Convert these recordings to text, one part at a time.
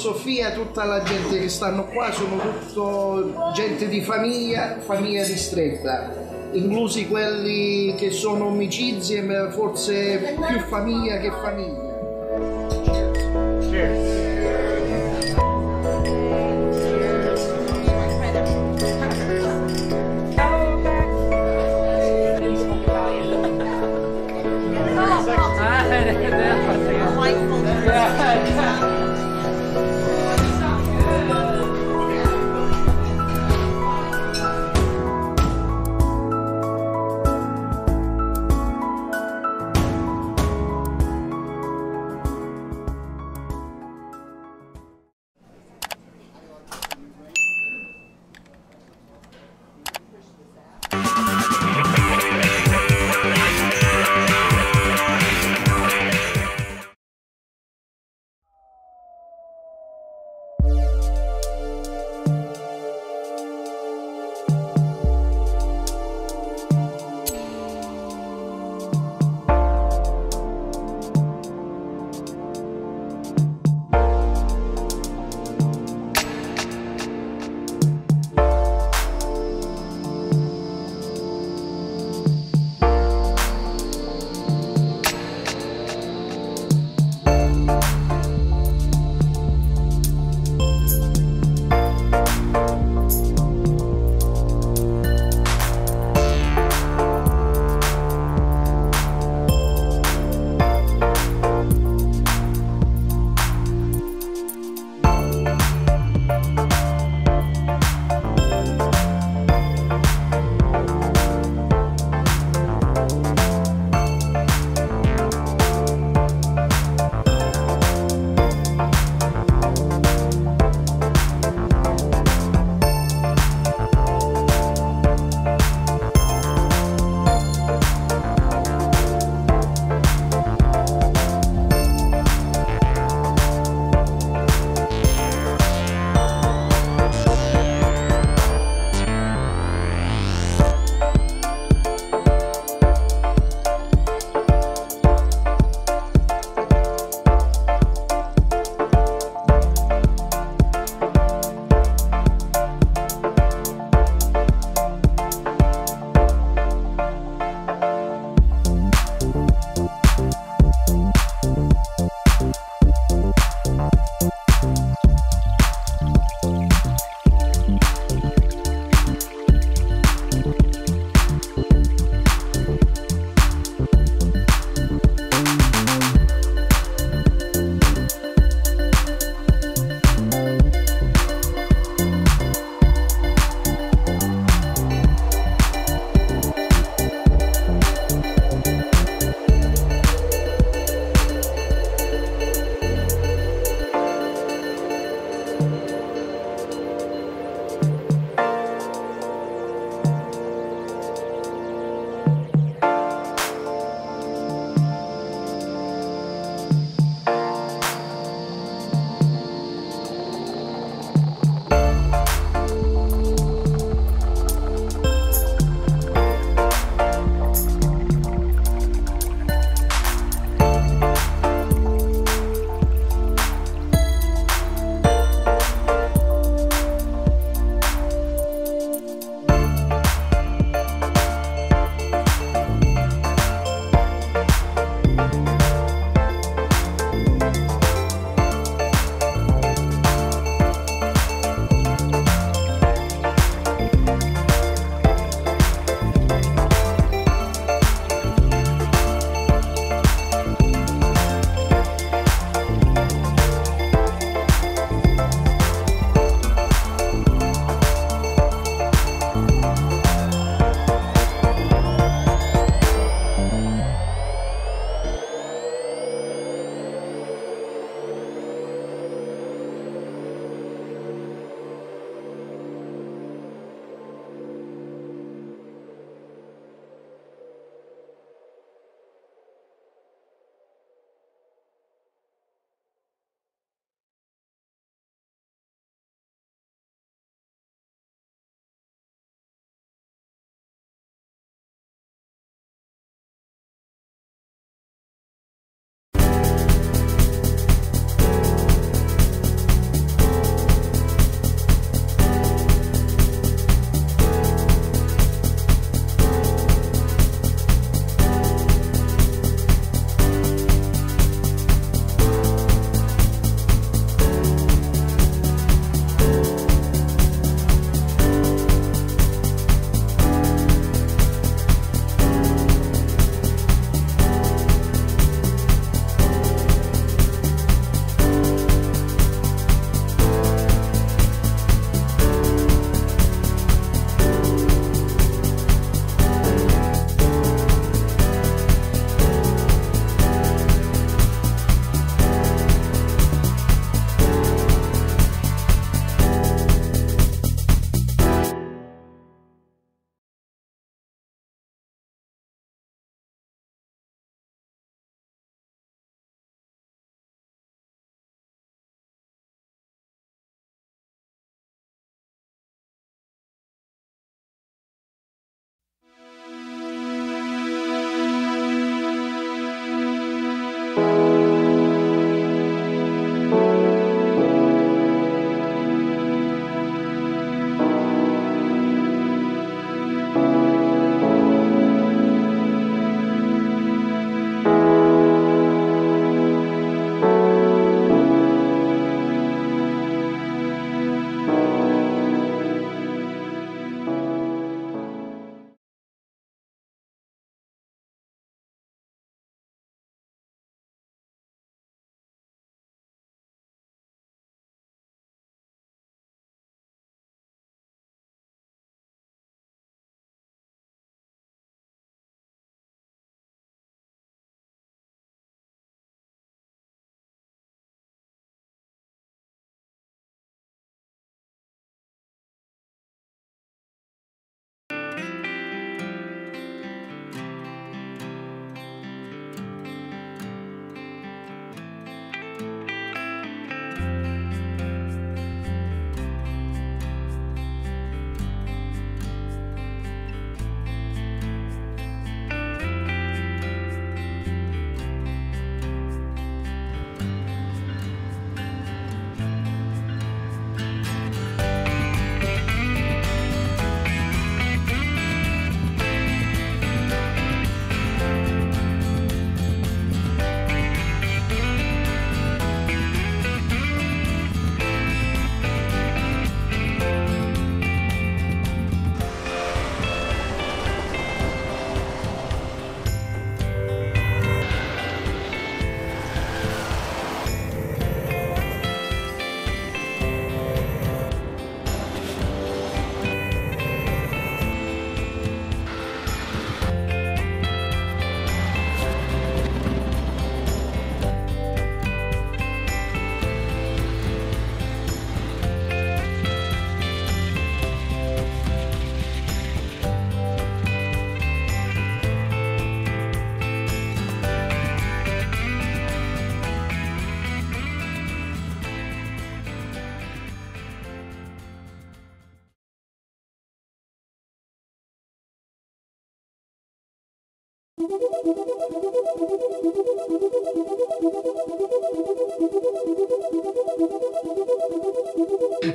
Sofia, tutta la gente che stanno qua sono tutto gente di famiglia, famiglia ristretta, inclusi quelli che sono amicizie, ma forse più famiglia che famiglia. Cheers.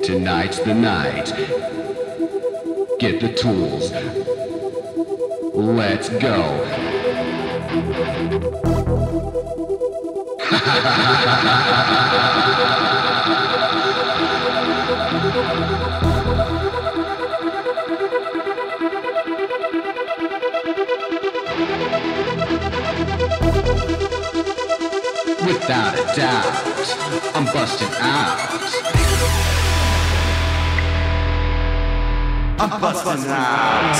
Tonight's the night. Get the tools. Let's go. Without a doubt, I'm busting out. I'm busting out.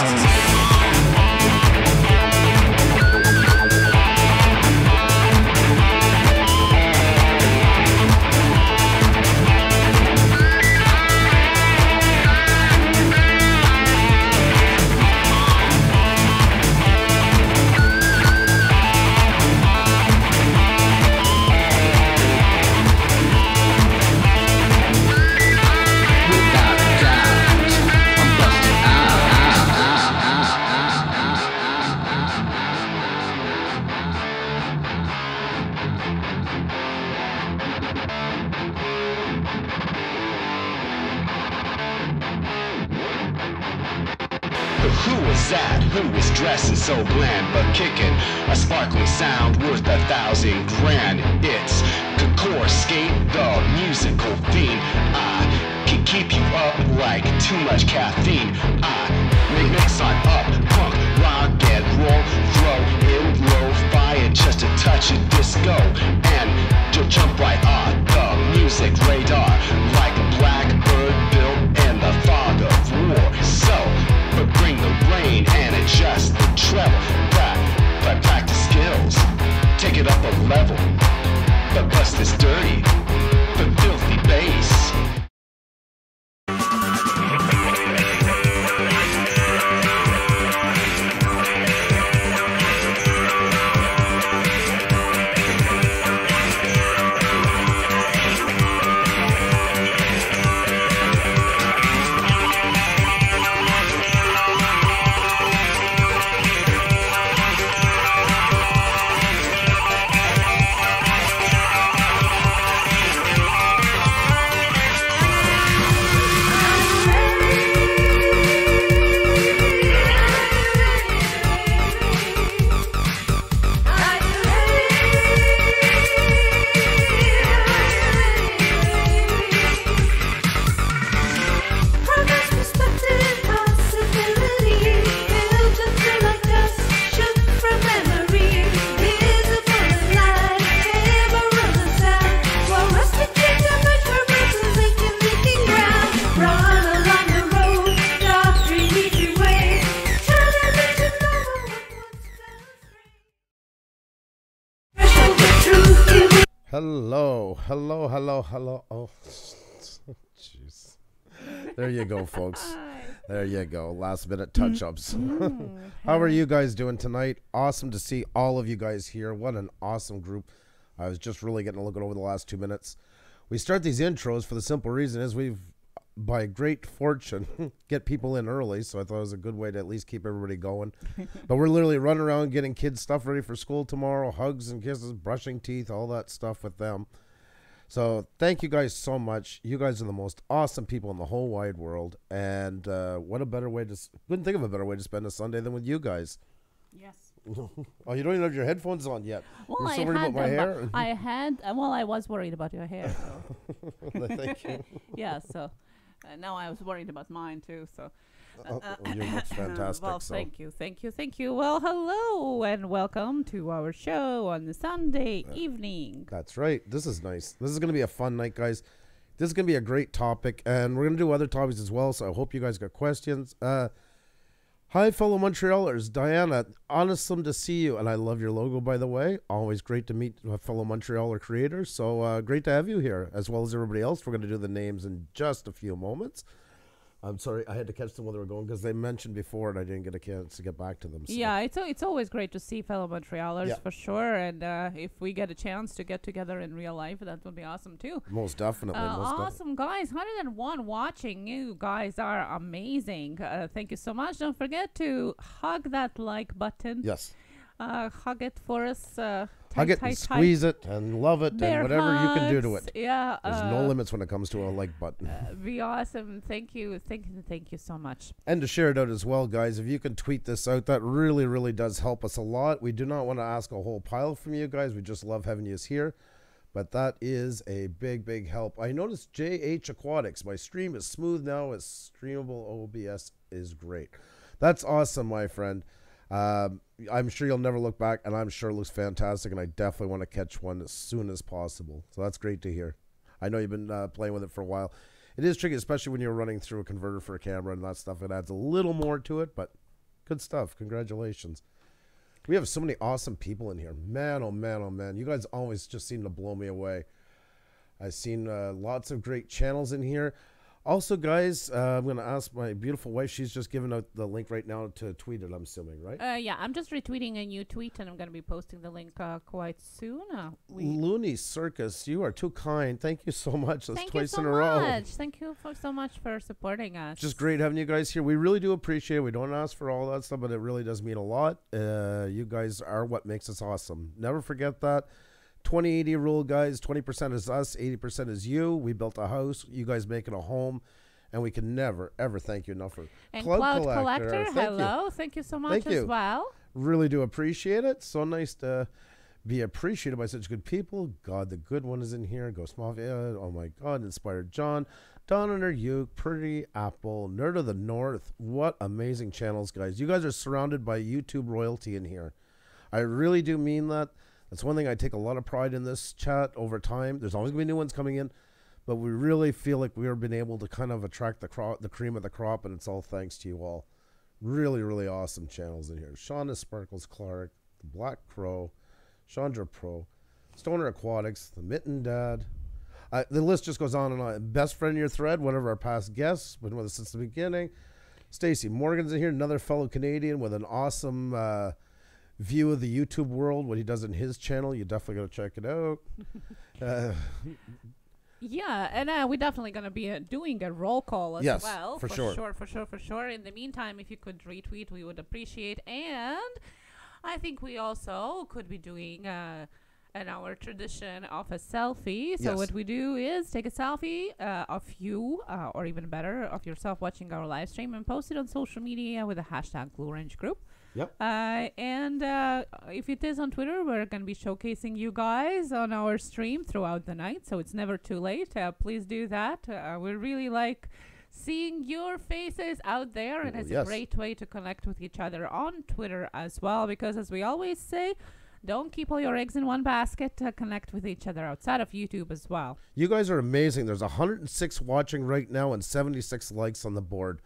Who was that? Who was dressing so bland but kicking a sparkling sound worth 1,000 grand? It's Kakor Skate, the musical fiend. I can keep you up like too much caffeine. I mix on up, punk, rock and roll, throw in lo-fi and just a touch of disco, and you'll jump right on the music radar like a blackbird built in the fog of war. So but bring the rain and adjust the treble. But practice skills, take it up a level. But bust this dirty, but filthy bass. Hello. Oh, jeez. There you go, folks. There you go. Last minute touch-ups. How are you guys doing tonight? Awesome to see all of you guys here. What an awesome group. I was just really getting a look at over the last 2 minutes. We start these intros for the simple reason is we've, by great fortune, get people in early. So I thought it was a good way to at least keep everybody going. But we're literally running around getting kids' stuff ready for school tomorrow. Hugs and kisses, brushing teeth, all that stuff with them. So thank you guys so much. You guys are the most awesome people in the whole wide world. And what a better way to, couldn't think of a better way to spend a Sunday than with you guys. Yes. Oh, you don't even have your headphones on yet. Well, You're so worried about my hair? I was worried about your hair. So. Thank you. Yeah, so now I was worried about mine too. So. You look fantastic. Well, so. thank you. Well, hello and welcome to our show on the Sunday evening. That's right. This is nice. This is going to be a fun night, guys. This is going to be a great topic, and we're going to do other topics as well, so I hope you guys got questions. Hi, fellow Montrealers. Diana, awesome to see you, and I love your logo, by the way. Always great to meet fellow Montrealer creators, so great to have you here, as well as everybody else. We're going to do the names in just a few moments. I'm sorry, I had to catch them while they were going because they mentioned before and I didn't get a chance to get back to them. So. Yeah, it's always great to see fellow Montrealers for sure. And if we get a chance to get together in real life, that would be awesome too. Most definitely. Awesome, guys. 101 watching. You guys are amazing. Thank you so much. Don't forget to hug that like button. Yes. hug it for us. Hug it and squeeze it and love it and whatever you can do to it. Yeah. There's no limits when it comes to a like button. Be awesome. Thank you so much. And to share it out as well, guys, if you can tweet this out, that really, really does help us a lot. We do not want to ask a whole pile from you guys. We just love having you here. But that is a big, big help. I noticed JH Aquatics. My stream is smooth now. It's streamable. OBS is great. That's awesome, my friend. I'm sure you'll never look back, and I'm sure it looks fantastic, and I definitely want to catch one as soon as possible. So that's great to hear. I know you've been playing with it for a while. It is tricky, especially when you're running through a converter for a camera and that stuff. It adds a little more to it, but good stuff. Congratulations. We have so many awesome people in here. Man, oh man, oh man. You guys always just seem to blow me away. I've seen lots of great channels in here. Also, guys, I'm going to ask my beautiful wife. She's just giving out the link right now to tweet it, I'm assuming, right? Yeah, I'm just retweeting a new tweet, and I'm going to be posting the link quite soon. Looney Circus, you are too kind. Thank you so much. That's twice in a row. Thank you so much for supporting us. Just great having you guys here. We really do appreciate it. We don't ask for all that stuff, but it really does mean a lot. You guys are what makes us awesome. Never forget that. 20-80 rule, guys. 20% is us, 80% is you. We built a house, you guys make it a home, and we can never ever thank you enough for and Cloud Collector. Hello, thank you so much as well. Really do appreciate it. So nice to be appreciated by such good people. God, the good one is in here. Ghost Mafia, oh my God, Inspired John, Donner Uke, Pretty Apple, Nerd of the North. What amazing channels, guys. You guys are surrounded by YouTube royalty in here. I really do mean that. That's one thing I take a lot of pride in this chat over time. There's always going to be new ones coming in, but we really feel like we've been able to kind of attract the cream of the crop, and it's all thanks to you all. Really, really awesome channels in here. Shauna Sparkles Clark, The Black Crow, Chandra Pro, Stoner Aquatics, The Mitten Dad. The list just goes on and on. Best friend in your thread, one of our past guests, been with us since the beginning. Stacy Morgan's in here, another fellow Canadian with an awesome view of the YouTube world, what he does in his channel. You definitely got to check it out. Yeah, and we're definitely going to be doing a roll call as well. For sure. In the meantime, if you could retweet, we would appreciate. And I think we also could be doing an our tradition of a selfie. So what we do is take a selfie of you, or even better, of yourself watching our live stream, and post it on social media with the hashtag Blue Orange Group. Yep. And if it is on Twitter, we're going to be showcasing you guys on our stream throughout the night, so it's never too late. Please do that. We really like seeing your faces out there, and it's a great way to connect with each other on Twitter as well, because as we always say, don't keep all your eggs in one basket. Connect with each other outside of YouTube as well. You guys are amazing. There's 106 watching right now and 76 likes on the board.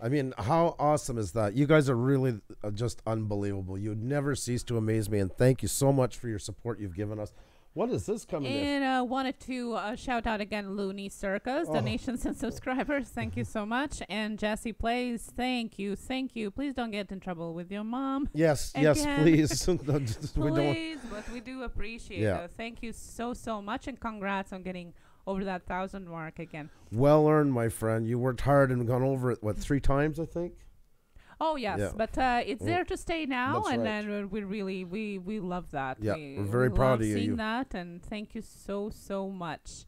I mean, how awesome is that? You guys are really just unbelievable. You never cease to amaze me, and thank you so much for your support you've given us. What is this coming in? And wanted to shout out again Looney Circus, donations and subscribers. Thank you so much. And Jesse Plays, thank you. Please don't get in trouble with your mom. Yes, again. please. Please, but we do appreciate it. Thank you so much, and congrats on getting over that 1,000 mark again. Well earned, my friend. You worked hard and gone over it, 3 times, I think? Oh, yes. But it's there to stay now. That's and right. then we love that. Yeah, we're very proud of you. Seeing that, and thank you so much.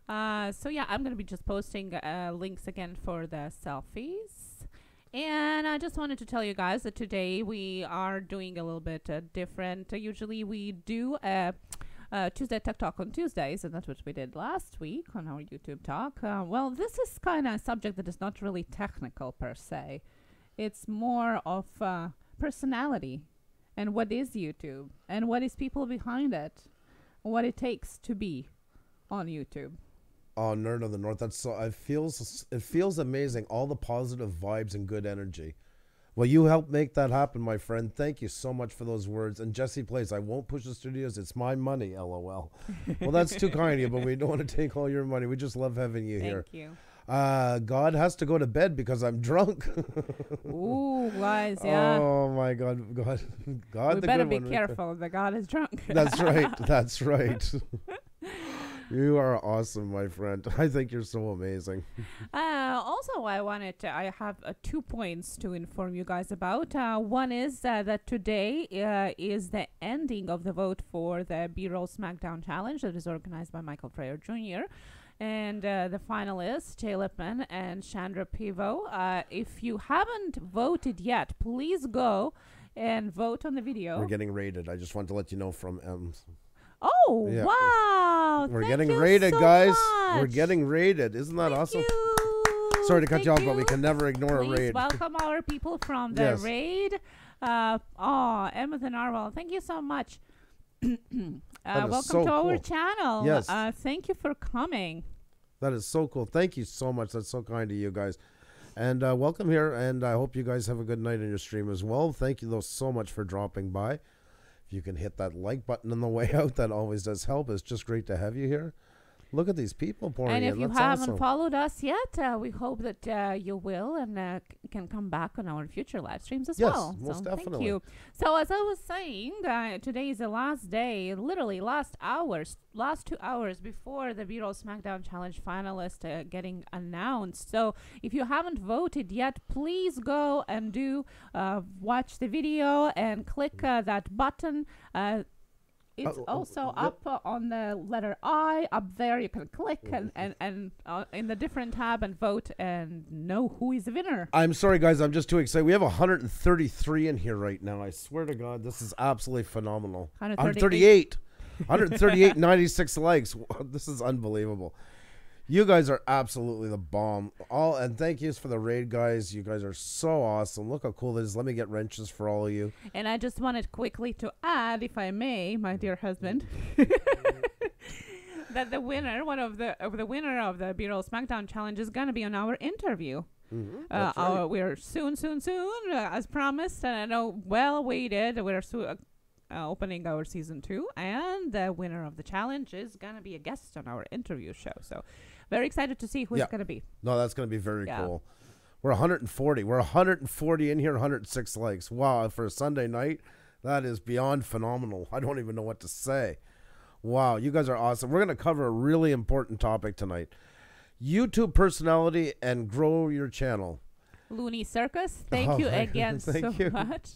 So, yeah, I'm going to be just posting links again for the selfies. And I just wanted to tell you guys that today we are doing a little bit different. Usually we do Tuesday Tech Talk on Tuesdays, and that's what we did last week on our YouTube Talk. Well, this is kind of a subject that is not really technical per se. It's more of personality, and what is YouTube, and what is people behind it, what it takes to be on YouTube. Oh, Nerd of the North, that's so. It feels amazing. All the positive vibes and good energy. Well, you helped make that happen, my friend. Thank you so much for those words. And Jesse Plays, I won't push the studios. It's my money, LOL. Well, that's too kind of you, but we don't want to take all your money. We just love having you here. Thank you. God has to go to bed because I'm drunk. Ooh, guys, yeah. Oh, my God. God, we better be careful. The God is drunk. That's right. You are awesome, my friend. I think you're so amazing. Also, I have 2 points to inform you guys about. One is that today is the ending of the vote for the B-Roll SmackDown Challenge that is organized by Michael Freyer Jr. And the finalists, Jay Lipman and Chandra Pivo. If you haven't voted yet, please go and vote on the video. We're getting rated. I just want to let you know from Oh, yeah. wow. We're Thank getting you rated, so guys. much. We're getting rated. Isn't that Thank awesome? you. Sorry to cut you off, Thank but we can never ignore a Please raid. welcome our people from the Yes. raid. Emma the Narwhal, thank you so much. Welcome so to our cool. channel. Yes. Thank you for coming. That is so cool. Thank you so much. That's so kind of you guys. And welcome here. And I hope you guys have a good night on your stream as well. Thank you so much for dropping by. If you can hit that like button on the way out, that always does help. It's just great to have you here. Look at these people pouring And in. if you That's haven't awesome. followed us yet, we hope that you will and can come back on our future live streams as Yes, well. most So thank definitely. you. So as I was saying, today is the last day, literally last 2 hours before the B-Roll SmackDown Challenge finalists getting announced. So if you haven't voted yet, please go and watch the video and click that button. It's also yep. up on the letter I. Up there, you can click and in the different tab and vote and know who is the winner. I'm sorry, guys. I'm just too excited. We have 133 in here right now. I swear to God, this is absolutely phenomenal. 138. 138, 96 likes. This is unbelievable. You guys are absolutely the bomb. And thank yous for the raid, guys. You guys are so awesome. Look how cool it is. Let me get wrenches for all of you. And I just wanted quickly to add, if I may, my dear husband, that the winner, the winner of the B-Roll SmackDown Challenge is going to be on our interview. That's right. We're soon, as promised, and I know well awaited. We're opening our season 2, and the winner of the challenge is going to be a guest on our interview show. So very excited to see who it's going to be. No, that's going to be very cool. We're 140. We're 140 in here, 106 likes. Wow, for a Sunday night, that is beyond phenomenal. I don't even know what to say. Wow, you guys are awesome. We're going to cover a really important topic tonight. YouTube personality and grow your channel. Looney Circus, thank you again so much.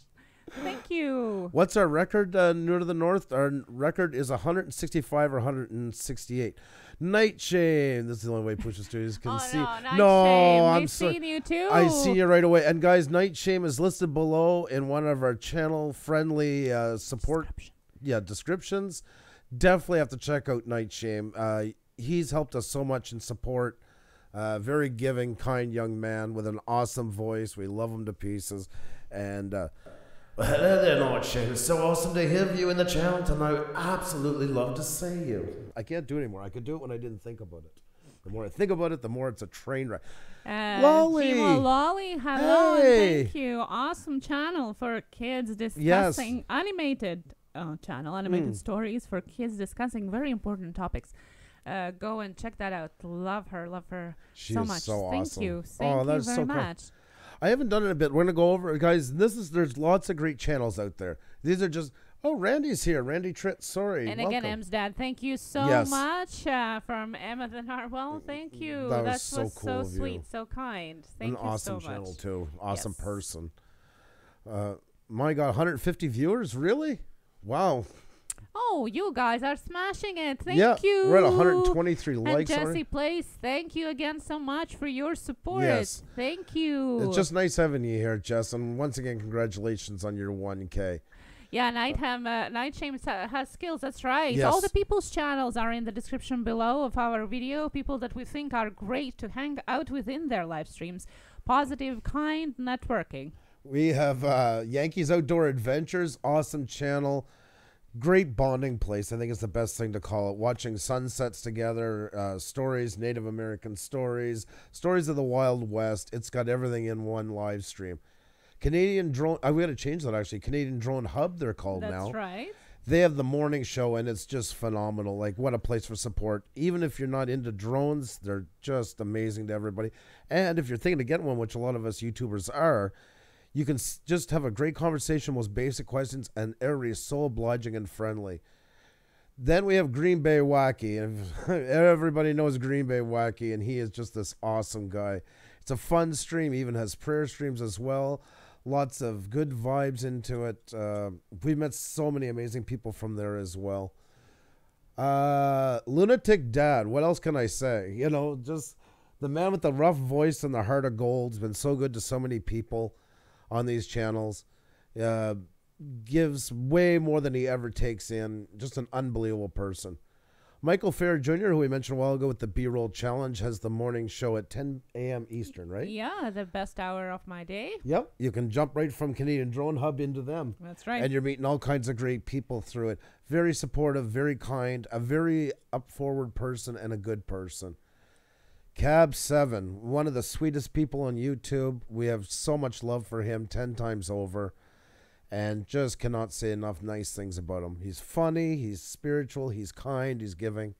Thank you. What's our record near to the north? Our record is 165 or 168. Night Shame. This is the only way Puša Studios can see. No, Shame. I'm We've seen you too. I see you right away. And guys, Night Shame is listed below in one of our channel-friendly support descriptions. Definitely have to check out Night Shame. He's helped us so much in support. Very giving, kind young man with an awesome voice. We love him to pieces. And hello there, Night Shame. It's so awesome to have you in the channel tonight. Absolutely love to see you. I can't do it anymore. I could do it when I didn't think about it. The more I think about it, the more it's a train wreck. Lolly. Lolly, hello, and Hey. thank you. Awesome channel for kids discussing animated stories for kids discussing very important topics. Go and check that out. Love her She so is much. so Thank awesome. you. Thank you that's very so cool. much. I haven't done it a bit. We're going to go over it, guys. There's lots of great channels out there. These are just, Randy's here. Randy Tritt, sorry. And welcome. again, Em's dad, thank you so much from Emma the Narwhal. Thank you. That That was so cool so of you. sweet, so kind. Thank An you awesome so much. channel, too. Awesome Yes. person. My God, 150 viewers? Really? Wow. Oh, you guys are smashing it. Thank Yeah, you. we're at 123 And likes Jesse already. Place, thank you again so much for your support. Yes. Thank you. It's just nice having you here, Jess. And once again, congratulations on your 1K. Yeah, Night Shame has skills. That's right. Yes. All the people's channels are in the description below of our video. People that we think are great to hang out with in their live streams. Positive, kind networking. We have Yankees Outdoor Adventures, awesome channel. Great bonding place. I think it's the best thing to call it. Watching sunsets together, stories, Native American stories, stories of the Wild West. It's got everything in one live stream. Canadian Drone, we got to change that actually. Canadian Drone Hub, they're called now. That's right. They have the morning show, and it's just phenomenal. Like, what a place for support. Even if you're not into drones, they're just amazing to everybody. And if you're thinking of getting one, which a lot of us YouTubers are, you can just have a great conversation, most basic questions, and everybody is so obliging and friendly. Then we have Green Bay Wacky, and everybody knows Green Bay Wacky, and he is just this awesome guy. It's a fun stream, even has prayer streams as well. Lots of good vibes into it. We've met so many amazing people from there as well. Lunatic Dad, what else can I say? You know, just the man with the rough voice and the heart of gold has been so good to so many people on these channels. Gives way more than he ever takes in. Just an unbelievable person. Michael Fair Jr., who we mentioned a while ago with the B-Roll Challenge, has the morning show at 10 a.m. Eastern, right? Yeah, the best hour of my day. Yep. You can jump right from Canadian Drone Hub into them. That's right. And you're meeting all kinds of great people through it. Very supportive, very kind, a very up-forward person and a good person. Cab7, one of the sweetest people on YouTube. We have so much love for him 10 times over. And just cannot say enough nice things about him. He's funny, he's spiritual, he's kind, he's giving.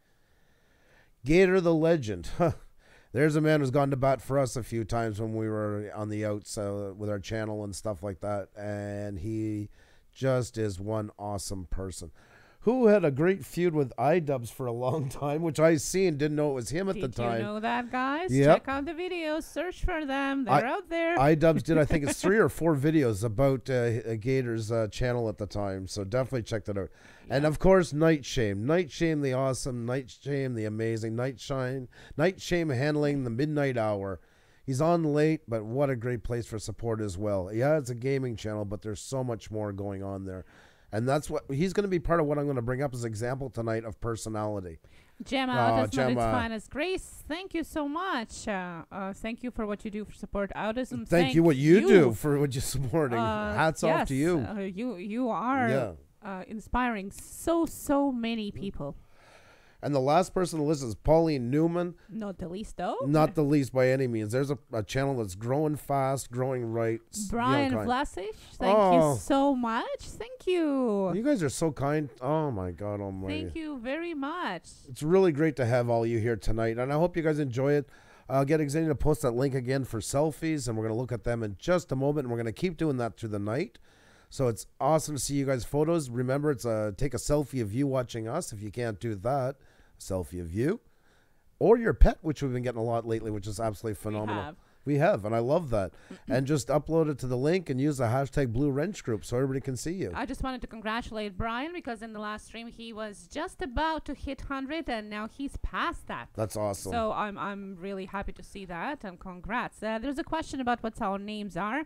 Gator the Legend. There's a man who's gone to bat for us a few times when we were on the outs with our channel and stuff like that. And he just is one awesome person. Who had a great feud with iDubbbz for a long time, which I seen, didn't know it was him at the time. Did you know that, guys? Yep. Check out the videos, search for them. They're out there. iDubbbz did, I think it's 3 or 4 videos about Gator's channel at the time, so definitely check that out. Yeah. And of course, Night Shame. Night Shame the awesome, Night Shame the amazing, Night Shame handling the midnight hour. He's on late, but what a great place for support as well. Yeah, it's a gaming channel, but there's so much more going on there. And that's what he's going to be part of what I'm going to bring up as example tonight of personality. Gemma, Autism at its finest. Grace, thank you so much. Thank you for what you do for support autism. Thank you what you do for what you're supporting. Hats off to you. You are inspiring so many people. And the last person on the list is Pauline Newman. Not the least, though. Not the least by any means. There's a channel that's growing fast, growing right. Brian Vlasic, thank you so much. Thank you. You guys are so kind. Oh, my God almighty. Thank you very much. It's really great to have all you here tonight, and I hope you guys enjoy it. I'll get Xenia to post that link again for selfies, and we're going to look at them in just a moment, and we're going to keep doing that through the night. So it's awesome to see you guys' photos. Remember, it's take a selfie of you watching us. If you can't do that, a selfie of you or your pet, which we've been getting a lot lately, which is absolutely phenomenal. We have, and I love that. And just upload it to the link and use the hashtag Blue Wrench Group so everybody can see you. I just wanted to congratulate Brian because in the last stream he was just about to hit 100 and now he's past that. That's awesome. So I'm really happy to see that, and congrats. There's a question about what our names are.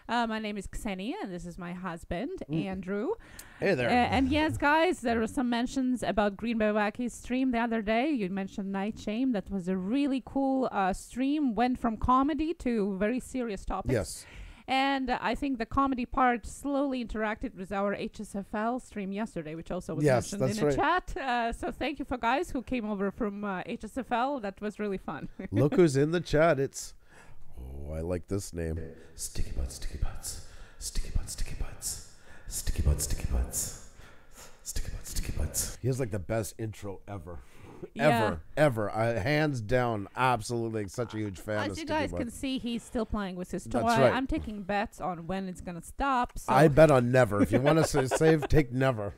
My name is Ksenia, and this is my husband, Andrew. Hey there. And yes, guys, there were some mentions about Green Bay Wacky's stream the other day. You mentioned Night Shame. That was a really cool stream. Went from comedy to very serious topics. Yes. And I think the comedy part slowly interacted with our HSFL stream yesterday, which also was mentioned in the chat. So thank you for guys who came over from HSFL. That was really fun. Look who's in the chat. It's... Oh, I like this name. Sticky butts, sticky butts. Sticky butts, sticky butts. Sticky butts, sticky butts. Sticky butts, sticky butts. He has like the best intro ever. Ever. Hands down, absolutely such a huge fan of As you Sticky guys Butts. can see, he's still playing with his toy. That's right. I'm taking bets on when it's going to stop. So I bet on never. If you want to save, take never.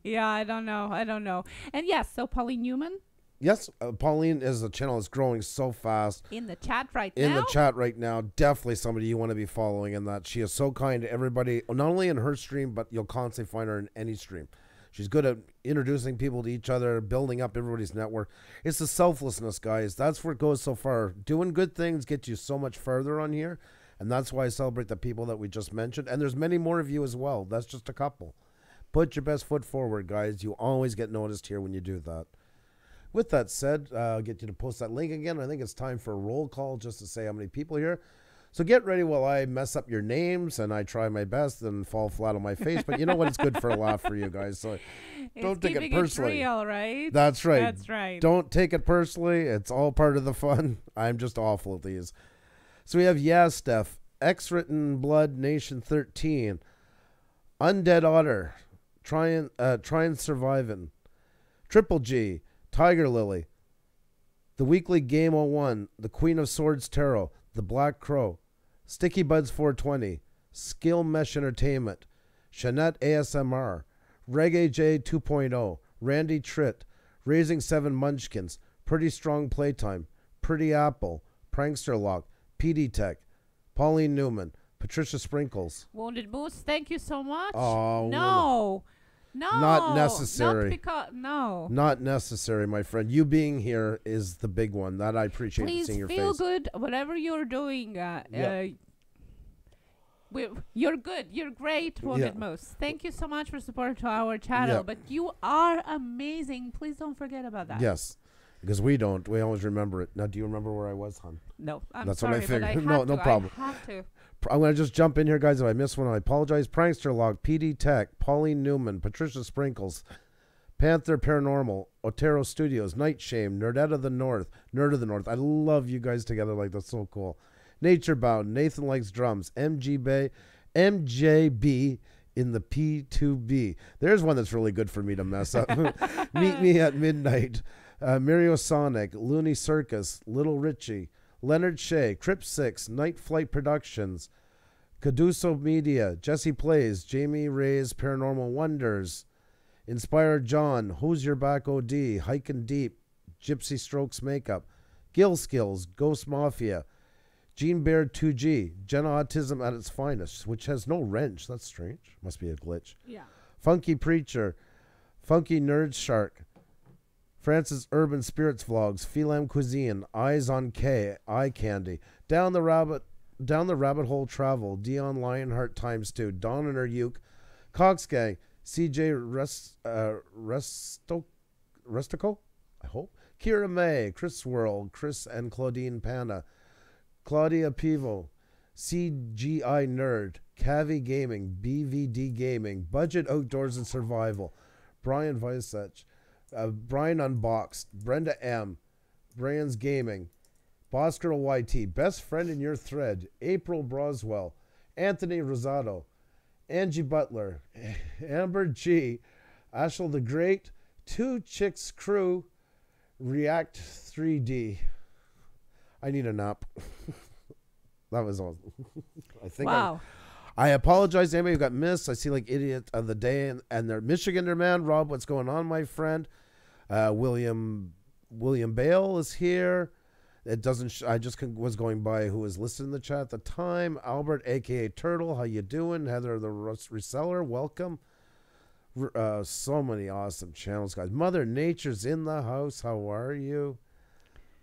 Yeah, I don't know. And yes, so Pauline Newman. Yes, Pauline is a channel that's growing so fast. In the chat right now. Definitely somebody you want to be following in that. She is so kind to everybody, not only in her stream, but you'll constantly find her in any stream. She's good at introducing people to each other, building up everybody's network. It's the selflessness, guys. That's where it goes so far. Doing good things gets you so much further on here, and that's why I celebrate the people that we just mentioned. And there's many more of you as well. That's just a couple. Put your best foot forward, guys. You always get noticed here when you do that. With that said, I'll get you to post that link again. I think it's time for a roll call just to say how many people here. So get ready while I mess up your names and I try my best and fall flat on my face. But you know what? It's good for a laugh for you guys. So don't take it personally. It's real, right? That's right. That's right. Don't take it personally. It's all part of the fun. I'm just awful at these. So we have Steph, X-Written Blood Nation 13, Undead Otter, Trying Surviving, Triple G, Tiger Lily, The Weekly Game 01, The Queen of Swords Tarot, The Black Crow, Sticky Buds 420, Skill Mesh Entertainment, Shanette ASMR, Reggae J 2.0, Randy Tritt, Raising 7 Munchkins, Pretty Strong Playtime, Pretty Apple, Prankster Lock, PD Tech, Pauline Newman, Patricia Sprinkles. Wounded Moose, thank you so much. Oh, no. No. Not necessary. Not because, no. Not necessary, my friend. You being here is the big one. That I appreciate seeing your face. Please feel good, whatever you're doing. You're good. You're great, Wounded Moose. Thank you so much for support to our channel. But you are amazing. Please don't forget about that. Yes. Because we don't. We always remember it. Now, do you remember where I was, hon? No, I'm That's sorry, what I figured. but I No problem. I have to. I'm going to just jump in here, guys. If I miss one, I apologize. Prankster Log, PD Tech, Pauline Newman, Patricia Sprinkles, Panther Paranormal, Otero Studios, Night Shame, Nerdette of the North, Nerd of the North. I love you guys together. Like, that's so cool. Nature Bound, Nathan Likes Drums, MJB in the P2B. There's one that's really good for me to mess up. Meet Me at Midnight, Mario Sonic, Looney Circus, Little Richie, Leonard Shea, Crip 6, Night Flight Productions, Caduso Media, Jesse Plays, Jamie Ray's Paranormal Wonders, Inspired John, Who's Your Back OD, Hiking Deep, Gypsy Strokes Makeup, Gill Skills, Ghost Mafia, Gene Baird 2G, Jenna Autism at its finest, which has no wrench. That's strange. Must be a glitch. Yeah. Funky Preacher, Funky Nerd Shark, Francis Urban Spirits Vlogs, Feline Cuisine, Eyes on K, Eye Candy, Down the Rabbit Hole Travel, Dion Lionheart Times 2, Dawn and her Uke, Cox Gang, CJ Restico, I hope, Kira May, Chris World, Chris and Claudine Panna, Claudia Pivo, CGI Nerd, Cavi Gaming, BVD Gaming, Budget Outdoors and Survival, Brian Vicech, Brian Unboxed, Brenda M, Brian's Gaming, Boss Girl YT, Best Friend in Your Thread, April Broswell, Anthony Rosado, Angie Butler, Amber G, Ashel the Great, Two Chicks Crew, React 3D. I need a nap. That was all. I think. Wow. I apologize to anybody who got missed. I see like Idiot of the Day and their Michigander man. Rob, what's going on, my friend? William Bale is here. It doesn't. I just was going by who was listed in the chat at the time. Albert, aka Turtle, how you doing? Heather the reseller, welcome. So many awesome channels, guys. Mother Nature's in the house. How are you?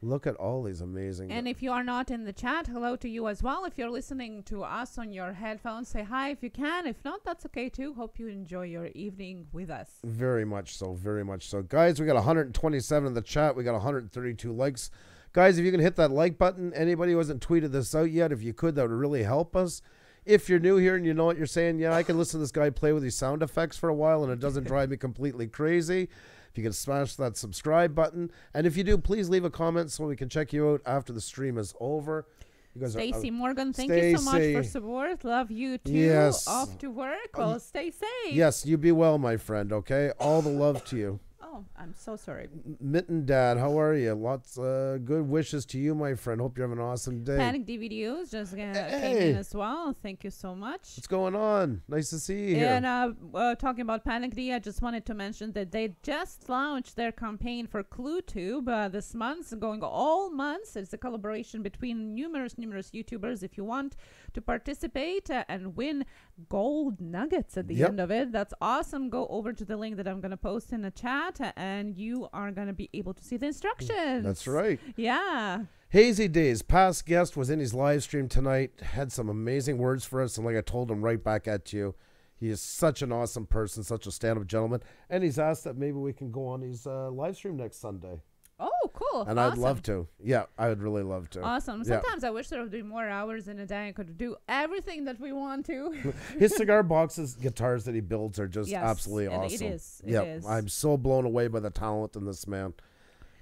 Look at all these amazing. And if you are not in the chat, hello to you as well. If you're listening to us on your headphones, say hi if you can. If not, that's okay too. Hope you enjoy your evening with us. Very much so. Very much so. Guys, we got 127 in the chat. We got 132 likes. Guys, if you can hit that like button. Anybody who hasn't tweeted this out yet, if you could, that would really help us. If you're new here and you know what you're saying, yeah, I can listen to this guy play with these sound effects for a while and it doesn't drive me completely crazy. If you can smash that subscribe button. And if you do, please leave a comment so we can check you out after the stream is over. You guys Stacey Morgan, thank you so much for support. Love you too. Yes. Off to work. Well, stay safe. Yes, you be well, my friend, okay? All the love to you. Oh, I'm so sorry. Mitten Dad, how are you? Lots of good wishes to you, my friend. Hope you're having an awesome day. Panic DVDs just came in as well. Thank you so much. What's going on? Nice to see you here. And talking about Panic D, I just wanted to mention that they just launched their campaign for ClueTube this month, going all months. It's a collaboration between numerous YouTubers. If you want to participate and win gold nuggets at the end of it, that's awesome. Go over to the link that I'm going to post in the chat and you are going to be able to see the instructions. That's right. Yeah. Hazy Days, past guest, was in his live stream tonight, had some amazing words for us, and like I told him, right back at you. He is such an awesome person, such a stand-up gentleman, and he's asked that maybe we can go on his live stream next Sunday. Oh, cool. And awesome. I'd love to. Yeah, I would really love to. Awesome. Sometimes I wish there would be more hours in a day and could do everything that we want to. His cigar boxes, guitars that he builds are just absolutely awesome. It is. It is. I'm so blown away by the talent in this man.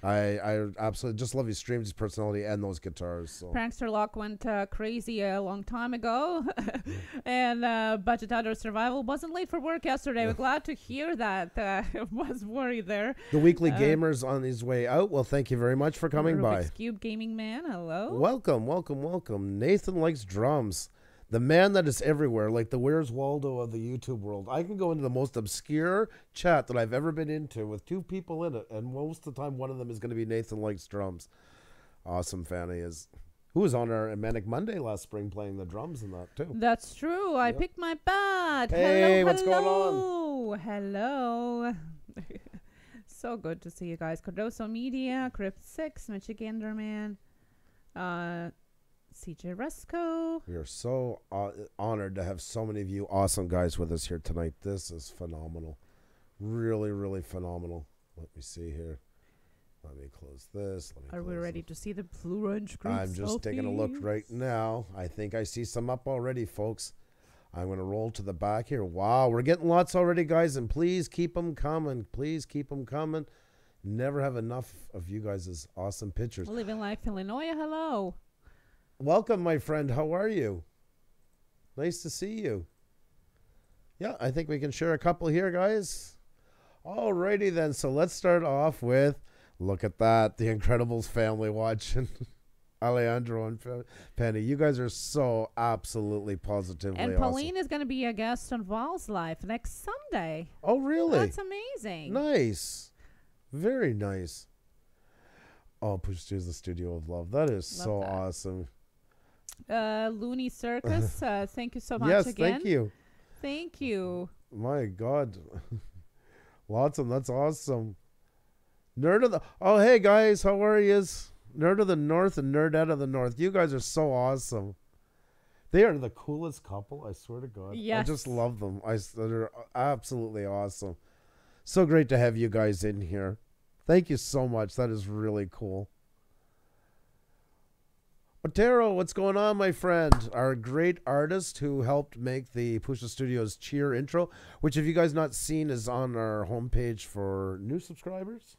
I absolutely just love his streams, his personality, and those guitars. So. Prankster Lock went crazy a long time ago, and Budget Outdoor Survival wasn't late for work yesterday. We're glad to hear that. Was worried there. The Weekly Gamer's on his way out. Well, thank you very much for coming by. Cube Gaming Man, hello. Welcome. Nathan Likes Drums. The man that is everywhere, like the Where's Waldo of the YouTube world. I can go into the most obscure chat that I've ever been into with 2 people in it, and most of the time one of them is going to be Nathan Likes Drums. Awesome fan he is. Who was on our Manic Monday last spring playing the drums and that too. That's true. I picked my bud. Hey, hello, what's going on? Hello. So good to see you guys. Cardoso Media, Crypt 6, Michiganderman, CJ Resco. We are so honored to have so many of you awesome guys with us here tonight. This is phenomenal. Really, really phenomenal. Let me see here. Let me close this. Are we ready to see the Blue Range Group I'm just taking a look right now. I think I see some up already, folks. I'm going to roll to the back here. Wow, we're getting lots already, guys, and please keep them coming. Please keep them coming. Never have enough of you guys' awesome pictures. Living Life Illinois, hello. Welcome, my friend. How are you? Nice to see you. Yeah, I think we can share a couple here, guys. Alrighty then, so let's start off with, look at that, the Incredibles family watching. Alejandro and Penny, you guys are so absolutely positively And awesome. Pauline is going to be a guest on Val's Life next Sunday. Oh, really? That's amazing. Nice. Very nice. Oh, Puša Studios, the studio of love. That is Love so that. awesome. Looney Circus, thank you so much Yes, again. thank you. Thank you. My God. Lots of them. That's awesome. Nerd of the... Oh, hey, guys. How are yous? Nerd of the North and Nerd out of the North. You guys are so awesome. They are the coolest couple, I swear to God. Yes. I just love them. They're absolutely awesome. So great to have you guys in here. Thank you so much. That is really cool. Otero, what's going on, my friend? Our great artist who helped make the Puša Studios cheer intro, which if you guys not seen is on our homepage for new subscribers.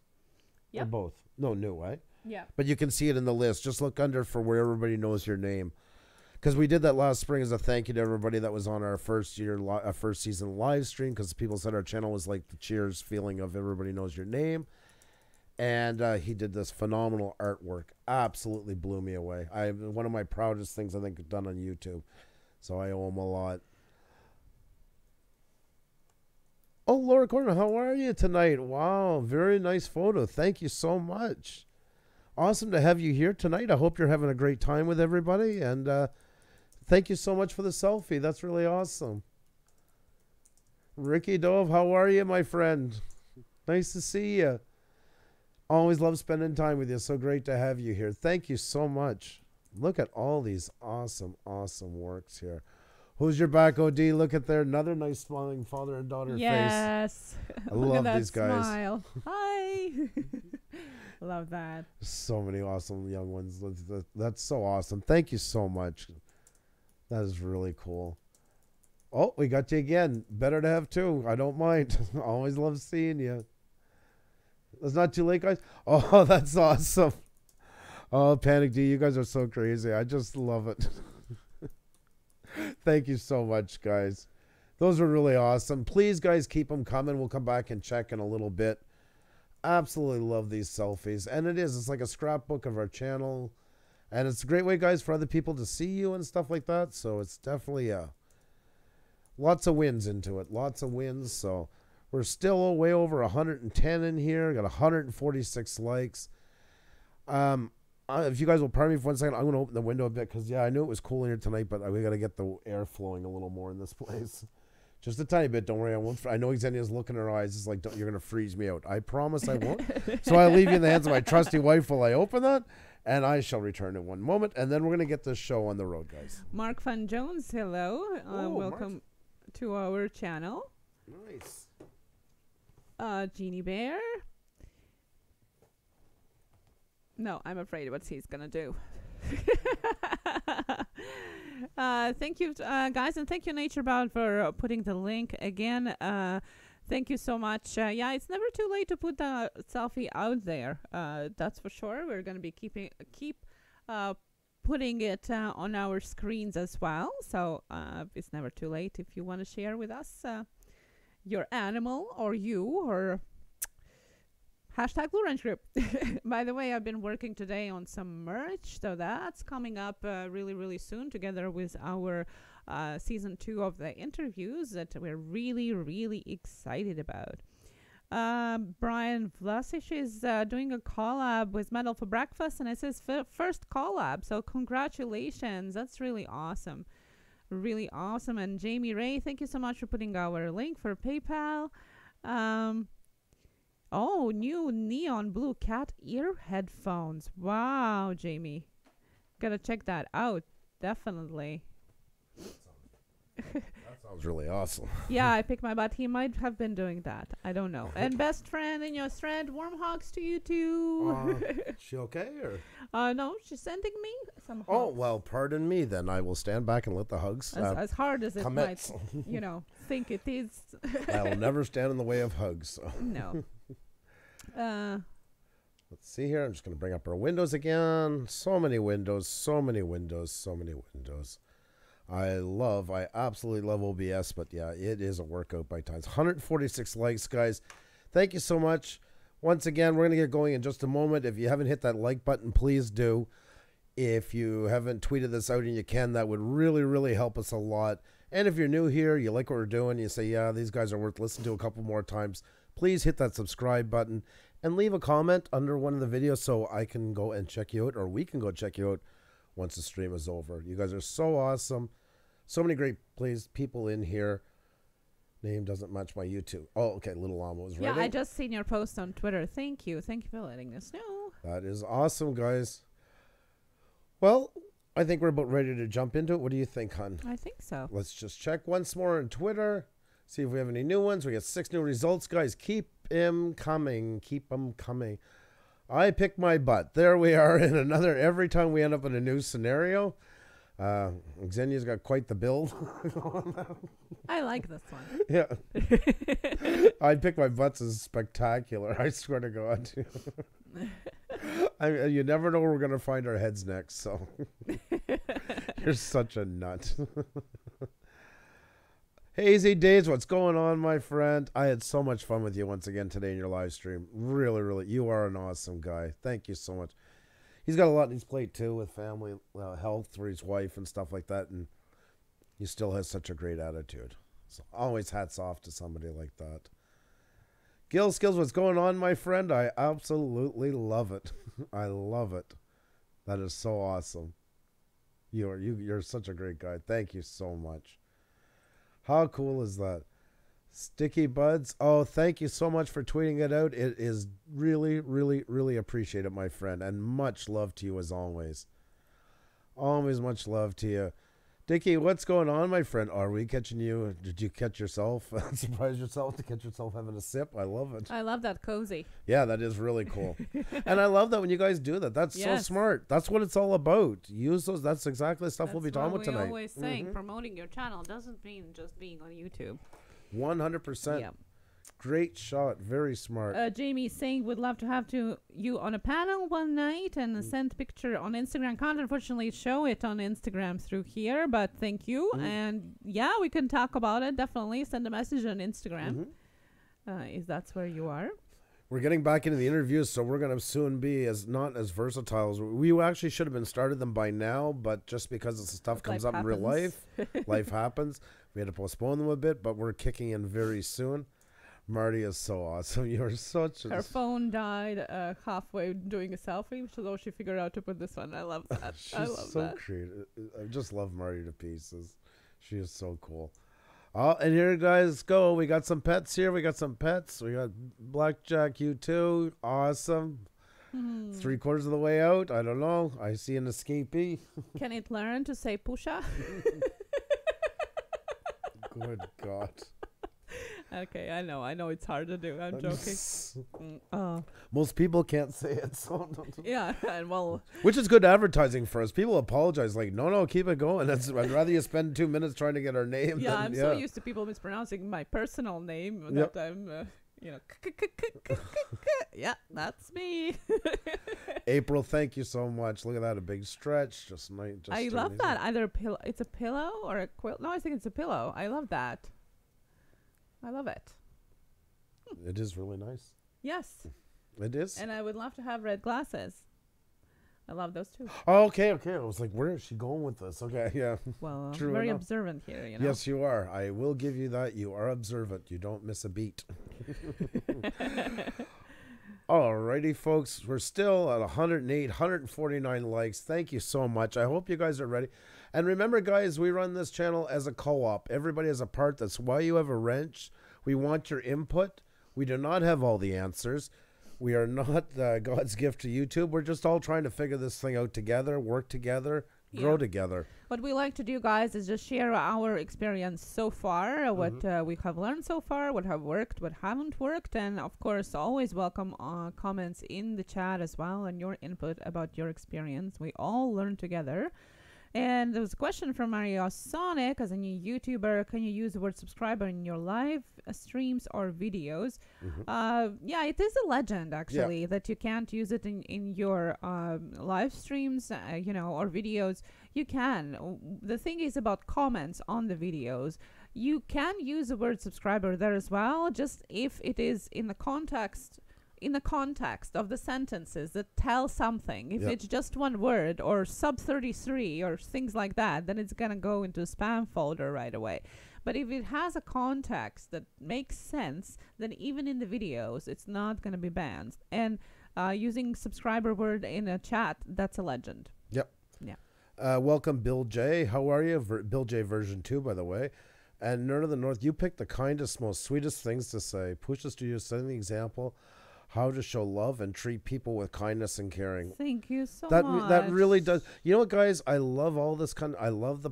Yep. Or both. No, new, right? Yeah. But you can see it in the list. Just look under for where everybody knows your name. Because we did that last spring as a thank you to everybody that was on our first season live stream, because people said our channel was like the Cheers feeling of everybody knows your name. And he did this phenomenal artwork. Absolutely blew me away. One of my proudest things I think done on YouTube. So I owe him a lot. Oh, Laura Corner, how are you tonight? Wow, very nice photo. Thank you so much. Awesome to have you here tonight. I hope you're having a great time with everybody. And thank you so much for the selfie. That's really awesome. Ricky Dove, how are you, my friend? Nice to see you. Always love spending time with you. So great to have you here. Thank you so much. Look at all these awesome, awesome works here. Who's your back, OD? Look at there. Another nice smiling father and daughter face. Yes. I Look love at that these guys. Smile. Hi. Love that. So many awesome young ones. That's so awesome. Thank you so much. That is really cool. Oh, we got you again. Better to have two. I don't mind. Always love seeing you. It's not too late, guys. Oh, that's awesome. Oh, Panic D, you guys are so crazy. I just love it. Thank you so much, guys. Those were really awesome. Please, guys, keep them coming. We'll come back and check in a little bit. Absolutely love these selfies. And it's like a scrapbook of our channel. And it's a great way, guys, for other people to see you and stuff like that. So it's definitely lots of wins into it. Lots of wins. So we're still way over 110 in here. Got 146 likes. If you guys will pardon me for 1 second, I'm going to open the window a bit because, yeah, I knew it was cool in here tonight, but we got to get the air flowing a little more in this place. Just a tiny bit. Don't worry. I know Xenia's looking in her eyes. It's like, you're going to freeze me out. I promise I won't. So I leave you in the hands of my trusty wife while I open that, and I shall return in one moment, and then we're going to get this show on the road, guys. Mark Van Jones, hello. Welcome to our channel. Nice. Jeannie Bear. No, I'm afraid what he's going to do. Thank you, guys, and thank you, NatureBound, for putting the link again. Thank you so much. Yeah, it's never too late to put the selfie out there. That's for sure. We're going to be keep putting it on our screens as well. So it's never too late if you want to share with us your animal or you or hashtag Blue Ranch Group. By the way, I've been working today on some merch, so that's coming up really, really soon together with our season 2 of the interviews that we're really, really excited about. Brian Vlasic is doing a collab with Metal for Breakfast, and it's his first collab. So congratulations. That's really awesome. Really awesome. And Jamie Ray, thank you so much for putting our link for PayPal. Oh, new neon blue cat ear headphones. Wow, Jamie. Gotta check that out. Definitely. That sounds really awesome. Yeah, I picked my butt. He might have been doing that. I don't know. And best friend in your thread, warm hugs to you too. She okay or? No, she's sending me some hugs. Oh, well, pardon me then. I will stand back and let the hugs. As hard as it commit. might, think it is. I will never stand in the way of hugs. So. No. Let's see here. I'm just going to bring up our windows again. So many windows, so many windows, so many windows. I absolutely love OBS, but yeah, it is a workout by times. 146 likes, guys. Thank you so much. Once again, we're going to get going in just a moment. If you haven't hit that like button, please do. If you haven't tweeted this out and you can, that would really, really help us a lot. And if you're new here, you like what we're doing, you say, yeah, these guys are worth listening to a couple more times, please hit that subscribe button and leave a comment under one of the videos so I can go and check you out, or we can go check you out once the stream is over. You guys are so awesome. So many great people in here. Name doesn't match my YouTube. Oh, okay. Little Llama was ready. Yeah, I just seen your post on Twitter. Thank you. Thank you for letting us know. That is awesome, guys. Well, I think we're about ready to jump into it. What do you think, hon? I think so. Let's just check once more on Twitter. See if we have any new ones. We got 6 new results, guys. Keep them coming. Keep them coming. I picked my butt. There we are in another. Every time we end up in a new scenario. Xenia's got quite the build. I like this one. Yeah. I picked my butts as spectacular. I swear to God. You never know where we're going to find our heads next. So you're such a nut. Hazy Days, what's going on, my friend? I had so much fun with you once again today in your live stream. Really, really. You are an awesome guy. Thank you so much. He's got a lot on his plate, too, with family health for his wife and stuff like that. And he still has such a great attitude. So always hats off to somebody like that. Gil Skills, what's going on, my friend? I absolutely love it. I love it. That is so awesome. You're such a great guy. Thank you so much. How cool is that? Sticky Buds. Oh, thank you so much for tweeting it out. It is really, really, really appreciated, my friend. And much love to you as always. Always much love to you. Dickie, what's going on, my friend? Are we catching you? Did you catch yourself? Surprise yourself to catch yourself having a sip? I love it. I love that cozy. Yeah, that is really cool. And I love that when you guys do that. That's so smart. That's what it's all about. Use those. That's exactly the stuff we'll be talking about tonight. We always saying promoting your channel doesn't mean just being on YouTube. 100%. Yeah. Great shot. Very smart. Jamie saying would love to have you on a panel one night and send picture on Instagram. Can't unfortunately show it on Instagram through here, but thank you. And yeah, we can talk about it. Definitely send a message on Instagram if that's where you are. We're getting back into the interviews, so we're going to soon be not as versatile as we actually should have been started them by now, but just because the stuff comes up in real life, life happens. We had to postpone them a bit, but we're kicking in very soon. Marty is so awesome. You're such a... Her phone died halfway doing a selfie, so she figured out to put this one. I love that. I love so that. creative. I just love Marty to pieces. She is so cool. Oh, and here, guys, go. We got some pets here. We got some pets. We got Blackjack, you too. Awesome. 3/4 of the way out. I don't know. I see an escapee. Can it learn to say Puša? Good God. Okay, I know it's hard to do. I'm joking. Most people can't say it, so yeah, and well, which is good advertising for us. People apologize, like, no, keep it going. I'd rather you spend 2 minutes trying to get our name. Yeah, I'm so used to people mispronouncing my personal name that I'm, yeah, that's me. April, thank you so much. Look at that, a big stretch. Just I love that. Either a pillow, it's a pillow or a quilt. No, I think it's a pillow. I love that. I love it. It is really nice. Yes. It is. And I would love to have red glasses. I love those too. Oh, okay. I was like, where is she going with this? Okay, yeah. Well, True very enough. observant here, you know. Yes, you are. I will give you that. You are observant. You don't miss a beat. Alrighty, folks. We're still at 108, 149 likes. Thank you so much. I hope you guys are ready. And remember, guys, we run this channel as a co-op. Everybody has a part. That's why you have a wrench. We want your input. We do not have all the answers. We are not God's gift to YouTube. We're just all trying to figure this thing out together, work together, grow together. What we like to do, guys, is just share our experience so far, what we have learned so far, what have worked, what haven't worked, and of course, always welcome comments in the chat as well and your input about your experience. We all learn together. And there was a question from Mario Sonic. As a new YouTuber, can you use the word subscriber in your live streams or videos? Yeah, it is a legend, actually, that you can't use it in your live streams, you know, or videos. You can. The thing is about comments on the videos. You can use the word subscriber there as well, just if it is in the context of the sentences that tell something. If it's just one word or sub 33 or things like that, then it's going to go into a spam folder right away. But if it has a context that makes sense, then even in the videos, it's not going to be banned. And using subscriber word in a chat, that's a legend. Yep. Yeah. Welcome, Bill J. How are you? Bill J version 2, by the way. And Nerd of the North, you picked the kindest, most sweetest things to say. Puša Studios, setting the example how to show love and treat people with kindness and caring. Thank you so much. That really does. You know what, guys? I love all this I love the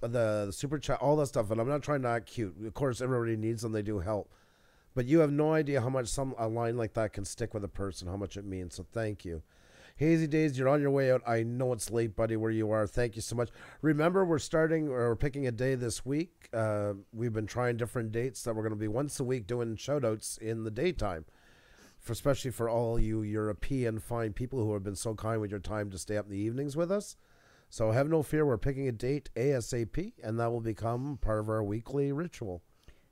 the super chat, all that stuff. And I'm not trying to act cute. Of course, everybody needs them. They do help. But you have no idea how much a line like that can stick with a person, how much it means. So thank you. Hazy Days, you're on your way out. I know it's late, buddy, where you are. Thank you so much. Remember, we're picking a day this week. We've been trying different dates that we're going to be once a week doing shout-outs in the daytime. Especially for all you European fine people who have been so kind with your time to stay up in the evenings with us. So have no fear, we're picking a date ASAP, and that will become part of our weekly ritual.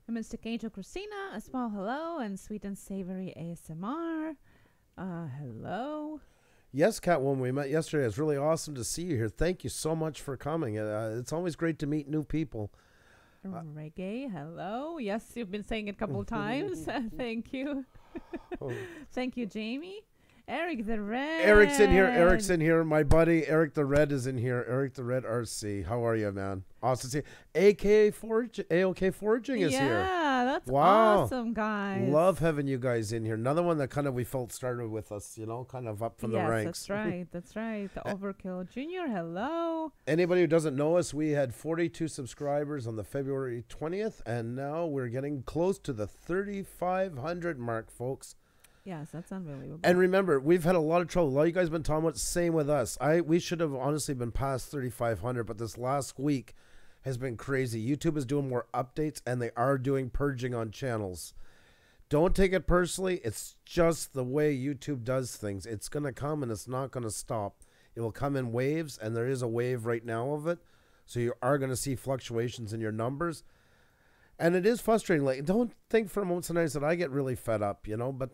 And Mr. Cajo Christina as well, hello, and Sweet and Savory ASMR, hello. Yes, Catwoman, we met yesterday. It's really awesome to see you here. Thank you so much for coming. It's always great to meet new people. Reggae, hello. Yes, you've been saying it a couple of times. Thank you. Thank you, Jamie. Eric the Red. Eric's in here. My buddy Eric the Red is in here. Eric the Red RC. How are you, man? Awesome to see you. AOK Foraging is here. Yeah, that's awesome, guys. Love having you guys in here. Another one that kind of we felt started with us, you know, kind of up from the ranks. That's right. That's right. The Overkill Junior, hello. Anybody who doesn't know us, we had 42 subscribers on the February 20th, and now we're getting close to the 3,500 mark, folks. Yes, that's unbelievable. And remember, we've had a lot of trouble. A lot of you guys have been talking about the same with us. We should have honestly been past 3,500, but this last week has been crazy. YouTube is doing more updates, and they are doing purging on channels. Don't take it personally. It's just the way YouTube does things. It's going to come, and it's not going to stop. It will come in waves, and there is a wave right now of it. So you are going to see fluctuations in your numbers. And it is frustrating. Like, don't think for a moment sometimes that I get really fed up, you know, but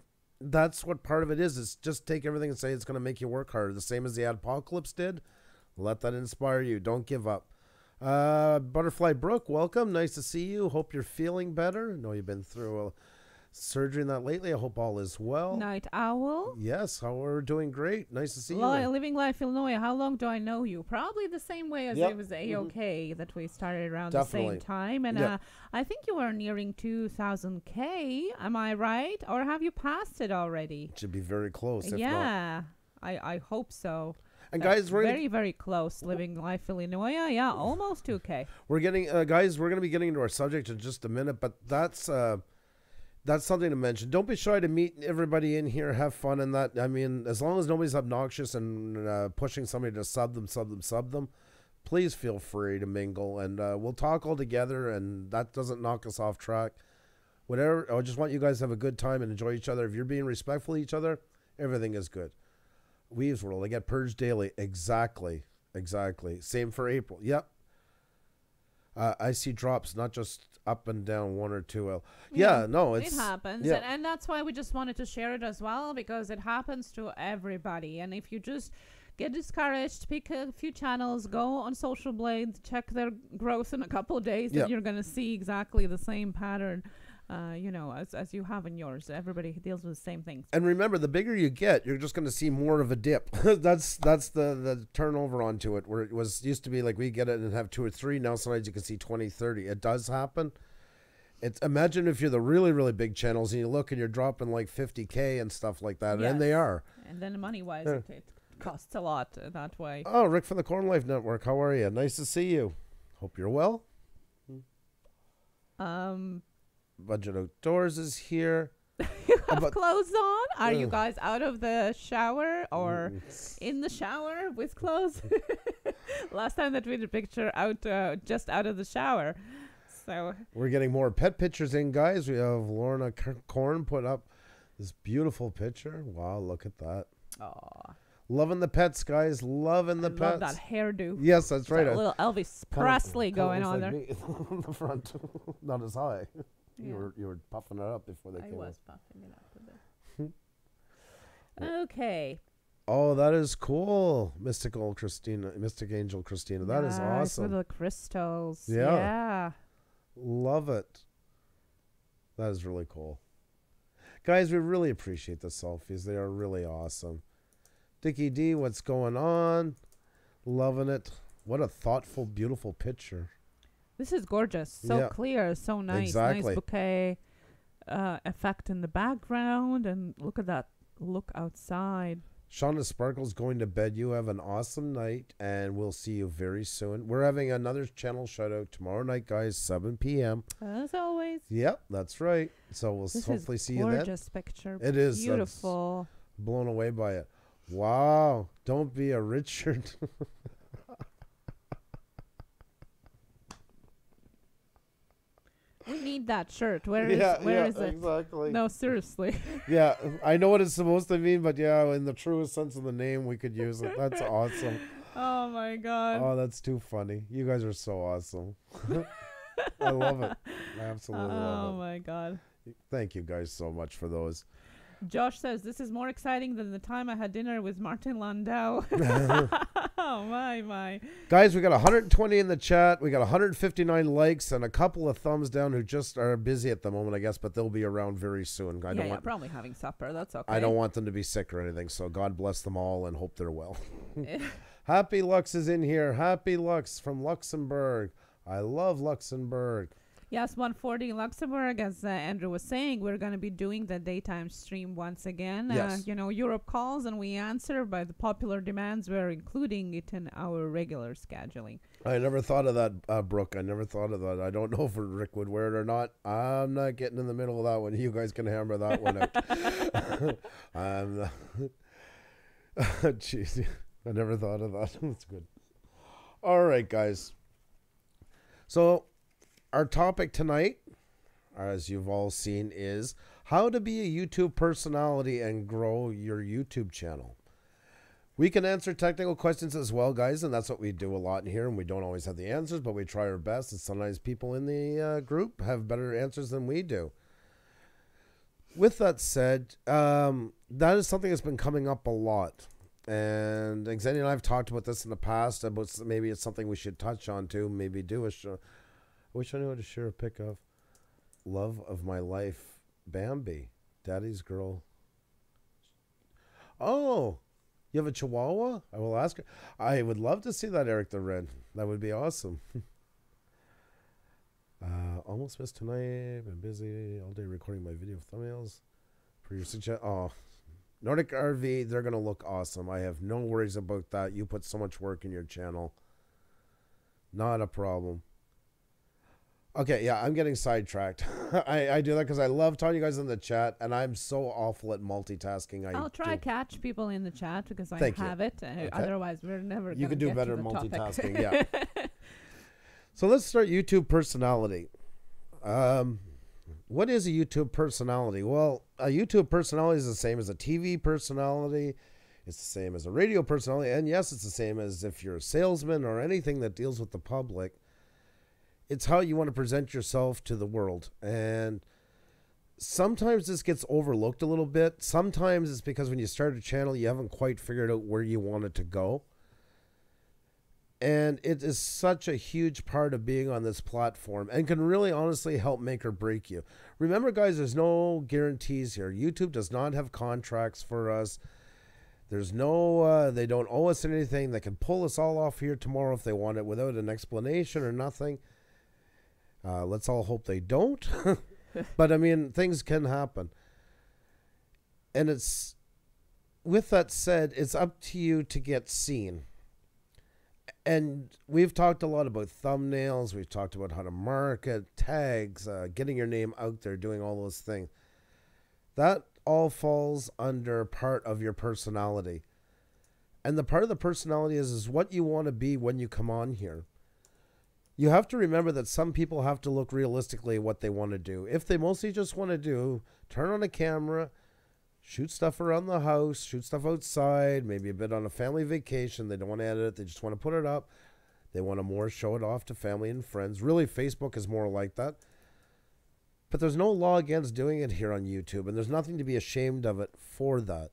that's what part of it is. It's just take everything and say it's going to make you work harder. The same as the Apocalypse did. Let that inspire you. Don't give up. Butterfly Brooke, welcome. Nice to see you. Hope you're feeling better. I know you've been through a surgery and that lately. I hope all is well. Night Owl. Yes, we're doing great. Nice to see you. Living Life Illinois. How long do I know you? Probably the same way as it was AOK that we started around the same time. And I think you are nearing 2,000K. Am I right? Or have you passed it already? It should be very close. If not. I hope so. And guys, we're very, very close. Living Life Illinois. Yeah, almost 2K. We're getting, guys, we're going to be getting into our subject in just a minute, but that's something to mention. Don't be shy to meet everybody in here. Have fun in that. I mean, as long as nobody's obnoxious and pushing somebody to sub them, please feel free to mingle. And we'll talk all together, and that doesn't knock us off track. Whatever. I just want you guys to have a good time and enjoy each other. If you're being respectful to each other, everything is good. Weaves World, I get purged daily. Exactly. Same for April. Yep. I see drops, not just up and down 1 or 2. No, it happens. Yeah. And that's why we just wanted to share it as well, because it happens to everybody. And if you just get discouraged, pick a few channels, go on Social Blade, check their growth in a couple of days, and you're going to see exactly the same pattern, as you have in yours. Everybody deals with the same things. And remember, the bigger you get, you're just going to see more of a dip. that's the turnover onto it, where it was used to be like we get it and have 2 or 3. Now sometimes you can see 20, 30. It does happen. Imagine if you're the really, really big channels and you look and you're dropping like 50K and stuff like that, and they are. And then money-wise, it costs a lot that way. Oh, Rick from the Corn Life Network, how are you? Nice to see you. Hope you're well. Budget Outdoors is here. You have clothes on? Are you guys out of the shower or in the shower with clothes? Last time that we did a picture just out of the shower. So we're getting more pet pictures in, guys. We have Lorna Corn put up this beautiful picture. Wow, look at that. Aw. Loving the pets, guys. Loving the pets. Love that hairdo. Yes, that's right. A little Elvis Presley going on there. On the front, not as high. Yeah. You were puffing it up before they came. I was puffing it up a bit. Okay. Oh, that is cool, Mystic Angel Christina. That is awesome. With the crystals. Yeah. Yeah. Love it. That is really cool. Guys, we really appreciate the selfies. They are really awesome. Dickie D, what's going on? Loving it. What a thoughtful, beautiful picture. This is gorgeous. So clear, so nice. Exactly. Nice bouquet effect in the background. And look at that. Look outside. Shauna Sparkle's going to bed. You have an awesome night, and we'll see you very soon. We're having another channel shout out tomorrow night, guys, 7 p.m. As always. Yep, that's right. So we'll hopefully see you then. Gorgeous picture. It is beautiful. Blown away by it. Wow. Don't be a Richard. We need that shirt. Where is it? Exactly. No, seriously. Yeah, I know what it's supposed to mean, but yeah, in the truest sense of the name, we could use it. That's awesome. Oh my God. Oh, that's too funny. You guys are so awesome. I love it. I absolutely love it. Oh my God. Thank you guys so much for those. Josh says, this is more exciting than the time I had dinner with Martin Landau. Oh, my. Guys, we got 120 in the chat. We got 159 likes and a couple of thumbs down who just are busy at the moment, I guess, but they'll be around very soon. Probably having supper. That's okay. I don't want them to be sick or anything, so God bless them all and hope they're well. Happy Lux is in here. Happy Lux from Luxembourg. I love Luxembourg. Yes, 140 in Luxembourg. As Andrew was saying, we're going to be doing the daytime stream once again. Yes. Europe calls and we answer by the popular demands. We're including it in our regular scheduling. I never thought of that, Brooke. I never thought of that. I don't know if Rick would wear it or not. I'm not getting in the middle of that one. You guys can hammer that one out. Jeez, I never thought of that. That's good. All right, guys. So our topic tonight, as you've all seen, is how to be a YouTube personality and grow your YouTube channel. We can answer technical questions as well, guys, and that's what we do a lot in here, and we don't always have the answers, but we try our best, and sometimes people in the group have better answers than we do. With that said, that is something that's been coming up a lot, and Xenia and I have talked about this in the past, about maybe it's something we should touch on too, maybe do a show. I wish I knew how to share a pic of love of my life, Bambi, daddy's girl. Oh, you have a Chihuahua? I will ask her. I would love to see that, Eric the Red. That would be awesome. Almost missed tonight. Been busy all day recording my video thumbnails. For your suggestion. Oh, Nordic RV, they're going to look awesome. I have no worries about that. You put so much work in your channel. Not a problem. Okay, yeah, I'm getting sidetracked. I do that because I love talking to you guys in the chat, and I'm so awful at multitasking. I'll try to catch people in the chat because I have it. Okay. Otherwise, we're never going to get to the You can do better multitasking, yeah. yeah. So let's start YouTube personality. What is a YouTube personality? Well, a YouTube personality is the same as a TV personality. It's the same as a radio personality. And yes, it's the same as if you're a salesman or anything that deals with the public. It's how you want to present yourself to the world. And sometimes this gets overlooked a little bit. Sometimes it's because when you start a channel, you haven't quite figured out where you want it to go. And it is such a huge part of being on this platform and can really honestly help make or break you. Remember, guys, there's no guarantees here. YouTube does not have contracts for us. There's no, they don't owe us anything. They can pull us all off here tomorrow if they want it without an explanation or nothing. Let's all hope they don't. But I mean, things can happen. And it's, with that said, it's up to you to get seen. And we've talked a lot about thumbnails. We've talked about how to market, tags, getting your name out there, doing all those things. That all falls under part of your personality. And the part of the personality is what you want to be when you come on here. You have to remember that some people have to look realistically at what they want to do. If they mostly just want to do, turn on a camera, shoot stuff around the house, shoot stuff outside, maybe a bit on a family vacation. They don't want to edit it. They just want to put it up. They want to more show it off to family and friends. Really, Facebook is more like that. But there's no law against doing it here on YouTube, and there's nothing to be ashamed of it for that.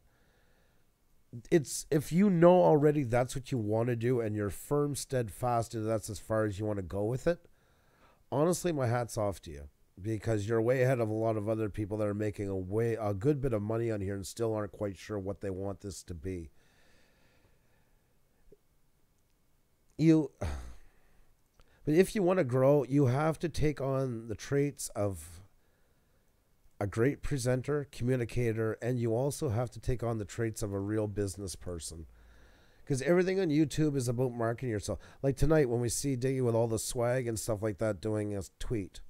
It's, if you know already that's what you want to do and you're firm, steadfast, and that's as far as you want to go with it, honestly, my hat's off to you. Because you're way ahead of a lot of other people that are making a good bit of money on here and still aren't quite sure what they want this to be. But if you want to grow, you have to take on the traits of a great presenter, communicator, and you also have to take on the traits of a real business person. Because everything on YouTube is about marketing yourself. Like tonight when we see Diggy with all the swag and stuff like that doing a tweet.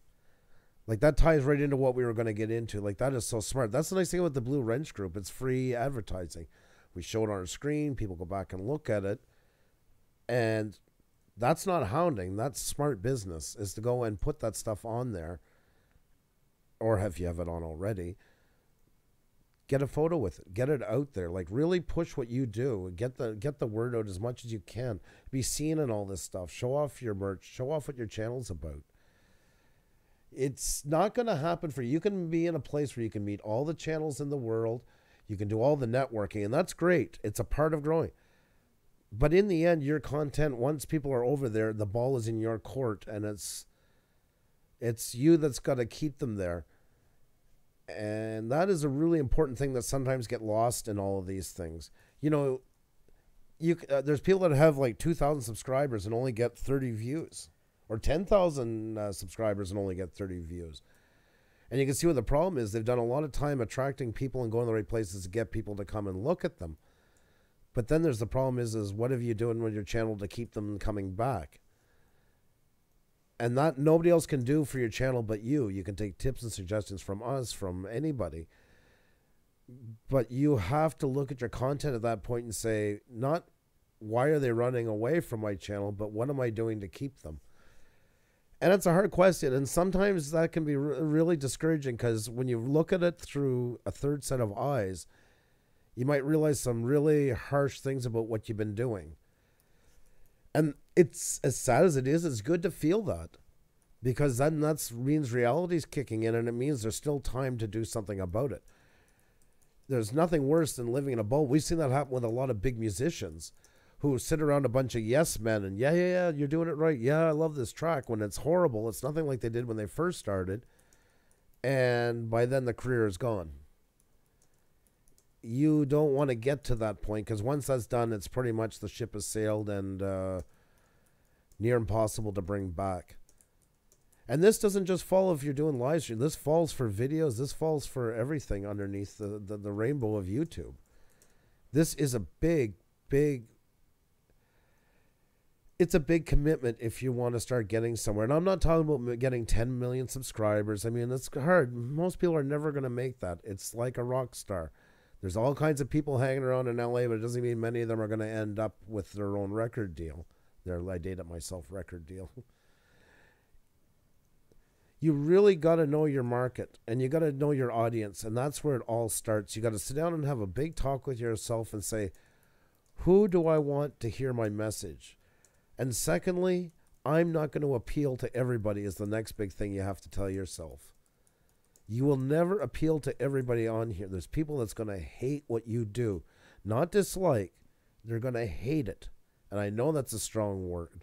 Like, that ties right into what we were going to get into. Like, that is so smart. That's the nice thing about the Blue Wrench Group. It's free advertising. We show it on our screen. People go back and look at it. And that's not hounding. That's smart business, is to go and put that stuff on there. Or if you have it on already, get a photo with it. Get it out there. Like, really push what you do. Get the word out as much as you can. Be seen in all this stuff. Show off your merch. Show off what your channel's about. It's not going to happen for you. You can be in a place where you can meet all the channels in the world. You can do all the networking, and that's great. It's a part of growing. But in the end, your content, once people are over there, the ball is in your court, and it's you that's got to keep them there. And that is a really important thing that sometimes get lost in all of these things. You know, there's people that have like 2,000 subscribers and only get 30 views. Or 10,000 subscribers and only get 30 views. And you can see what the problem is. They've done a lot of time attracting people and going to the right places to get people to come and look at them. But then there's the problem is what have you doing with your channel to keep them coming back? And that nobody else can do for your channel but you. You can take tips and suggestions from us, from anybody. But you have to look at your content at that point and say, not why are they running away from my channel, but what am I doing to keep them? And it's a hard question, and sometimes that can be really discouraging because when you look at it through a third set of eyes, you might realize some really harsh things about what you've been doing. And it's as sad as it is, it's good to feel that because then that means reality's kicking in and it means there's still time to do something about it. There's nothing worse than living in a bubble. We've seen that happen with a lot of big musicians who sit around a bunch of yes men and yeah, you're doing it right. Yeah, I love this track. When it's horrible, it's nothing like they did when they first started. And by then the career is gone. You don't want to get to that point because once that's done, it's pretty much the ship has sailed and near impossible to bring back. And this doesn't just fall if you're doing live stream. This falls for videos. This falls for everything underneath the rainbow of YouTube. This is a big it's a big commitment if you want to start getting somewhere. And I'm not talking about getting 10 million subscribers. I mean, it's hard. Most people are never going to make that. It's like a rock star. There's all kinds of people hanging around in LA, but it doesn't mean many of them are going to end up with their own record deal. Their I Date It Myself record deal. You really got to know your market and you got to know your audience. And that's where it all starts. You got to sit down and have a big talk with yourself and say, who do I want to hear my message? And secondly, I'm not going to appeal to everybody is the next big thing you have to tell yourself. You will never appeal to everybody on here. There's people that's going to hate what you do. Not dislike. They're going to hate it. And I know that's a strong word.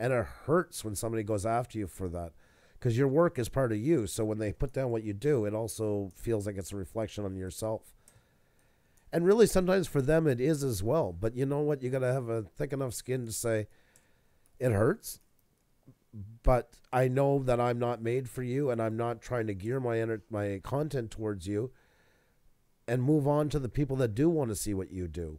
And it hurts when somebody goes after you for that. Because your work is part of you. So when they put down what you do, it also feels like it's a reflection on yourself. And really, sometimes for them, it is as well. But you know what? You got to have a thick enough skin to say, it hurts. But I know that I'm not made for you, and I'm not trying to gear my content towards you, and move on to the people that do want to see what you do.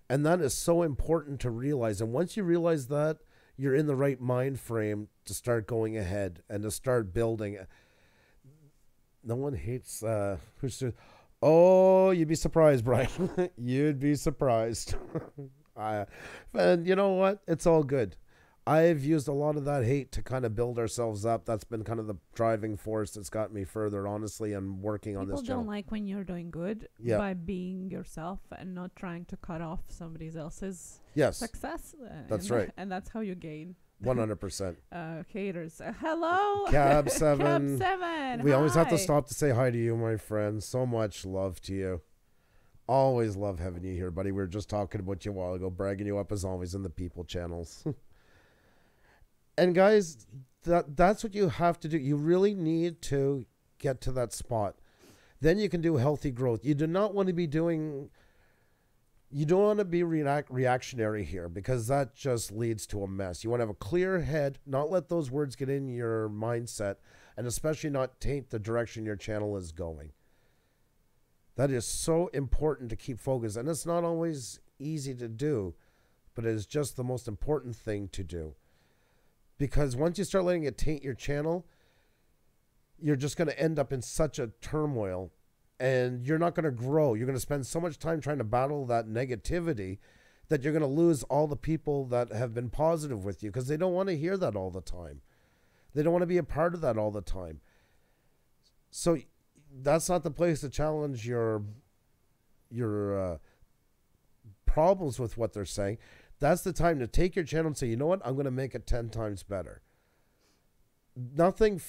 And that is so important to realize. And once you realize that, you're in the right mind frame to start going ahead and to start building. No one hates oh, you'd be surprised, Brian. You'd be surprised. And you know what? It's all good. I've used a lot of that hate to kind of build ourselves up. That's been kind of the driving force that's got me further, honestly, and working on this channel. People don't like when you're doing good by being yourself and not trying to cut off somebody else's success. That's right. And that's how you gain. 100%. Haters. Hello. Cab 7. Cab 7. We always have to stop to say hi to you, my friend. So much love to you. Always love having you here, buddy. We were just talking about you a while ago, bragging you up as always in the people channels. And guys, that's what you have to do. You really need to get to that spot. Then you can do healthy growth. You do not want to be doing, you don't want to be reactionary here, because that just leads to a mess. You want to have a clear head, not let those words get in your mindset, and especially not taint the direction your channel is going. That is so important to keep focused. And it's not always easy to do, but it is just the most important thing to do. Because once you start letting it taint your channel, you're just going to end up in such a turmoil, and you're not going to grow. You're going to spend so much time trying to battle that negativity that you're going to lose all the people that have been positive with you, because they don't want to hear that all the time. They don't want to be a part of that all the time. So that's not the place to challenge your problems with what they're saying. That's the time to take your channel and say, you know what? I'm going to make it 10 times better. Nothing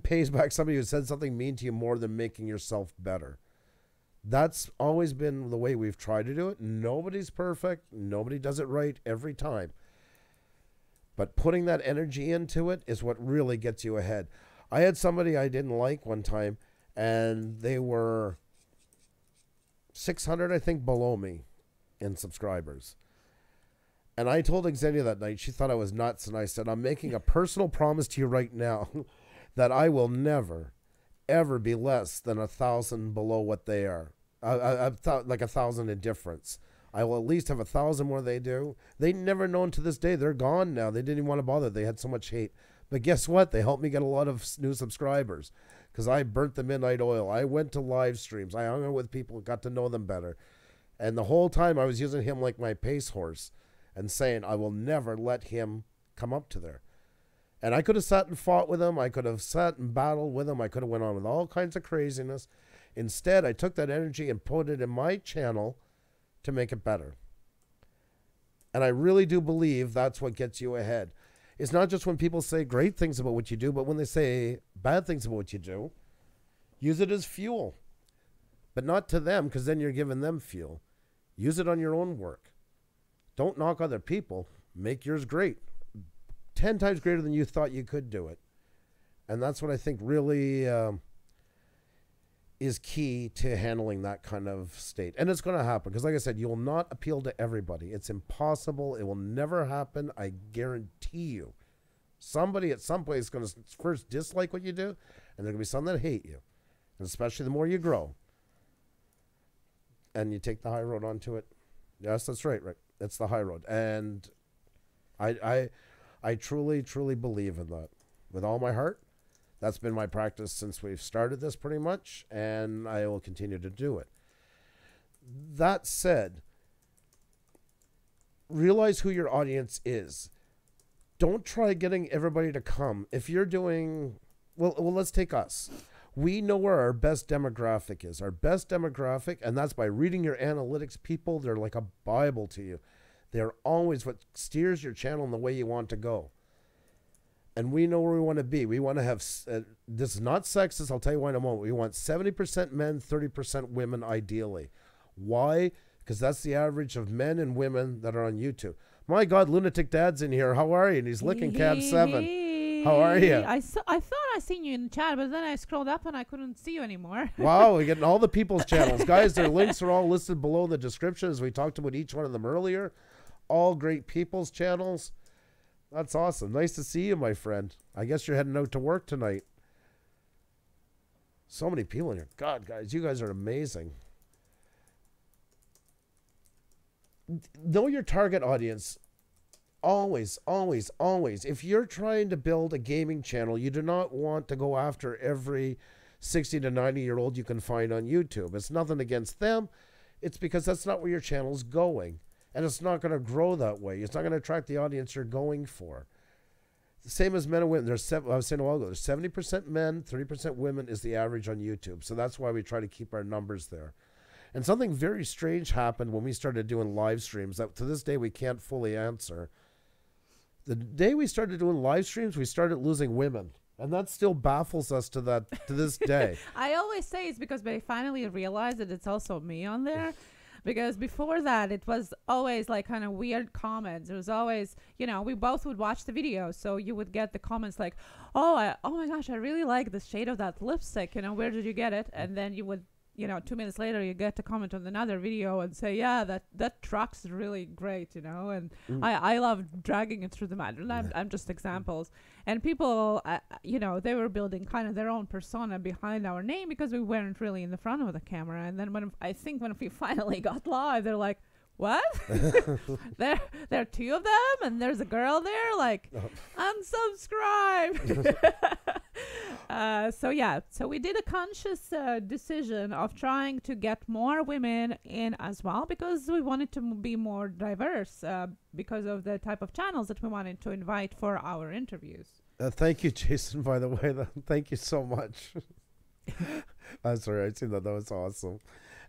pays back somebody who said something mean to you more than making yourself better. That's always been the way we've tried to do it. Nobody's perfect. Nobody does it right every time. But putting that energy into it is what really gets you ahead. I had somebody I didn't like one time, and they were 600, I think, below me in subscribers. And I told Xenia that night, she thought I was nuts, and I said, I'm making a personal promise to you right now that I will never, ever be less than 1,000 below what they are. I thought like 1,000 in difference. I will at least have 1,000 more they do. They never known to this day. They're gone now. They didn't even want to bother. They had so much hate. But guess what? They helped me get a lot of new subscribers, because I burnt the midnight oil. I went to live streams. I hung out with people, got to know them better. And the whole time I was using him like my pace horse, and saying, I will never let him come up to there. And I could have sat and fought with him. I could have sat and battled with him. I could have went on with all kinds of craziness. Instead, I took that energy and put it in my channel to make it better. And I really do believe that's what gets you ahead. It's not just when people say great things about what you do, but when they say bad things about what you do, use it as fuel. But not to them, because then you're giving them fuel. Use it on your own work. Don't knock other people. Make yours great. 10 times greater than you thought you could do it. And that's what I think really is key to handling that kind of state. And it's going to happen, because like I said, you will not appeal to everybody. It's impossible. It will never happen. I guarantee you. Somebody at some place is going to first dislike what you do, and there are going to be some that hate you. And especially the more you grow. And you take the high road onto it. Yes, that's right. It's the high road. And I truly, truly believe in that with all my heart. That's been my practice since we've started this pretty much, and I will continue to do it. That said, realize who your audience is. Don't try getting everybody to come. If you're doing, well, let's take us. We know where our best demographic is. Our best demographic, and that's by reading your analytics. People, they're like a Bible to you. They're always what steers your channel in the way you want to go. And we know where we want to be. We want to have, this is not sexist, I'll tell you why in a moment. We want 70% men, 30% women ideally. Why? Because that's the average of men and women that are on YouTube. My God, Lunatic Dad's in here. How are you? And he's licking Cab 7. How are you? I thought I seen you in the chat, but then I scrolled up and I couldn't see you anymore. Wow, we're getting all the people's channels. Guys, their links are all listed below in the description, as we talked about each one of them earlier. All great people's channels. That's awesome. Nice to see you, my friend. I guess you're heading out to work tonight. So many people in here. God, guys, you guys are amazing. Know your target audience. Always, always, always. If you're trying to build a gaming channel, you do not want to go after every 60 to 90-year-old you can find on YouTube. It's nothing against them. It's because that's not where your channel's going. And it's not going to grow that way. It's not going to attract the audience you're going for. The same as men and women. I was saying a while ago, there's 70% men, 30% women is the average on YouTube. So that's why we try to keep our numbers there. And something very strange happened when we started doing live streams that to this day we can't fully answer. The day we started doing live streams, we started losing women. And that still baffles us to this day. I always say it's because they finally realized that it's also me on there. Because before that, it was always like kind of weird comments. It was always, you know, we both would watch the video. So you would get the comments like, oh my gosh, I really like the shade of that lipstick. You know, where did you get it? And then you would, you know, 2 minutes later, you get to comment on another video and say, yeah, that truck's really great, you know. And I love dragging it through the mud. And I'm just examples. And people, you know, they were building kind of their own persona behind our name because we weren't really in the front of the camera. And then when we finally got live, they're like, what? there are two of them and there's a girl there, like, unsubscribe. So we did a conscious decision of trying to get more women in as well, because we wanted to be more diverse because of the type of channels that we wanted to invite for our interviews. Thank you, Jason, by the way. Thank you so much. I'm sorry, I seen that. That was awesome.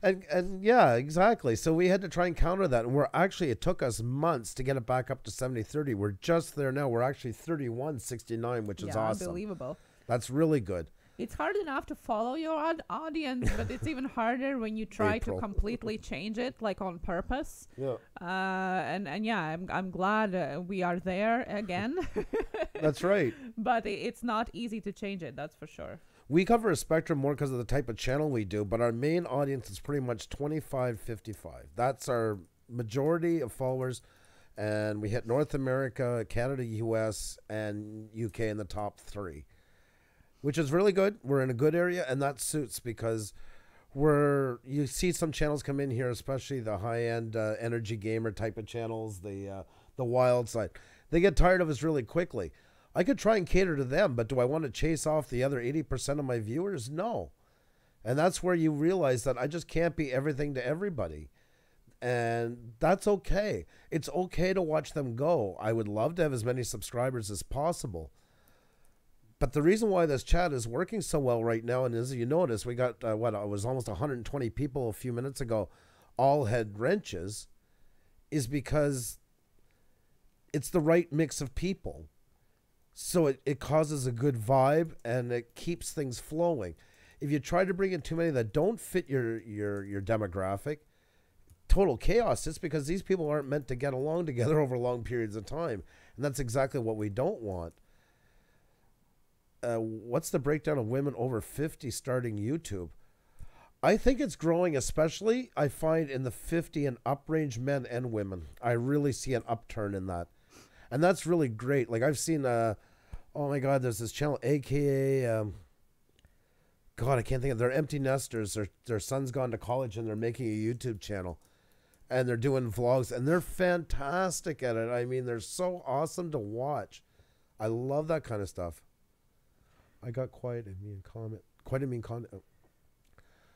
And yeah, exactly. So we had to try and counter that. And it took us months to get it back up to 70-30. We're just there now. We're actually 31-69, which is awesome. Unbelievable. That's really good. It's hard enough to follow your audience, but it's even harder when you try to completely change it, like on purpose. Yeah. And yeah, I'm glad we are there again. That's right. But it's not easy to change it, that's for sure. We cover a spectrum more because of the type of channel we do, but our main audience is pretty much 25-55. That's our majority of followers, and we hit North America, Canada, US, and UK in the top 3, which is really good. We're in a good area, and that suits because you see some channels come in here, especially the high-end energy gamer type of channels, the wild side. They get tired of us really quickly. I could try and cater to them, but do I want to chase off the other 80% of my viewers? No. And that's where you realize that I just can't be everything to everybody. And that's okay. It's okay to watch them go. I would love to have as many subscribers as possible. But the reason why this chat is working so well right now, and as you notice, we got, it was almost 120 people a few minutes ago, all had wrenches, is because it's the right mix of people. So it causes a good vibe and it keeps things flowing. If you try to bring in too many that don't fit your demographic, total chaos. It's because these people aren't meant to get along together over long periods of time. And that's exactly what we don't want. What's the breakdown of women over 50 starting YouTube? I think it's growing, especially I find in the 50 and up range men and women. I really see an upturn in that. And that's really great. Like I've seen, oh my God, there's this channel, AKA, God, I can't think of, they're empty nesters. Their son's gone to college and they're making a YouTube channel. And they're doing vlogs and they're fantastic at it. I mean, they're so awesome to watch. I love that kind of stuff. I got quite a mean comment.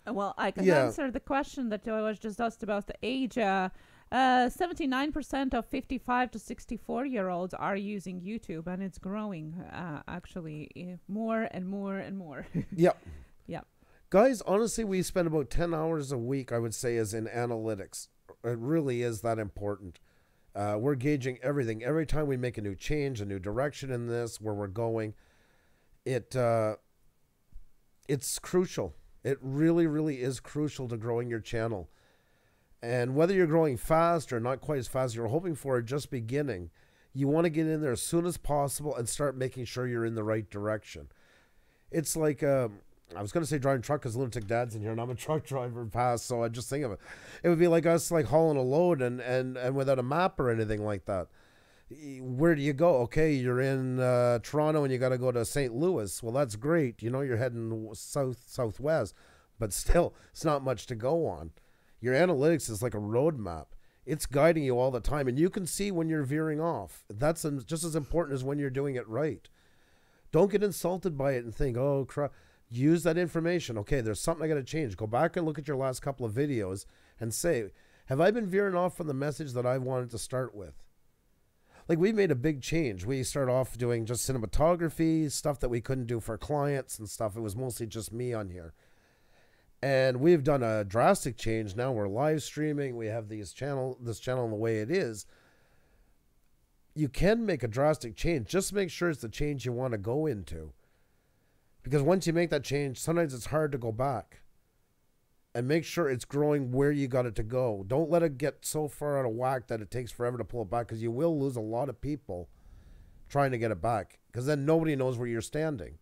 Well, I can answer the question that I was just asked about the age. 79% of 55 to 64-year-olds are using YouTube, and it's growing actually more and more and more. Yep. Yeah. Guys, honestly, we spend about 10 hours a week, I would say, is in analytics. It really is that important. We're gauging everything. Every time we make a new change, a new direction in this, where we're going, it's crucial. It really, really is crucial to growing your channel. And whether you're growing fast or not quite as fast as you're hoping for, just beginning, you want to get in there as soon as possible and start making sure you're in the right direction. It's like, I was going to say driving truck because Lunatic Dad's in here and I'm a truck driver past, so I just think of it. It would be like us like hauling a load and without a map or anything like that. Where do you go? Okay, you're in Toronto and you got to go to St. Louis. Well, that's great. You know, you're heading southwest, but still, it's not much to go on. Your analytics is like a road map. It's guiding you all the time, and you can see when you're veering off. That's just as important as when you're doing it right. Don't get insulted by it and think, oh, crap. Use that information. Okay, there's something I got to change. Go back and look at your last couple of videos and say, have I been veering off from the message that I wanted to start with? Like, we made a big change. We started off doing just cinematography, stuff that we couldn't do for clients and stuff. It was mostly just me on here. And we've done a drastic change. Now we're live streaming. We have this channel the way it is. You can make a drastic change. Just make sure it's the change you want to go into. Because once you make that change, sometimes it's hard to go back. And make sure it's growing where you got it to go. Don't let it get so far out of whack that it takes forever to pull it back, because you will lose a lot of people trying to get it back. Because then nobody knows where you're standing.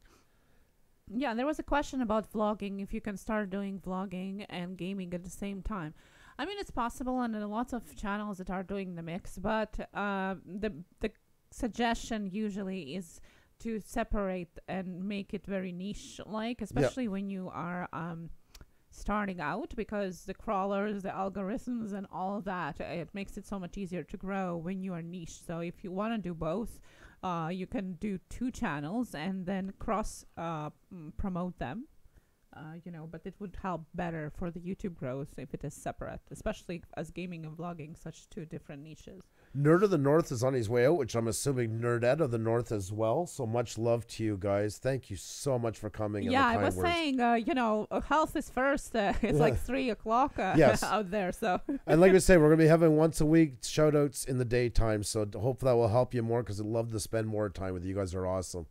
Yeah, there was a question about vlogging, if you can start doing vlogging and gaming at the same time. I mean, it's possible, and there are lots of channels that are doing the mix, but the suggestion usually is to separate and make it very niche-like, especially when you are starting out, because the crawlers, the algorithms, and all of that, it makes it so much easier to grow when you are niche. So if you want to do both, you can do 2 channels and then cross promote them, but it would help better for the YouTube growth if it is separate, especially as gaming and vlogging, such 2 different niches. Nerd of the North is on his way out, which I'm assuming Nerdette of the North as well. So much love to you guys. Thank you so much for coming. Yeah, I was saying, health is first. It's like 3 o'clock yes. out there. So. And like we say, we're going to be having once a week shout outs in the daytime. So hope that will help you more, because I'd love to spend more time with you. You guys are awesome.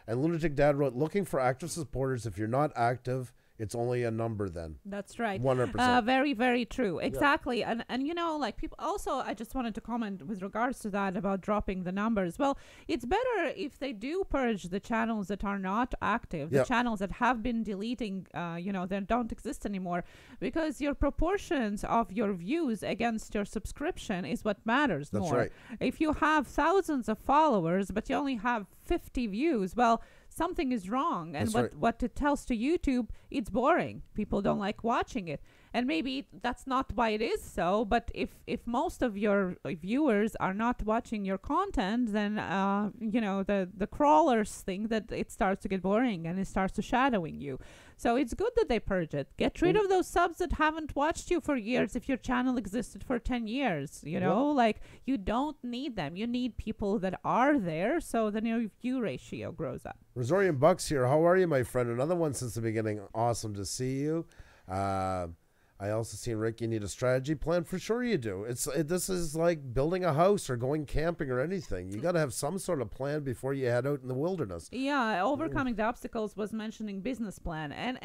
And Lunatic Dad wrote, looking for active supporters. If you're not active, it's only a number then. That's right. 100%. Very, very true. Exactly. Yeah. And like people also, I just wanted to comment with regards to that about dropping the numbers. Well, it's better if they do purge the channels that are not active, the channels that have been deleting, that don't exist anymore, because your proportions of your views against your subscription is what matters more. Right. If you have thousands of followers, but you only have 50 views, well, something is wrong. And what it tells to YouTube, it's boring. People don't like watching it. And maybe that's not why it is so, but if most of your viewers are not watching your content, then the crawlers think that it starts to get boring and it starts to shadowing you. So it's good that they purge it. Get rid of those subs that haven't watched you for years if your channel existed for 10 years. You don't need them. You need people that are there, so then your view ratio grows up. Rosorian Bucks here. How are you, my friend? Another one since the beginning. Awesome to see you. I also see, Rick, you need a strategy plan. For sure you do. This is like building a house or going camping or anything. You got to have some sort of plan before you head out in the wilderness. Yeah, overcoming the obstacles was mentioning business plan. And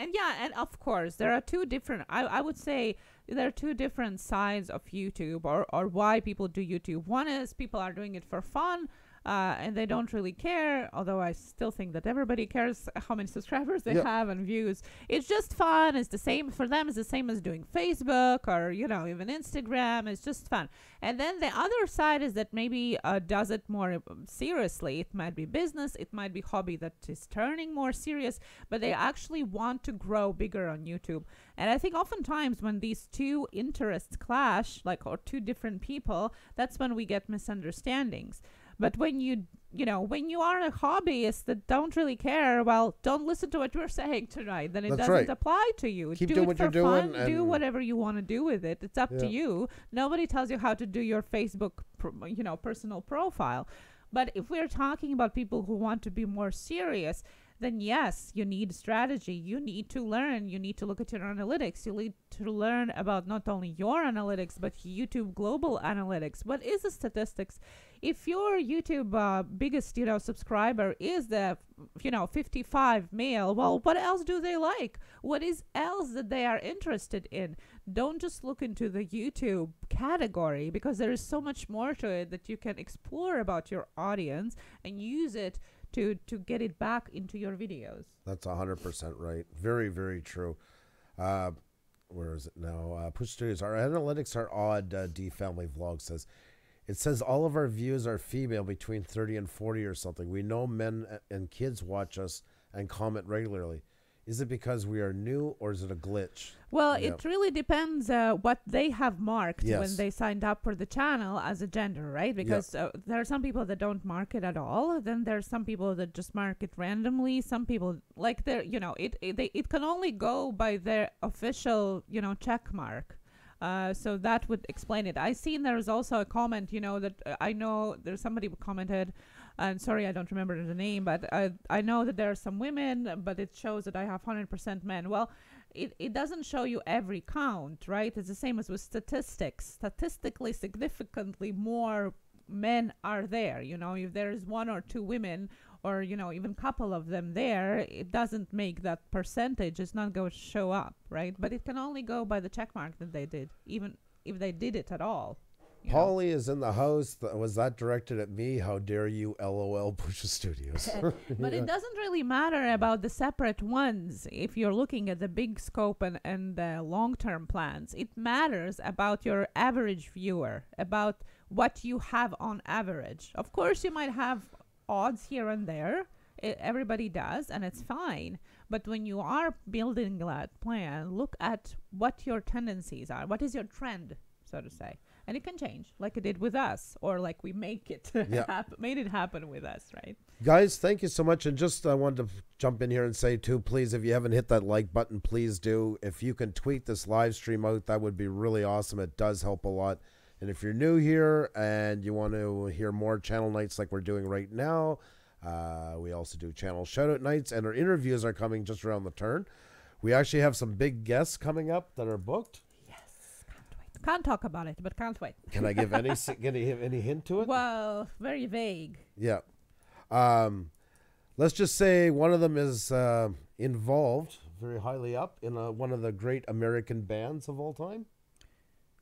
of course, there are 2 different, I would say, there are 2 different sides of YouTube or why people do YouTube. One is people are doing it for fun. And they don't really care, although I still think that everybody cares how many subscribers they have and views. It's just fun. It's the same for them. It's the same as doing Facebook or, even Instagram. It's just fun. And then the other side is that maybe does it more seriously. It might be business. It might be hobby that is turning more serious, but they actually want to grow bigger on YouTube. And I think oftentimes when these 2 interests clash, or 2 different people, that's when we get misunderstandings. But when you are a hobbyist that don't really care, well, don't listen to what we're saying tonight. Then it doesn't apply to you. Keep doing what you're doing. Do whatever you want to do with it. It's up to you. Nobody tells you how to do your Facebook, personal profile. But if we're talking about people who want to be more serious, then yes, you need strategy. You need to learn. You need to look at your analytics. You need to learn about not only your analytics, but YouTube global analytics. What is the statistics? If your YouTube biggest, subscriber is the, 55 male, well, what else do they like? What is else that they are interested in? Don't just look into the YouTube category, because there is so much more to it that you can explore about your audience and use it to get it back into your videos. That's 100% right. Very, very true. Where is it now? Puša Studios. Our analytics are odd, D Family Vlog says. It says all of our views are female between 30 and 40 or something. We know men and kids watch us and comment regularly. Is it because we are new, or is it a glitch? Well, it really depends what they have marked Yes. when they signed up for the channel as a gender, right? Because there are some people that don't mark it at all. Then there's some people that just mark it randomly. Some people, like, it can only go by their official, check mark. So that would explain it. I seen there's also a comment, that I know there's somebody who commented, and sorry, I don't remember the name, but I know that there are some women, but it shows that I have 100% men. Well, it doesn't show you every count, right? It's the same as with statistics. Statistically, significantly more men are there. If there is 1 or 2 women, or even couple of them there, it doesn't make that percentage. It's not going to show up, right? But it can only go by the check mark that they did, even if they did it at all. Polly is in the house. Was that directed at me? How dare you, LOL, Puša Studios. But it doesn't really matter about the separate ones if you're looking at the big scope and the long-term plans. It matters about your average viewer, about what you have on average. Of course, you might have odds here and there. Everybody does, and it's fine. But when you are building that plan, look at what your tendencies are. What is your trend, so to say? And it can change, like it did with us, or like we make it made it happen with us, right? Guys, thank you so much. And just I wanted to jump in here and say, too, please, if you haven't hit that like button, please do. If you can tweet this live stream out, that would be really awesome. It does help a lot. And if you're new here and you want to hear more channel nights like we're doing right now, we also do channel shout-out nights, and our interviews are coming just around the turn. We actually have some big guests coming up that are booked. Can't talk about it, but can't wait. Can I give any hint to it? Well, very vague. Yeah. Let's just say one of them is involved very highly up in one of the great American bands of all time.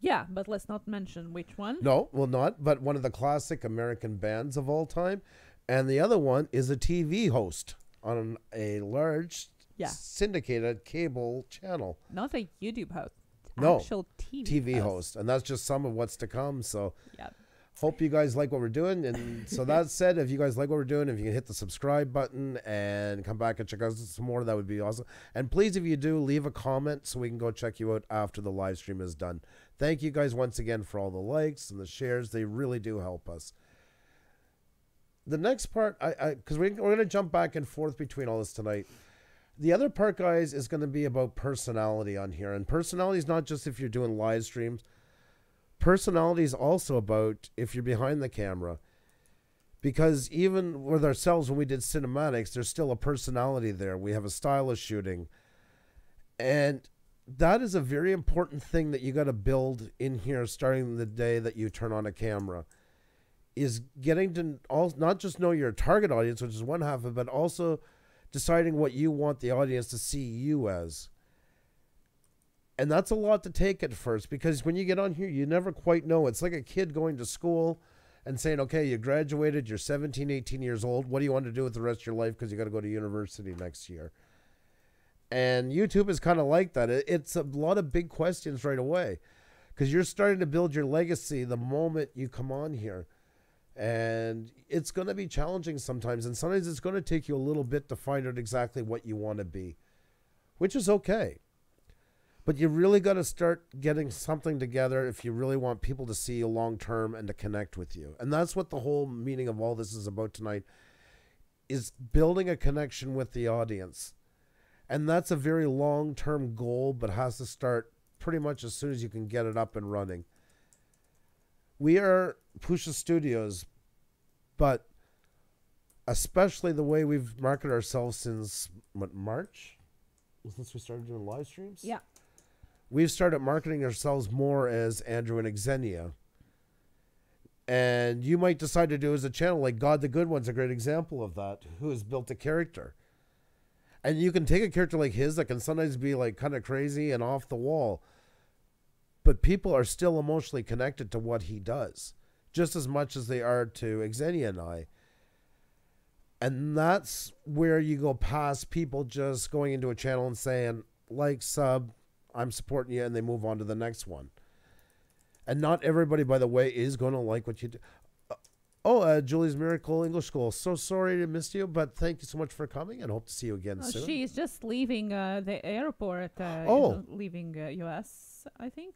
Yeah, but let's not mention which one. No, well, not, but one of the classic American bands of all time. And the other one is a TV host on a large syndicated cable channel. Not a YouTube host. No, actual TV host. And that's just some of what's to come. So yeah. Hope you guys like what we're doing. And so that said, if you guys like what we're doing, if you can hit the subscribe button and come back and check out some more, that would be awesome. And please, if you do, leave a comment so we can go check you out after the live stream is done. Thank you guys once again for all the likes and the shares. They really do help us. The next part, because we're going to jump back and forth between all this tonight. The other part, guys, is going to be about personality on here. And personality is not just if you're doing live streams. Personality is also about if you're behind the camera. Because even with ourselves, when we did cinematics, there's still a personality there. We have a style of shooting. And that is a very important thing that you got to build in here starting the day that you turn on a camera. Is getting to not just know your target audience, which is one half of it, but also deciding what you want the audience to see you as. And that's a lot to take at first, because when you get on here, you never quite know. It's like a kid going to school and saying, okay, you graduated, you're 17, 18 years old. What do you want to do with the rest of your life? Because you got to go to university next year. And YouTube is kind of like that. It's a lot of big questions right away, because you're starting to build your legacy the moment you come on here. And it's going to be challenging sometimes. And sometimes it's going to take you a little bit to find out exactly what you want to be, which is okay. But you really got to start getting something together if you really want people to see you long term and to connect with you. And that's what the whole meaning of all this is about tonight, is building a connection with the audience. And that's a very long term goal, but has to start pretty much as soon as you can get it up and running. We are Puša Studios, but especially the way we've marketed ourselves since, what, March? Since we started doing live streams? Yeah. We've started marketing ourselves more as Andrew and Xenia. And you might decide to do as a channel, like God the Good One's a great example of that, who has built a character. And you can take a character like his that can sometimes be like kind of crazy and off the wall, but people are still emotionally connected to what he does, just as much as they are to Xenia and I. And that's where you go past people just going into a channel and saying, like, sub, I'm supporting you, and they move on to the next one. And not everybody, by the way, is going to like what you do. Julie's Miracle English School. So sorry to miss you, but thank you so much for coming, and hope to see you again soon. She's just leaving the airport, leaving U.S., I think.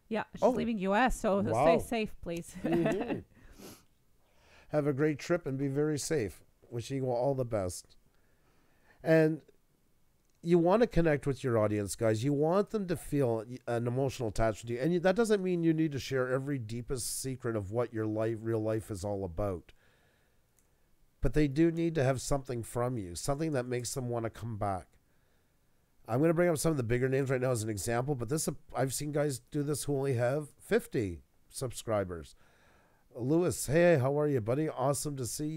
Yeah, she's leaving U.S., so stay safe, please. Mm-hmm. Have a great trip and be very safe. Wishing you all the best. And you want to connect with your audience, guys. You want them to feel an emotional attachment to you. And that doesn't mean you need to share every deepest secret of what your real life is all about. But they do need to have something from you, something that makes them want to come back. I'm going to bring up some of the bigger names right now as an example, but I've seen guys do this who only have 50 subscribers. Lewis, hey, how are you, buddy? Awesome to see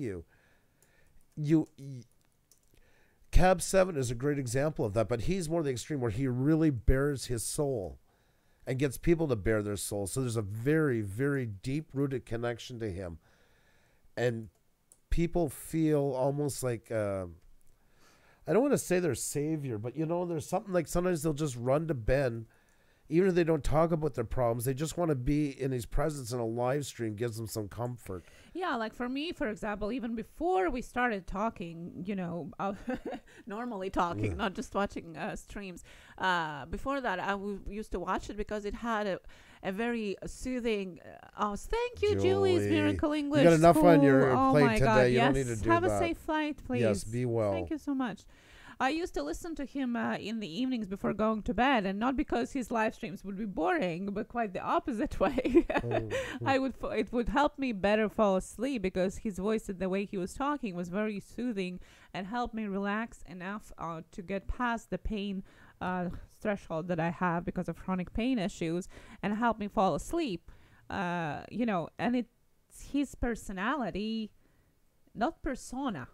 you. Cab 7 is a great example of that, but he's more the extreme where he really bears his soul and gets people to bear their soul. So there's a very, very deep-rooted connection to him. And people feel almost like, I don't want to say they're savior, but, there's something like sometimes they'll just run to Ben. Even if they don't talk about their problems, they just want to be in his presence in a live stream, gives them some comfort. Yeah, like for me, for example, even before we started talking, normally talking, not just watching streams. Before that, I used to watch it because it had a very soothing. Thank you, Julie's Miracle English. You got enough School. on your plate today. God, you yes. don't need to do Have that. a safe flight, please. Yes, be well. Thank you so much. I used to listen to him in the evenings before going to bed, and not because his live streams would be boring, but quite the opposite way. It would help me better fall asleep because his voice and the way he was talking was very soothing and helped me relax enough to get past the pain threshold that I have because of chronic pain issues, and help me fall asleep. And it's his personality, not persona.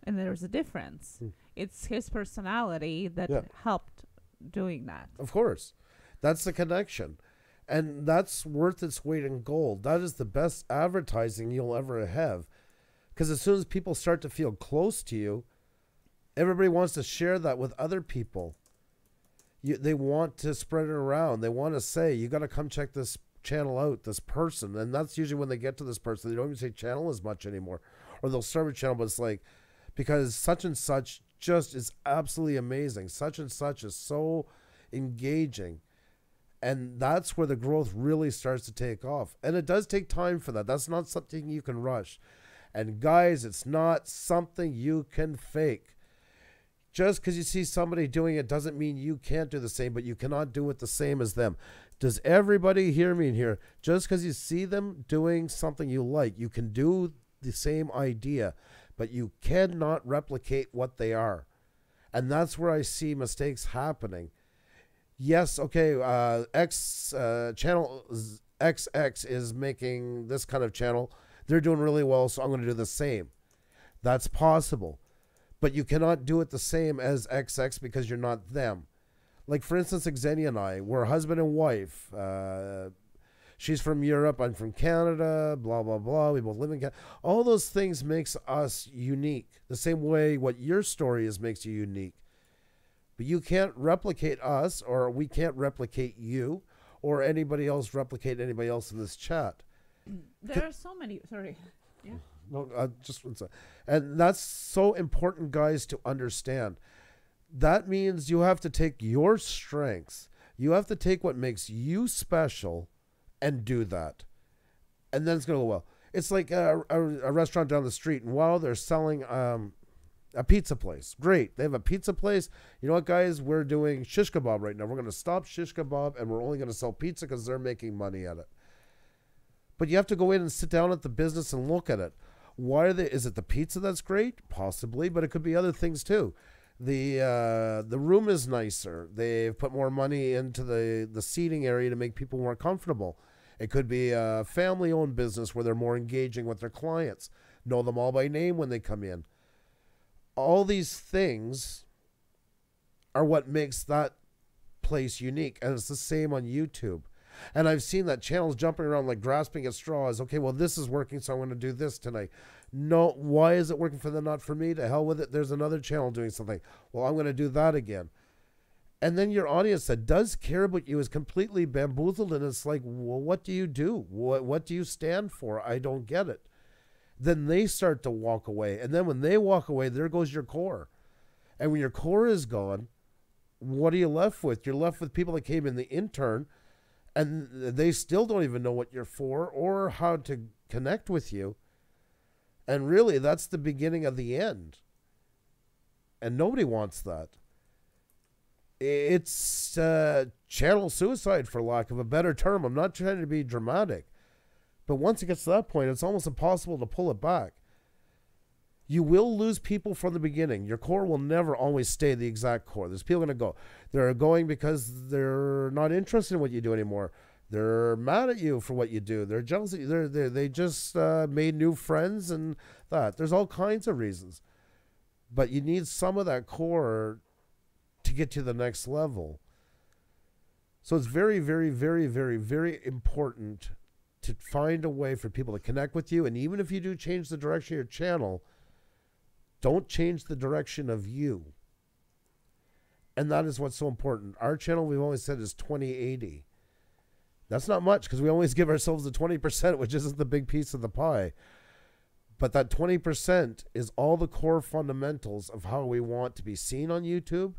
And there's a difference. It's his personality that helped doing that. Of course. That's the connection. And that's worth its weight in gold. That is the best advertising you'll ever have. Because as soon as people start to feel close to you, everybody wants to share that with other people. They want to spread it around. They want to say, you got to come check this channel out, this person. And that's usually when they get to this person. They don't even say channel as much anymore. Or they'll start with channel, but it's like, because such and such just is absolutely amazing. Such and such is so engaging. And that's where the growth really starts to take off. And it does take time for that. That's not something you can rush. And guys, it's not something you can fake. Just because you see somebody doing it doesn't mean you can't do the same, but you cannot do it the same as them. Does everybody hear me in here? Just because you see them doing something you like, you can do the same idea, but you cannot replicate what they are. And that's where I see mistakes happening. Yes, okay, channel XX is making this kind of channel. They're doing really well, so I'm going to do the same. That's possible. But you cannot do it the same as XX because you're not them. Like, for instance, Xenia and I, we're husband and wife. She's from Europe, I'm from Canada, blah, blah, blah. We both live in Canada. All those things makes us unique. The same way what your story is makes you unique. But you can't replicate us, or we can't replicate you, or anybody else replicate anybody else in this chat. There are so many, sorry. Yeah. No, just one second. And that's so important, guys, to understand. That means you have to take your strengths. You have to take what makes you special and do that. And then it's going to go well. It's like a restaurant down the street, and wow, they're selling a pizza place. Great. They have a pizza place. You know what, guys? We're doing shish kebab right now. We're going to stop shish kebab, and we're only going to sell pizza because they're making money at it. But you have to go in and sit down at the business and look at it. Why are they? Is it the pizza that's great? Possibly, but it could be other things too. The room is nicer. They've put more money into the seating area to make people more comfortable. It could be a family-owned business where they're more engaging with their clients, know them all by name when they come in. All these things are what makes that place unique, and it's the same on YouTube. And I've seen that channels jumping around like grasping at straws. Okay, well, this is working, so I'm going to do this tonight. No, why is it working for them, not for me? To hell with it. There's another channel doing something. Well, I'm going to do that again. And then your audience that does care about you is completely bamboozled, and it's like, well, what do you do? What do you stand for? I don't get it. Then they start to walk away. And then when they walk away, there goes your core. And when your core is gone, what are you left with? You're left with people that came in the intern, and they still don't even know what you're for or how to connect with you. And really, that's the beginning of the end. And nobody wants that. It's channel suicide, for lack of a better term. I'm not trying to be dramatic. But once it gets to that point, it's almost impossible to pull it back. You will lose people from the beginning. Your core will never always stay the exact core. There's people going to go. They're going because they're not interested in what you do anymore. They're mad at you for what you do. They're jealous. They just made new friends and that. There's all kinds of reasons. But you need some of that core to get to the next level. So it's very, very, very, very, very important to find a way for people to connect with you. And even if you do change the direction of your channel, don't change the direction of you. And that is what's so important. Our channel, we've always said, is 20/80. That's not much because we always give ourselves the 20%, which isn't the big piece of the pie. But that 20% is all the core fundamentals of how we want to be seen on YouTube,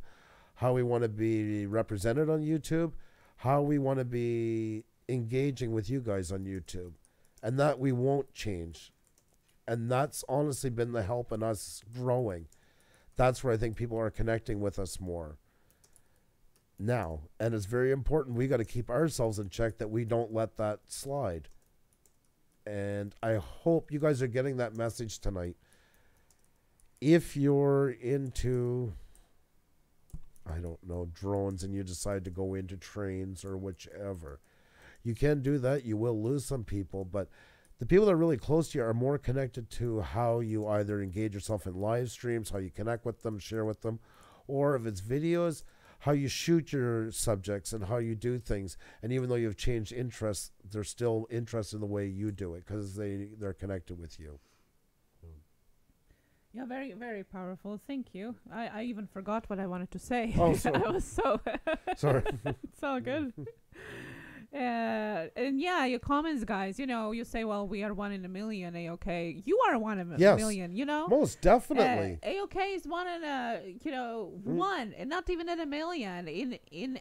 how we want to be represented on YouTube, how we want to be engaging with you guys on YouTube. And that we won't change. And that's honestly been the help in us growing. That's where I think people are connecting with us more now. And it's very important. We got to keep ourselves in check that we don't let that slide. And I hope you guys are getting that message tonight. If you're into, I don't know, drones and you decide to go into trains or whichever, you can do that. You will lose some people, but the people that are really close to you are more connected to how you either engage yourself in live streams, how you connect with them, share with them, or if it's videos, how you shoot your subjects and how you do things. And even though you've changed interests, they're still interested in the way you do it because they're connected with you. Yeah, very, very powerful. Thank you. I even forgot what I wanted to say. Oh, sorry. I was so... Sorry. It's all good. And yeah, your comments, guys, you know, you say, well, we are 1 in a million, A-OK. You are 1 in a million, you know? Most definitely. A-OK is 1 in a, you know, 1, and not even in a million. In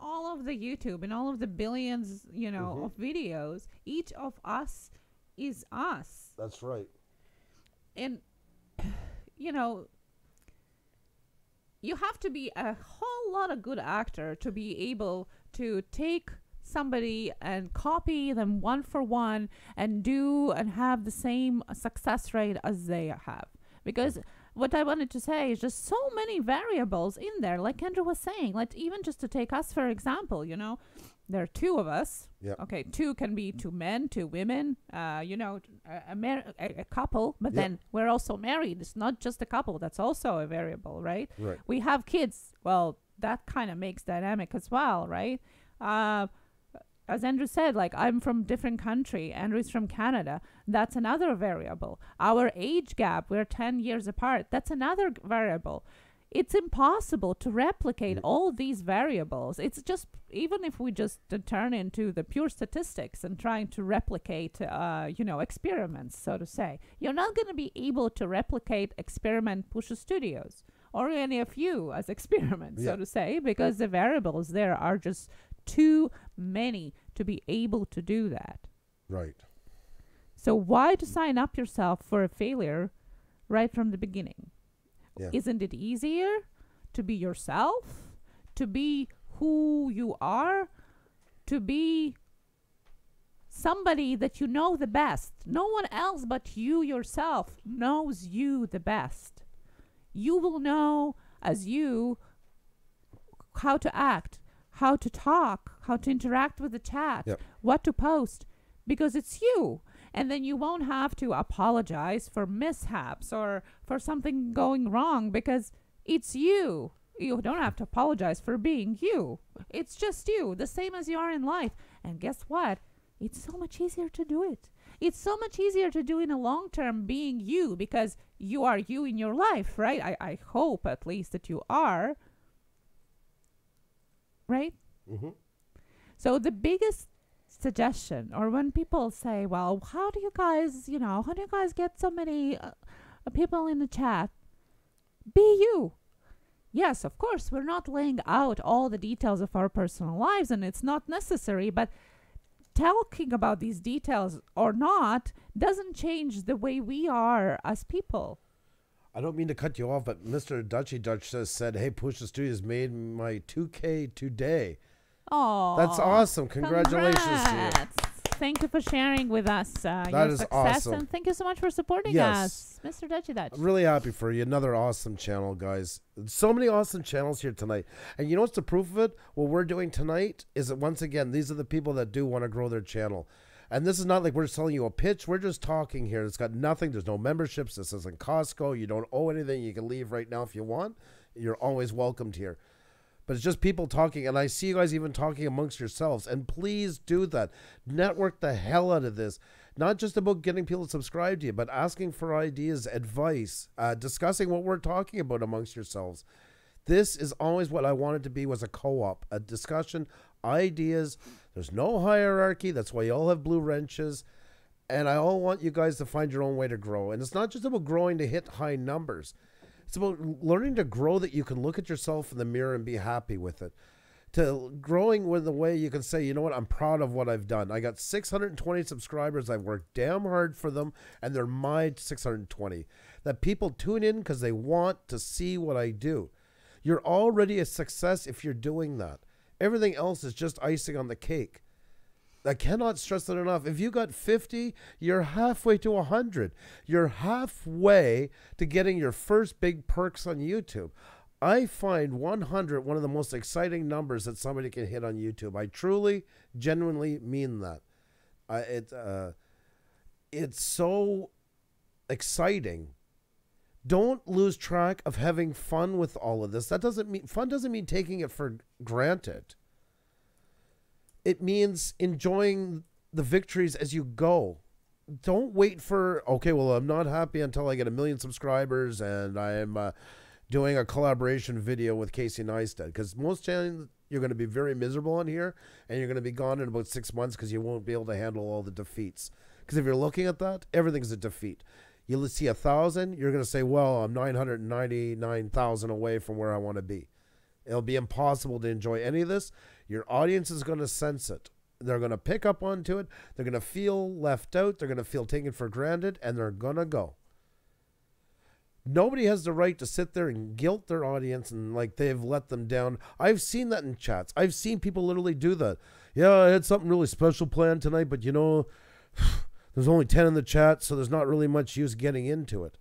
all of the YouTube, in all of the billions, you know, of videos, each of us is us. That's right. And, you know, you have to be a whole lot of good actor to be able to take somebody and copy them 1 for 1 and do and have the same success rate as they have. Because what I wanted to say is just so many variables in there, like Andrew was saying, like even just to take us for example, you know, there are 2 of us. Yep. Okay, 2 can be 2 men, 2 women, you know, a couple, but then we're also married. It's not just a couple. That's also a variable, right? Right. We have kids. Well, that kind of makes dynamic as well, right? As Andrew said, like I'm from different country. Andrew's from Canada. That's another variable. Our age gap, we're 10 years apart. That's another variable. It's impossible to replicate all these variables. It's just, even if we just turn into the pure statistics and trying to replicate, you know, experiments, so to say, you're not going to be able to replicate experiment Puša Studios or any of you as experiments, so to say, because the variables there are just too many to be able to do that. Right. So why to sign up yourself for a failure right from the beginning? Yeah. Isn't it easier to be yourself, to be who you are, to be somebody that you know the best. No one else but you yourself knows you the best. You will know as you how to act, how to talk, how to interact with the chat, what to post, because it's you. And then you won't have to apologize for mishaps or for something going wrong, because it's you. You don't have to apologize for being you. It's just you, the same as you are in life. And guess what? It's so much easier to do it. It's so much easier to do in a long term being you, because you are you in your life, right? I hope at least that you are. Right? Mm-hmm. So the biggest suggestion, or when people say, well, how do you guys get so many people in the chat? Be you. Yes, of course, we're not laying out all the details of our personal lives, and it's not necessary, but talking about these details or not doesn't change the way we are as people. I don't mean to cut you off, but Mr. Dutchy Dutch said, hey, Puša Studios made my 2K today. Oh, that's awesome. Congratulations to you. Thank you for sharing with us your success, awesome. And thank you so much for supporting us, Mr. Dutchy Dutch. I'm really happy for you. Another awesome channel, guys. So many awesome channels here tonight. And you know what's the proof of it? What we're doing tonight is that, once again, these are the people that do want to grow their channel. And this is not like we're selling you a pitch. We're just talking here. It's got nothing. There's no memberships. This isn't Costco. You don't owe anything. You can leave right now if you want. You're always welcomed here. But it's just people talking, and I see you guys even talking amongst yourselves. And please do that. Network the hell out of this. Not just about getting people to subscribe to you, but asking for ideas, advice, discussing what we're talking about amongst yourselves. This is always what I wanted to be, was a co-op, a discussion, ideas. There's no hierarchy. That's why you all have blue wrenches. And I all want you guys to find your own way to grow. And it's not just about growing to hit high numbers. It's about learning to grow that you can look at yourself in the mirror and be happy with it. To growing with the way you can say, you know what, I'm proud of what I've done. I got 620 subscribers. I've worked damn hard for them, and they're my 620. That people tune in because they want to see what I do. You're already a success if you're doing that. Everything else is just icing on the cake. I cannot stress that enough. If you got 50, you're halfway to 100. You're halfway to getting your first big perks on YouTube. I find 100 one of the most exciting numbers that somebody can hit on YouTube. I truly, genuinely mean that. It's so exciting. Don't lose track of having fun with all of this. Fun doesn't mean taking it for granted. It means enjoying the victories as you go. Don't wait for, okay, well, I'm not happy until I get 1 million subscribers and I'm doing a collaboration video with Casey Neistat. Because most channels, you're going to be very miserable on here, and you're going to be gone in about 6 months because you won't be able to handle all the defeats. Because if you're looking at that, everything's a defeat. You'll see 1,000, you're going to say, well, I'm 999,000 away from where I want to be. It'll be impossible to enjoy any of this. Your audience is going to sense it. They're going to pick up onto it. They're going to feel left out. They're going to feel taken for granted, and they're going to go. Nobody has the right to sit there and guilt their audience and like they've let them down. I've seen that in chats. I've seen people literally do that. Yeah, I had something really special planned tonight, but you know, there's only 10 in the chat, so there's not really much use getting into it.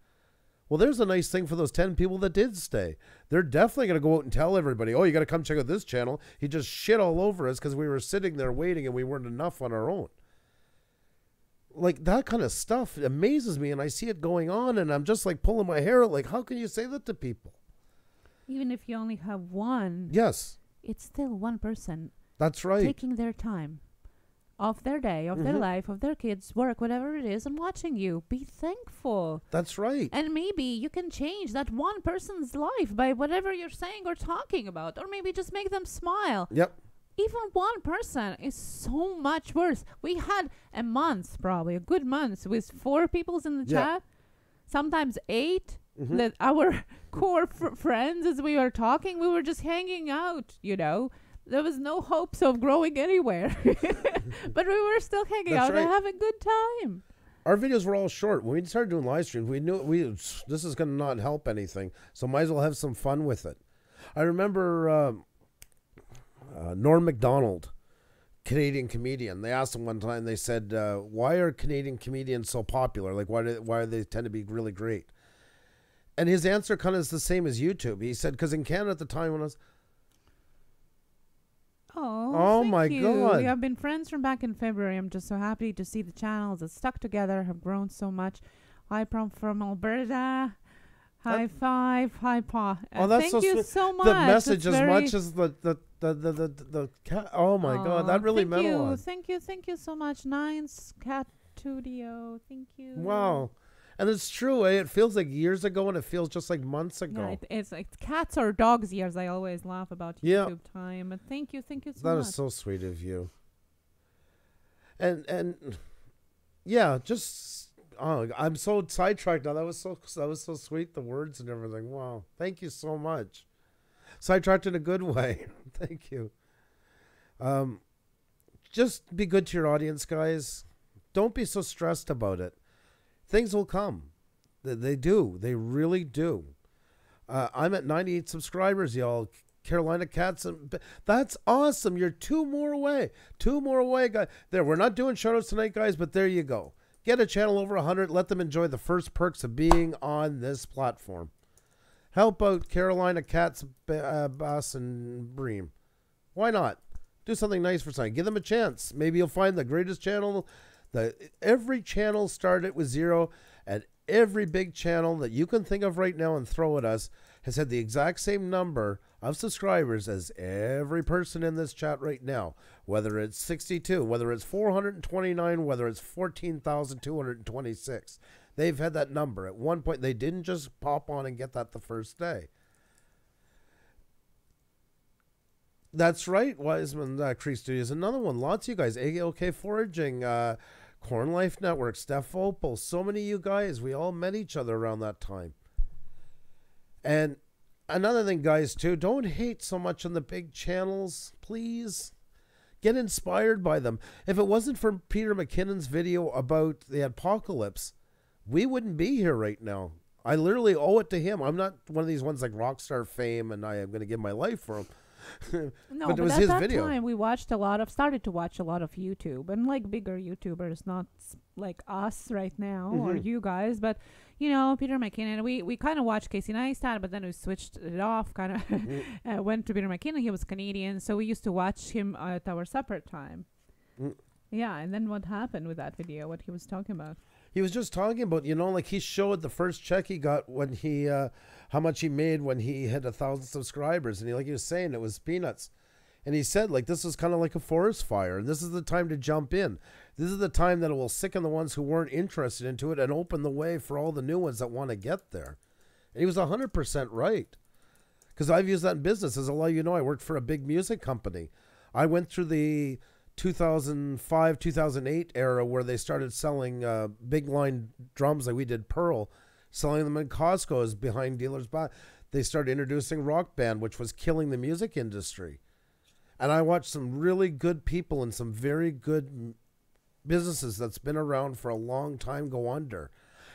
Well, there's a nice thing for those 10 people that did stay. They're definitely going to go out and tell everybody, oh, you got to come check out this channel. He just shit all over us because we were sitting there waiting and we weren't enough on our own. Like, that kind of stuff amazes me, and I see it going on, and I'm just, like, pulling my hair out. Like, how can you say that to people? Even if you only have one. Yes. It's still one person. That's right. Taking their time of their day, of their life, of their kids' work, whatever it is, and watching you. Be thankful. That's right. And maybe you can change that one person's life by whatever you're saying or talking about, or maybe just make them smile. Yep. Even one person is so much worse. We had a month, probably a good month, with 4 people in the chat, sometimes 8. That our core friends, as we were talking, we were just hanging out, you know. There was no hopes of growing anywhere. But we were still hanging out and having a good time. Our videos were all short. When we started doing live streams, we knew this is going to not help anything, so might as well have some fun with it. I remember Norm MacDonald Canadian comedian. They asked him one time, they said, why are Canadian comedians so popular? Like, why do they tend to be really great? And his answer kind of is the same as YouTube. He said, because in Canada at the time when I was... Oh, my thank you. God. We have been friends from back in February. I'm just so happy to see the channels that stuck together have grown so much. Hi, from Alberta. High five. Hi, Pa. That's thank you sweet. so much. The message, That's as very... much as the cat. Oh my God, that really meant a lot. Thank you so much. Nines Cat Studio. Thank you. Wow. And it's true, eh? It feels like years ago, and it feels just like months ago. Yeah, it's like cats or dogs years. I always laugh about YouTube time. Thank you so much. That is so sweet of you. And yeah, just I'm so sidetracked now. That was so sweet. The words and everything. Wow, thank you so much. Sidetracked in a good way. Thank you. Just be good to your audience, guys. Don't be so stressed about it. Things will come. They do. They really do. I'm at 98 subscribers, y'all. Carolina Cats. That's awesome. You're 2 more away. 2 more away, guys. There, we're not doing shoutouts tonight, guys, but there you go. Get a channel over 100. Let them enjoy the first perks of being on this platform. Help out Carolina Cats, Bass, and Bream. Why not? Do something nice for something. Give them a chance. Maybe you'll find the greatest channel. Every channel started with 0, and every big channel that you can think of right now and throw at us has had the exact same number of subscribers as every person in this chat right now. Whether it's 62, whether it's 429, whether it's 14,226. They've had that number. At one point, they didn't just pop on and get that the first day. That's right, Wiseman Cree Studios. Another one. Lots of you guys. AOK Foraging, Corn Life Network, Steph Opal. So many of you guys. We all met each other around that time. And another thing, guys, too. Don't hate so much on the big channels, please. Get inspired by them. If it wasn't for Peter McKinnon's video about the apocalypse, we wouldn't be here right now. I literally owe it to him. I'm not one of these ones like Rockstar Fame and I am going to give my life for him. No, but it was at his that video. time we started to watch a lot of YouTube, and like bigger YouTubers, not like us right now or you guys, but you know, Peter McKinnon. We kind of watched Casey Neistat, but then we switched it off. Kind of went to Peter McKinnon. He was Canadian, so we used to watch him at our supper time. Yeah, and then what happened with that video? What he was talking about? He was just talking about, you know, like he showed the first check he got when he, how much he made when he hit 1,000 subscribers. And he was saying it was peanuts. And he said, like, this is kind of like a forest fire. And this is the time to jump in. This is the time that it will sicken the ones who weren't interested into it and open the way for all the new ones that want to get there. And he was 100% right. Because I've used that in business. As a lot of you know, I worked for a big music company. I went through the 2005, 2008 era where they started selling big line drums like we did Pearl, selling them in Costco's behind dealers' back. They started introducing Rock Band, which was killing the music industry. And I watched some really good people and some very good businesses that's been around for a long time go under.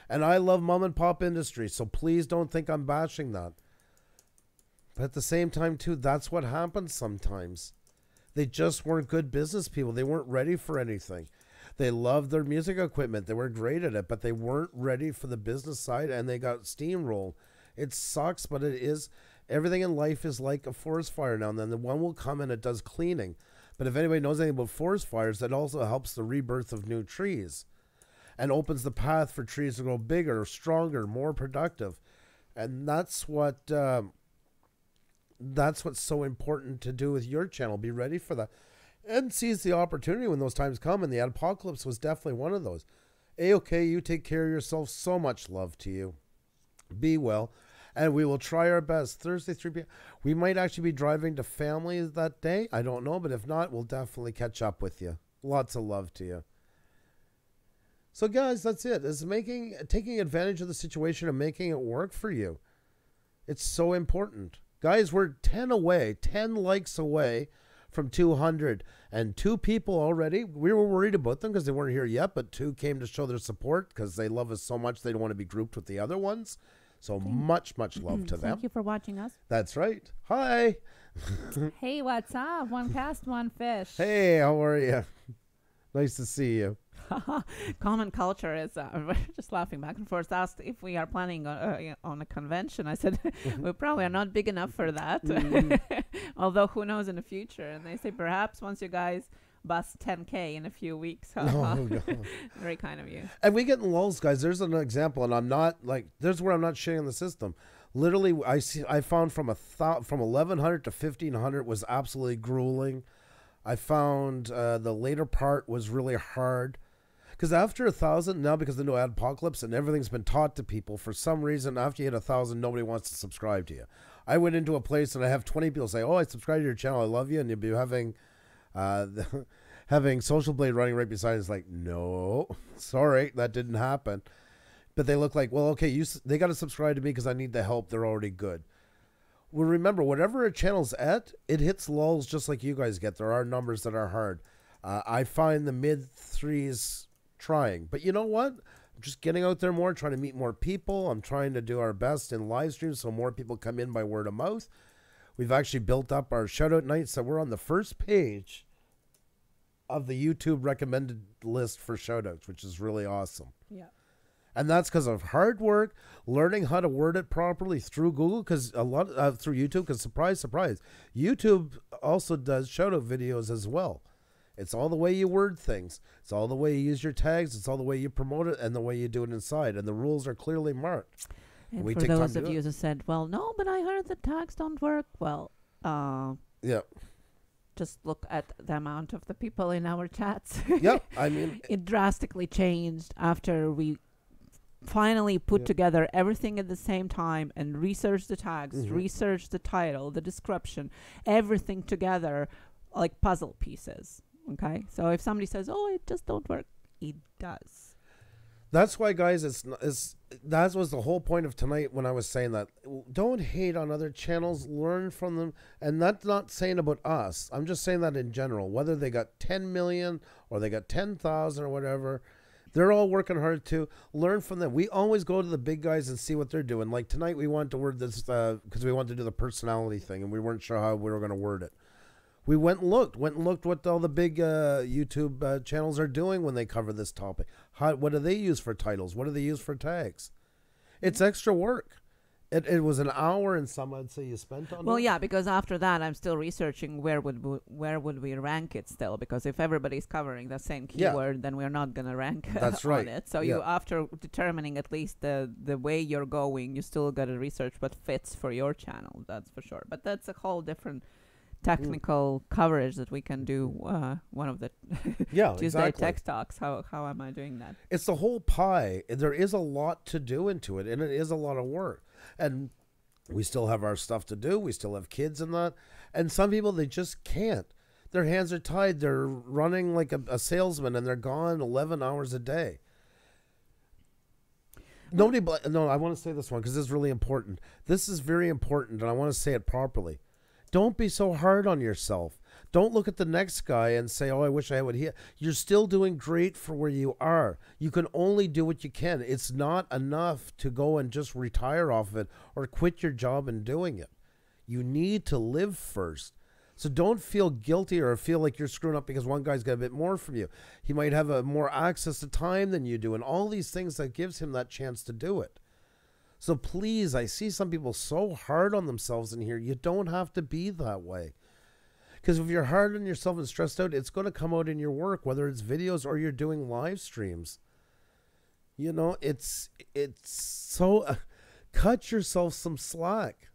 And I love mom and pop industry, so please don't think I'm bashing that. But at the same time, too, that's what happens sometimes. They just weren't good business people. They weren't ready for anything. They loved their music equipment. They were great at it, but they weren't ready for the business side, and they got steamrolled. It sucks, but it is. Everything in life is like a forest fire now and then. The one will come and it does cleaning. But if anybody knows anything about forest fires, that also helps the rebirth of new trees and opens the path for trees to grow bigger, stronger, more productive. And that's what's so important to do with your channel. Be ready for that and seize the opportunity when those times come. And the apocalypse was definitely one of those. A-OK, you take care of yourself. So much love to you. Be well. And we will try our best. Thursday, 3 p.m. We might actually be driving to family that day. I don't know. But if not, we'll definitely catch up with you. Lots of love to you. So, guys, that's it. It's taking advantage of the situation and making it work for you. It's so important. Guys, we're 10 likes away from 200. And 2 people already. We were worried about them because they weren't here yet. But 2 came to show their support because they love us so much they don't want to be grouped with the other ones. So much love to them. Thank you for watching us. That's right. Hi. Hey, what's up? One cast, one fish. Hey, how are you? Nice to see you. Common culture is we're just laughing back and forth. Asked if we are planning on a convention. I said we probably are not big enough for that. Although who knows in the future? And they say perhaps once you guys bust 10K in a few weeks. No. Very kind of you. And we get in lulls, guys. There's an example, and I'm not like. There's where I'm not shitting on the system. Literally, I found from 1,100 to 1,500 was absolutely grueling. I found the later part was really hard. Because after 1,000, now because of the new apocalypse and everything's been taught to people, for some reason, after you hit 1,000, nobody wants to subscribe to you. I went into a place and I have 20 people say, oh, I subscribe to your channel, I love you, and you'll be having having Social Blade running right beside it. It's like, no, sorry, that didn't happen. But they look like, well, okay, they got to subscribe to me because I need the help. They're already good. Well, remember, whatever a channel's at, it hits lulls just like you guys get. There are numbers that are hard. I find the mid-3s trying. But you know what? I'm just getting out there more, trying to meet more people. I'm trying to do our best in live streams so more people come in by word of mouth. We've actually built up our shout-out nights, so we're on the first page of the YouTube recommended list for shout-outs, which is really awesome. Yeah. And that's because of hard work, learning how to word it properly through Google, because a lot through YouTube. Because surprise, surprise, YouTube also does shout-out videos as well. It's all the way you word things. It's all the way you use your tags. It's all the way you promote it and the way you do it inside. And the rules are clearly marked. And for those of you who said, well, no, but I heard the tags don't work. Well, yeah. Just look at the amount of the people in our chats. Yep, I mean, it drastically changed after we finally put together everything at the same time and researched the tags, researched the title, the description, everything together like puzzle pieces. Okay, so if somebody says, oh, it just don't work, it does. That's why, guys, that was the whole point of tonight when I was saying that. Don't hate on other channels, learn from them. And that's not saying about us. I'm just saying that in general. Whether they got 10 million or they got 10,000 or whatever, they're all working hard too. Learn from them. We always go to the big guys and see what they're doing. Like tonight we wanted to word this because we wanted to do the personality thing and we weren't sure how we were going to word it. We went and looked what all the big YouTube channels are doing when they cover this topic. What do they use for titles? What do they use for tags? It's extra work. It was an hour and some, I'd say, you spent on it. Well, yeah, because after that, I'm still researching where would we rank it still. Because if everybody's covering the same keyword, then we're not going to rank That's right. on it. So you, after determining at least the way you're going, you still got to research what fits for your channel. That's for sure. But that's a whole different technical coverage that we can do. One of the Tuesday Tech Talks. How am I doing that? It's the whole pie. There is a lot to do into it, and it is a lot of work. And we still have our stuff to do. We still have kids and that. And some people, they just can't. Their hands are tied. They're running like a salesman, and they're gone 11 hours a day. No, I want to say this one because this is really important. This is very important, and I want to say it properly. Don't be so hard on yourself. Don't look at the next guy and say, oh, I wish I would hear. You're still doing great for where you are. You can only do what you can. It's not enough to go and just retire off of it or quit your job in doing it. You need to live first. So don't feel guilty or feel like you're screwing up because one guy's got a bit more from you. He might have more access to time than you do and all these things that gives him that chance to do it. So please, I see some people so hard on themselves in here. You don't have to be that way. Because if you're hard on yourself and stressed out, it's going to come out in your work, whether it's videos or you're doing live streams. You know, it's so... cut yourself some slack.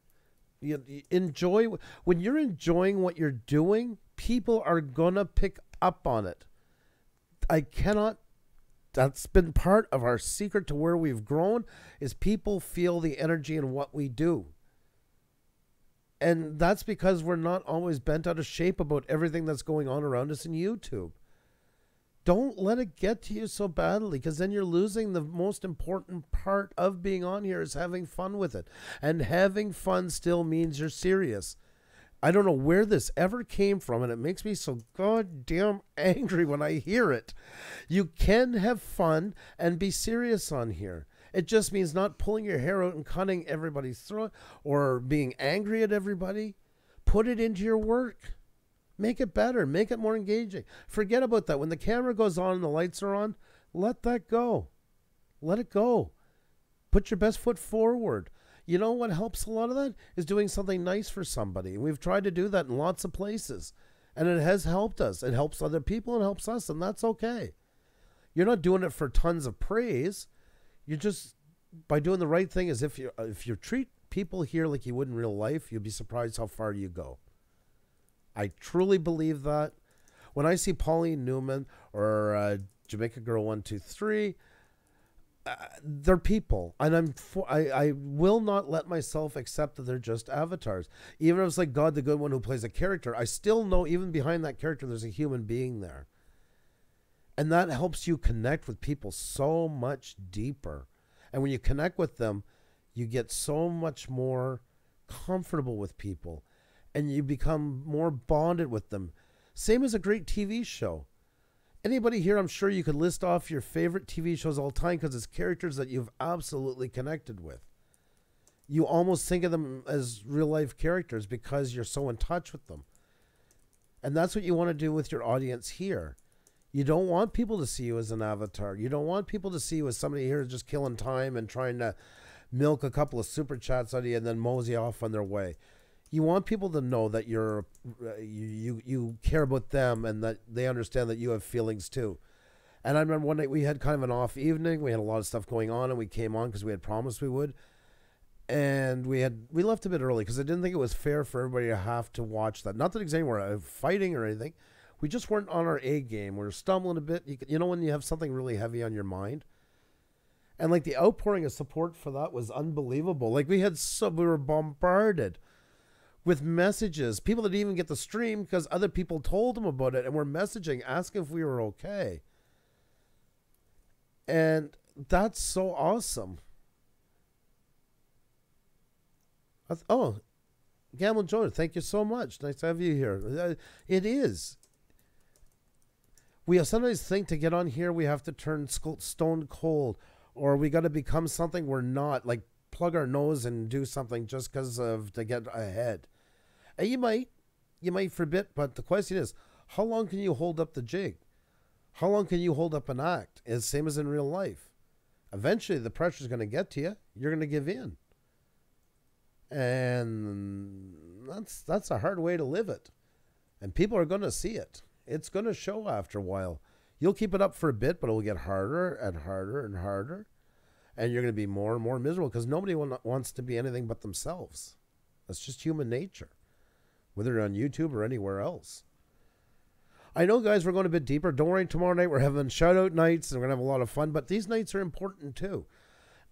You enjoy... When you're enjoying what you're doing, people are going to pick up on it. That's been part of our secret to where we've grown, is people feel the energy in what we do. And that's because we're not always bent out of shape about everything that's going on around us in YouTube. Don't let it get to you so badly, because then you're losing the most important part of being on here is having fun with it. And having fun still means you're serious. I don't know where this ever came from, and it makes me so goddamn angry when I hear it. You can have fun and be serious on here. It just means not pulling your hair out and cutting everybody's throat or being angry at everybody, Put it into your work. Make it better. Make it more engaging. Forget about that. When the camera goes on and the lights are on, let that go. Let it go. Put your best foot forward. You know what helps a lot of that is doing something nice for somebody. We've tried to do that in lots of places, and it has helped us. It helps other people and helps us, and that's okay. You're not doing it for tons of praise. You're just, by doing the right thing, as if you treat people here like you would in real life, you'll be surprised how far you go. I truly believe that. When I see Pauline Newman or Jamaica Girl 123, they're people, and I will not let myself accept that they're just avatars. Even if it's like God the Good One who plays a character, I still know even behind that character there's a human being there. And that helps you connect with people so much deeper. And when you connect with them, you get so much more comfortable with people, and you become more bonded with them. Same as a great TV show. Anybody here, I'm sure you could list off your favorite TV shows all the time because it's characters that you've absolutely connected with. You almost think of them as real life characters because you're so in touch with them. And that's what you want to do with your audience here. You don't want people to see you as an avatar. You don't want people to see you as somebody here just killing time and trying to milk a couple of super chats out of you and then mosey off on their way. You want people to know that you care about them and that they understand that you have feelings too. And I remember one night we had kind of an off evening. We had a lot of stuff going on, and we came on because we had promised we would. And we left a bit early because I didn't think it was fair for everybody to have to watch that. Not that exactly we're fighting or anything. We just weren't on our A game. We were stumbling a bit. You know when you have something really heavy on your mind? And like the outpouring of support for that was unbelievable. Like we were bombarded with messages. People didn't even get the stream because other people told them about it and were messaging, asking if we were okay. And that's so awesome. Oh, Gamble Jonah, thank you so much. Nice to have you here. It is. We sometimes think to get on here, we have to turn stone cold, or we got to become something we're not, like plug our nose and do something just because to get ahead. And you might for a bit, but the question is, how long can you hold up the jig? How long can you hold up an act? It's the same as in real life. Eventually, the pressure's going to get to you. You're going to give in. And that's a hard way to live it. And people are going to see it. It's going to show after a while. You'll keep it up for a bit, but it will get harder and harder and harder. And you're going to be more and more miserable because nobody wants to be anything but themselves. That's just human nature, whether you're on YouTube or anywhere else. I know, guys, we're going a bit deeper. Don't worry, tomorrow night we're having shout-out nights, and we're going to have a lot of fun. But these nights are important, too.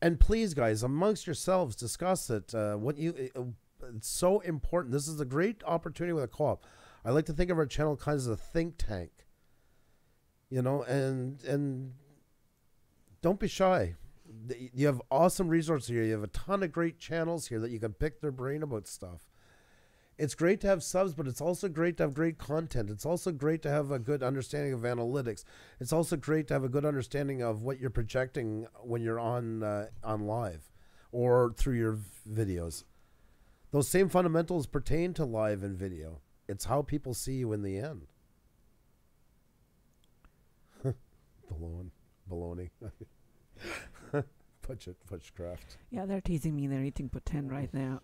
And please, guys, amongst yourselves, discuss it. It's so important. This is a great opportunity with a co-op. I like to think of our channel kind of as a think tank. You know, and don't be shy. You have awesome resources here. You have a ton of great channels here that you can pick their brain about stuff. It's great to have subs, but it's also great to have great content. It's also great to have a good understanding of analytics. It's also great to have a good understanding of what you're projecting when you're on live or through your videos. Those same fundamentals pertain to live and video. It's how people see you in the end. Baloney. Pushcraft. Yeah, they're teasing me. They're eating poutine right now.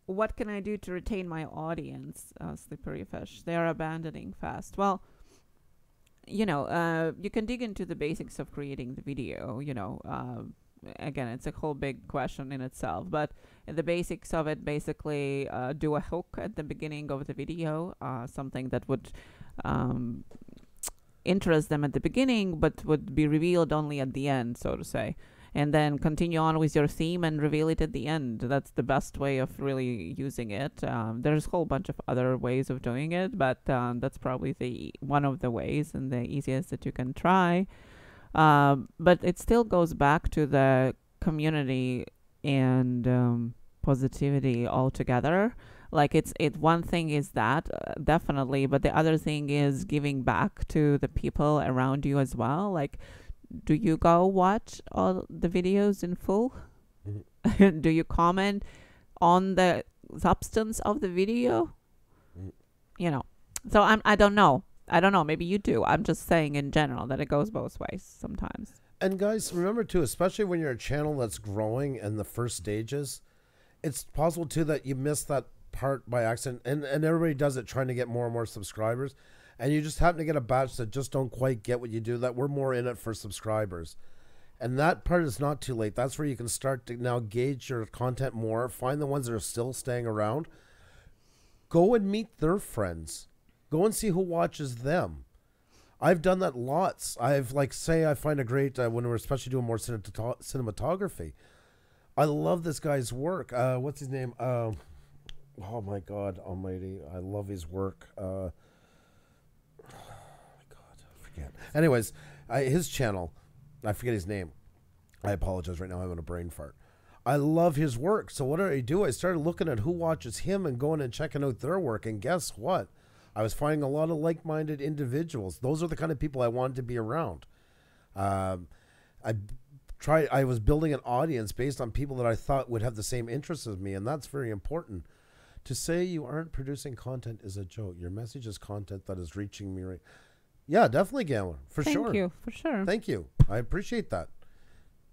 What can I do to retain my audience? Slippery fish. They are abandoning fast. Well, you know, you can dig into the basics of creating the video. You know, again, it's a whole big question in itself. But the basics of it, basically, do a hook at the beginning of the video, something that would interest them at the beginning, but would be revealed only at the end, so to say. And then continue on with your theme and reveal it at the end. That's the best way of really using it. There's a whole bunch of other ways of doing it, but that's probably one of the ways and the easiest that you can try. But it still goes back to the community and positivity altogether. Like one thing is that definitely, but the other thing is giving back to the people around you as well. Like, do you go watch all the videos in full? Do you comment on the substance of the video? You know. So I don't know. Maybe you do. I'm just saying in general that it goes both ways sometimes. And guys, remember too, especially when you're a channel that's growing in the first stages, it's possible too that you miss that part by accident, and everybody does it trying to get more and more subscribers, and you just happen to get a batch that just don't quite get what you do, that we're more in it for subscribers. And that part is not too late. That's where you can start to now gauge your content more, find the ones that are still staying around, go and meet their friends, go and see who watches them. I've done that lots. I've say I find a great, when we're especially doing more cinematography, I love this guy's work. What's his name? Oh my God almighty. I love his work. Oh my God, I forget. Anyways, his channel, I forget his name. I apologize right now. I'm having a brain fart. I love his work. So what did I do? I started looking at who watches him and going and checking out their work. And guess what? I was finding a lot of like-minded individuals. Those are the kind of people I wanted to be around. I was building an audience based on people that I thought would have the same interests as me, and that's very important. To say you aren't producing content is a joke. Your message is content that is reaching me right. Yeah, definitely, Gambler, for sure. Thank you, for sure. Thank you. I appreciate that.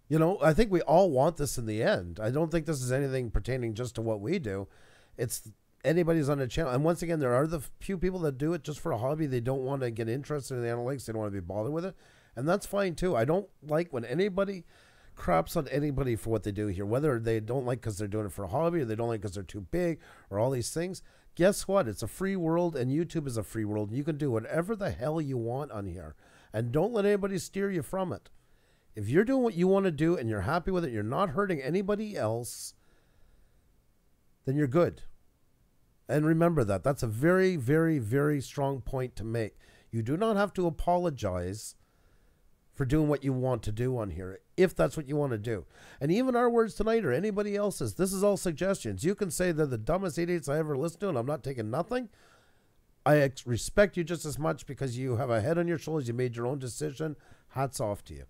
You know, I think we all want this in the end. I don't think this is anything pertaining just to what we do. It's anybody's on a channel. And once again, there are the few people that do it just for a hobby. They don't want to get interested in the analytics. They don't want to be bothered with it. And that's fine too. I don't like when anybody craps on anybody for what they do here, whether they don't like because they're doing it for a hobby, or they don't like because they're too big, or all these things. Guess what? It's a free world, and YouTube is a free world. You can do whatever the hell you want on here, and don't let anybody steer you from it. If you're doing what you want to do and you're happy with it, you're not hurting anybody else, then you're good. And remember that. That's a very, very, very strong point to make. You do not have to apologize for doing what you want to do on here, if that's what you want to do. And even our words tonight or anybody else's, this is all suggestions. You can say they're the dumbest idiots I ever listened to, and I'm not taking nothing. I respect you just as much because you have a head on your shoulders. You made your own decision. Hats off to you.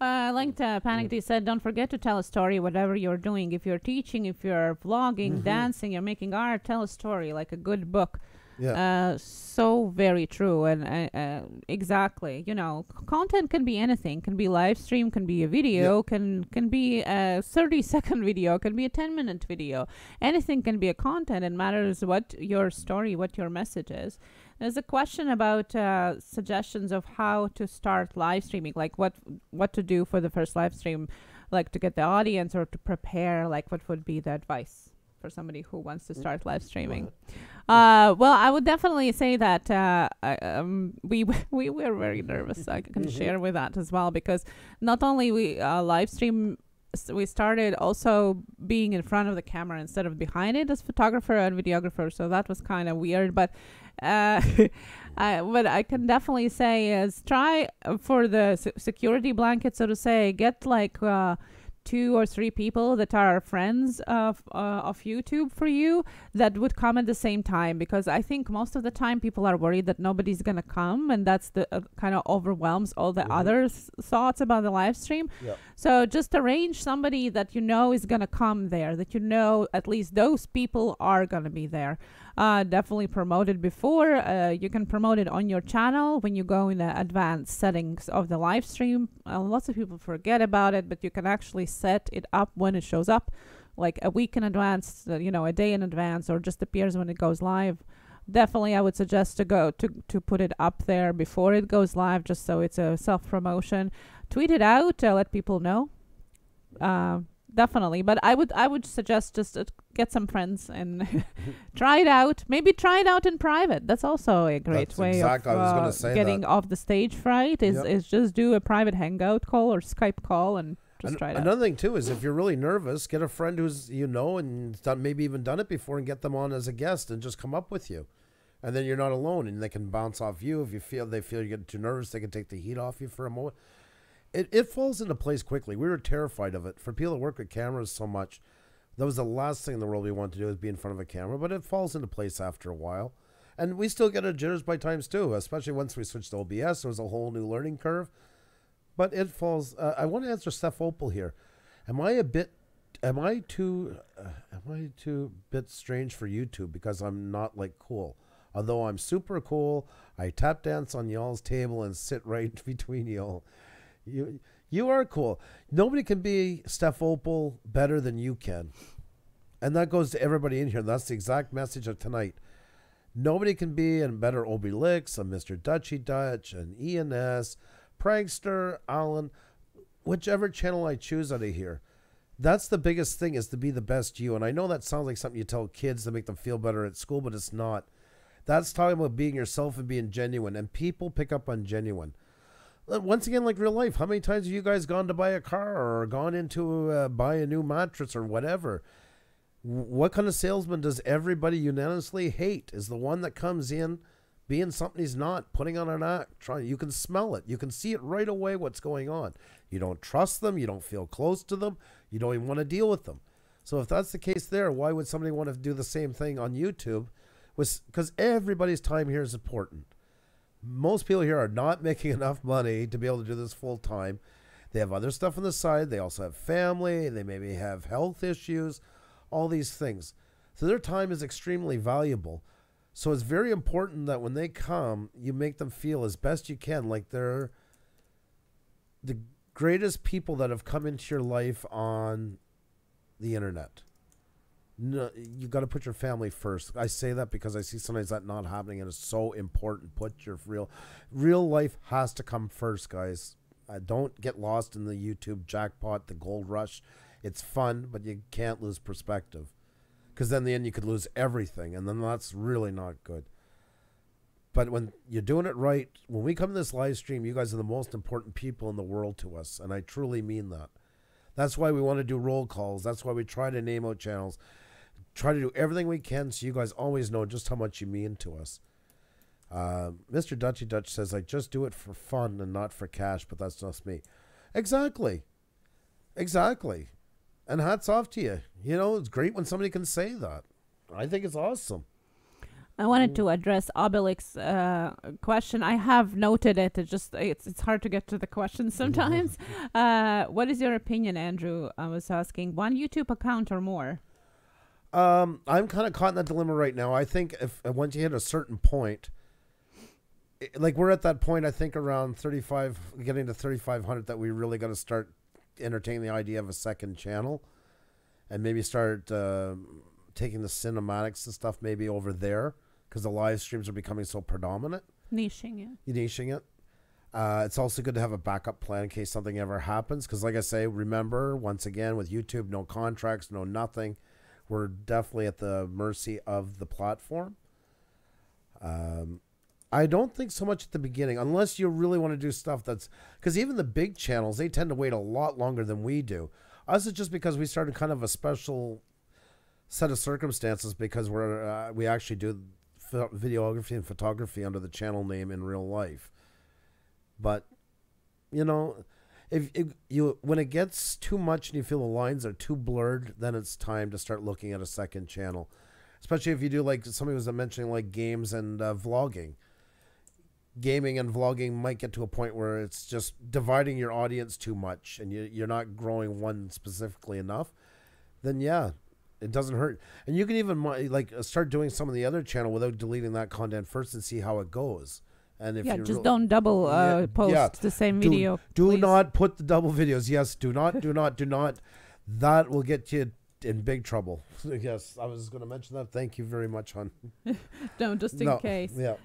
I liked Panic D said, don't forget to tell a story, whatever you're doing. If you're teaching, if you're vlogging, dancing, you're making art, tell a story, like a good book. Yeah. So very true. And exactly, you know, content can be anything. Can be live stream, can be a video, can be a 30-second video, can be a 10-minute video. Anything can be a content. It matters what your story, what your message is. There's a question about suggestions of how to start live streaming, like what to do for the first live stream, like to get the audience or to prepare, like what would be the advice for somebody who wants to start live streaming? Well, I would definitely say that we were very nervous. I can share with that as well, because not only we live stream, we started also being in front of the camera instead of behind it as photographer and videographer. So that was kind of weird, but what I can definitely say is try for the security blanket, so to say, get like 2 or 3 people that are friends of YouTube for you that would come at the same time, because I think most of the time people are worried that nobody's gonna come, and that's the kind of overwhelms all the other thoughts about the live stream. So just arrange somebody that you know is gonna come there, that you know at least those people are gonna be there. Definitely promote it before. You can promote it on your channel when you go in the advanced settings of the live stream. Lots of people forget about it, but you can actually set it up when it shows up, like a week in advance, you know, a day in advance, or just appears when it goes live. Definitely, I would suggest to go to put it up there before it goes live, just so it's a self-promotion. Tweet it out, let people know. Definitely, but I would suggest just get some friends and try it out. Maybe try it out in private. That's also a great way of getting off the stage fright. Is just do a private hangout call or Skype call and just try it out. Another thing too is if you're really nervous, get a friend who's and maybe even done it before, and get them on as a guest and just come up with you, and then you're not alone, and they can bounce off you. If they feel you get too nervous, they can take the heat off you for a moment. It falls into place quickly. We were terrified of it. For people that work with cameras so much, that was the last thing in the world we wanted to do, is be in front of a camera. But it falls into place after a while. And we still get our jitters by times too, especially once we switched to OBS. There was a whole new learning curve. But it falls. I want to answer Steph Opal here. Am I a bit am I too bit strange for YouTube because I'm not like cool? Although I'm super cool, I tap dance on y'all's table and sit right between y'all. You are cool. Nobody can be Steph Opal better than you can. And that goes to everybody in here. That's the exact message of tonight. Nobody can be a better Obi Licks, a Mr. Dutchy Dutch, an ENS, Prankster, Alan, whichever channel I choose out of here. That's the biggest thing, is to be the best you. And I know that sounds like something you tell kids to make them feel better at school, but it's not. That's talking about being yourself and being genuine. And people pick up on genuine. Once again, like real life, how many times have you guys gone to buy a car or gone into buy a new mattress or whatever? What kind of salesman does everybody unanimously hate? Is the one that comes in being something he's not, putting on an act. You can smell it. You can see it right away what's going on. You don't trust them. You don't feel close to them. You don't even want to deal with them. So if that's the case there, why would somebody want to do the same thing on YouTube? Because everybody's time here is important. Most people here are not making enough money to be able to do this full time. They have other stuff on the side. They also have family. They maybe have health issues, all these things. So their time is extremely valuable. So it's very important that when they come, you make them feel as best you can like they're the greatest people that have come into your life on the internet. No, you got to put your family first. I say that because I see sometimes that not happening, and it's so important. Put your real life has to come first, guys. Don't get lost in the YouTube jackpot, the gold rush. It's fun, but you can't lose perspective, because then in the end you could lose everything, and then that's really not good. But when you're doing it right, when we come to this live stream, you guys are the most important people in the world to us, and I truly mean that. That's why we want to do roll calls. That's why we try to name out channels. Try to do everything we can so you guys always know just how much you mean to us. Mr. Dutchy Dutch says, I just do it for fun and not for cash, but that's just me. Exactly. Exactly. And hats off to you. You know, it's great when somebody can say that. I think it's awesome. I wanted to address Obelix's question. I have noted it. It's hard to get to the question sometimes. What is your opinion, Andrew? I was asking. One YouTube account or more? I'm kind of caught in that dilemma right now. I think if once you hit a certain point, like we're at that point, I think around 35, getting to 3,500, that we really got to start entertaining the idea of a second channel, and maybe start taking the cinematics and stuff maybe over there, because the live streams are becoming so predominant. Niching it. It's also good to have a backup plan in case something ever happens, because like I say, remember, once again, with YouTube, no contracts, no nothing. We're definitely at the mercy of the platform. I don't think so much at the beginning, unless you really want to do stuff that's, because even the big channels, they tend to wait a lot longer than we do. Us, is just because we started kind of a special set of circumstances, because we actually do videography and photography under the channel name in real life. But, you know, if when it gets too much and you feel the lines are too blurred, then it's time to start looking at a second channel. Especially if you do, like somebody was mentioning, like games and vlogging. Gaming and vlogging might get to a point where it's just dividing your audience too much, and you're not growing one specifically enough. Then yeah, it doesn't hurt. And you can even like start doing some of the other channel without deleting that content first and see how it goes. And if just don't double post the same video. Do not put the double videos. Yes, do not. That will get you in big trouble. Yes, I was going to mention that. Thank you very much, hon. No, just in case. Yeah.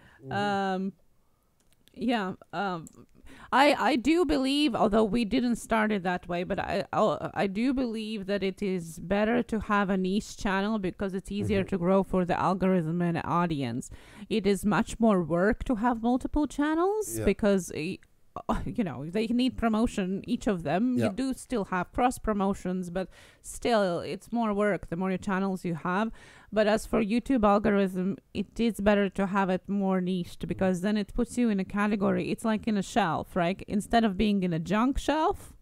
I do believe, although we didn't start it that way, but I do believe that it is better to have a niche channel, because it's easier to grow for the algorithm and audience. It is much more work to have multiple channels, because you know, they need promotion, each of them. You do still have cross promotions, but still it's more work the more channels you have. But as for YouTube algorithm, it is better to have it more niched, because then it puts you in a category. It's like in a shelf, right? Instead of being in a junk shelf,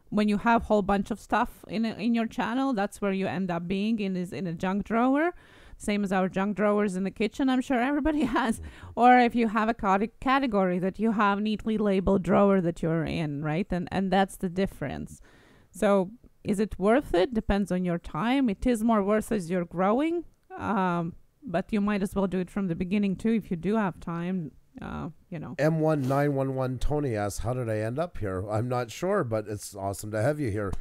when you have a whole bunch of stuff in your channel, that's where you end up being, in a junk drawer. Same as our junk drawers in the kitchen, I'm sure everybody has. Or if you have a category that you have neatly labeled drawer that you're in, right? And that's the difference. So is it worth it? Depends on your time. It is more worth as you're growing. But you might as well do it from the beginning too if you do have time. M1911 Tony asks, how did I end up here? I'm not sure, but it's awesome to have you here.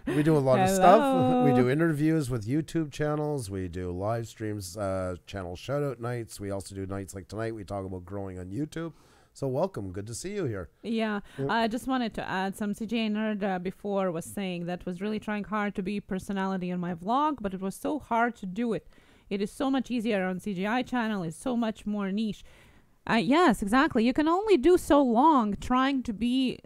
We do a lot of stuff. We do interviews with YouTube channels. We do live streams, channel shout out nights. We also do nights like tonight. We talk about growing on YouTube. So welcome. Good to see you here. Yeah. I just wanted to add some CJ Nerd before was saying that was really trying hard to be personality on my vlog, but it was so hard to do it. It is so much easier on CGI channel. It's so much more niche. Yes, exactly. You can only do so long trying to be,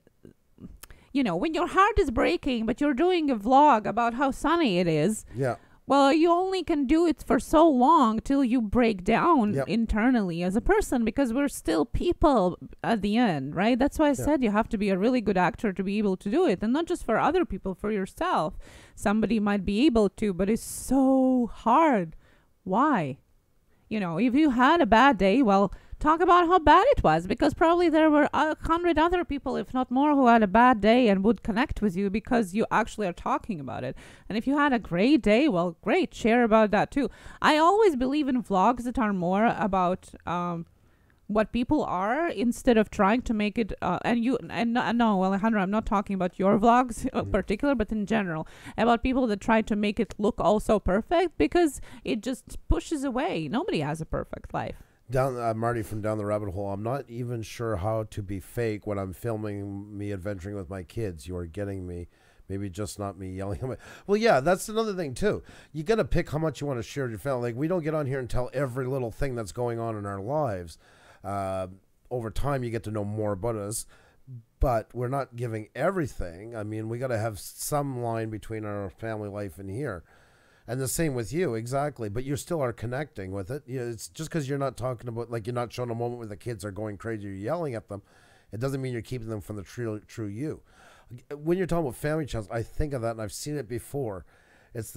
when your heart is breaking, but you're doing a vlog about how sunny it is. Yeah. Well, you only can do it for so long till you break down internally as a person, because we're still people at the end, right? That's why I said you have to be a really good actor to be able to do it. And not just for other people, for yourself. Somebody might be able to, but it's so hard. Why? If you had a bad day, well, talk about how bad it was, because probably there were 100 other people, if not more, who had a bad day and would connect with you because you actually are talking about it. And if you had a great day, well, great, share about that too. I always believe in vlogs that are more about what people are, instead of trying to make it no, Alejandro, I'm not talking about your vlogs in particular, but in general about people that try to make it look all so perfect, because it just pushes away. Nobody has a perfect life. Marty from Down the Rabbit Hole. I'm not even sure how to be fake when I'm filming me adventuring with my kids. You are getting me. Maybe just not me yelling at my... Well, yeah, that's another thing, too. You got to pick how much you want to share with your family. Like, we don't get on here and tell every little thing that's going on in our lives. Over time, you get to know more about us. But we're not giving everything. I mean, we got to have some line between our family life and here. And the same with you, exactly. But you still are connecting with it. It's just because you're not talking about, like, you're not showing a moment where the kids are going crazy, you're yelling at them. It doesn't mean you're keeping them from the true you. When you're talking about family channels, I think of that, and I've seen it before. It's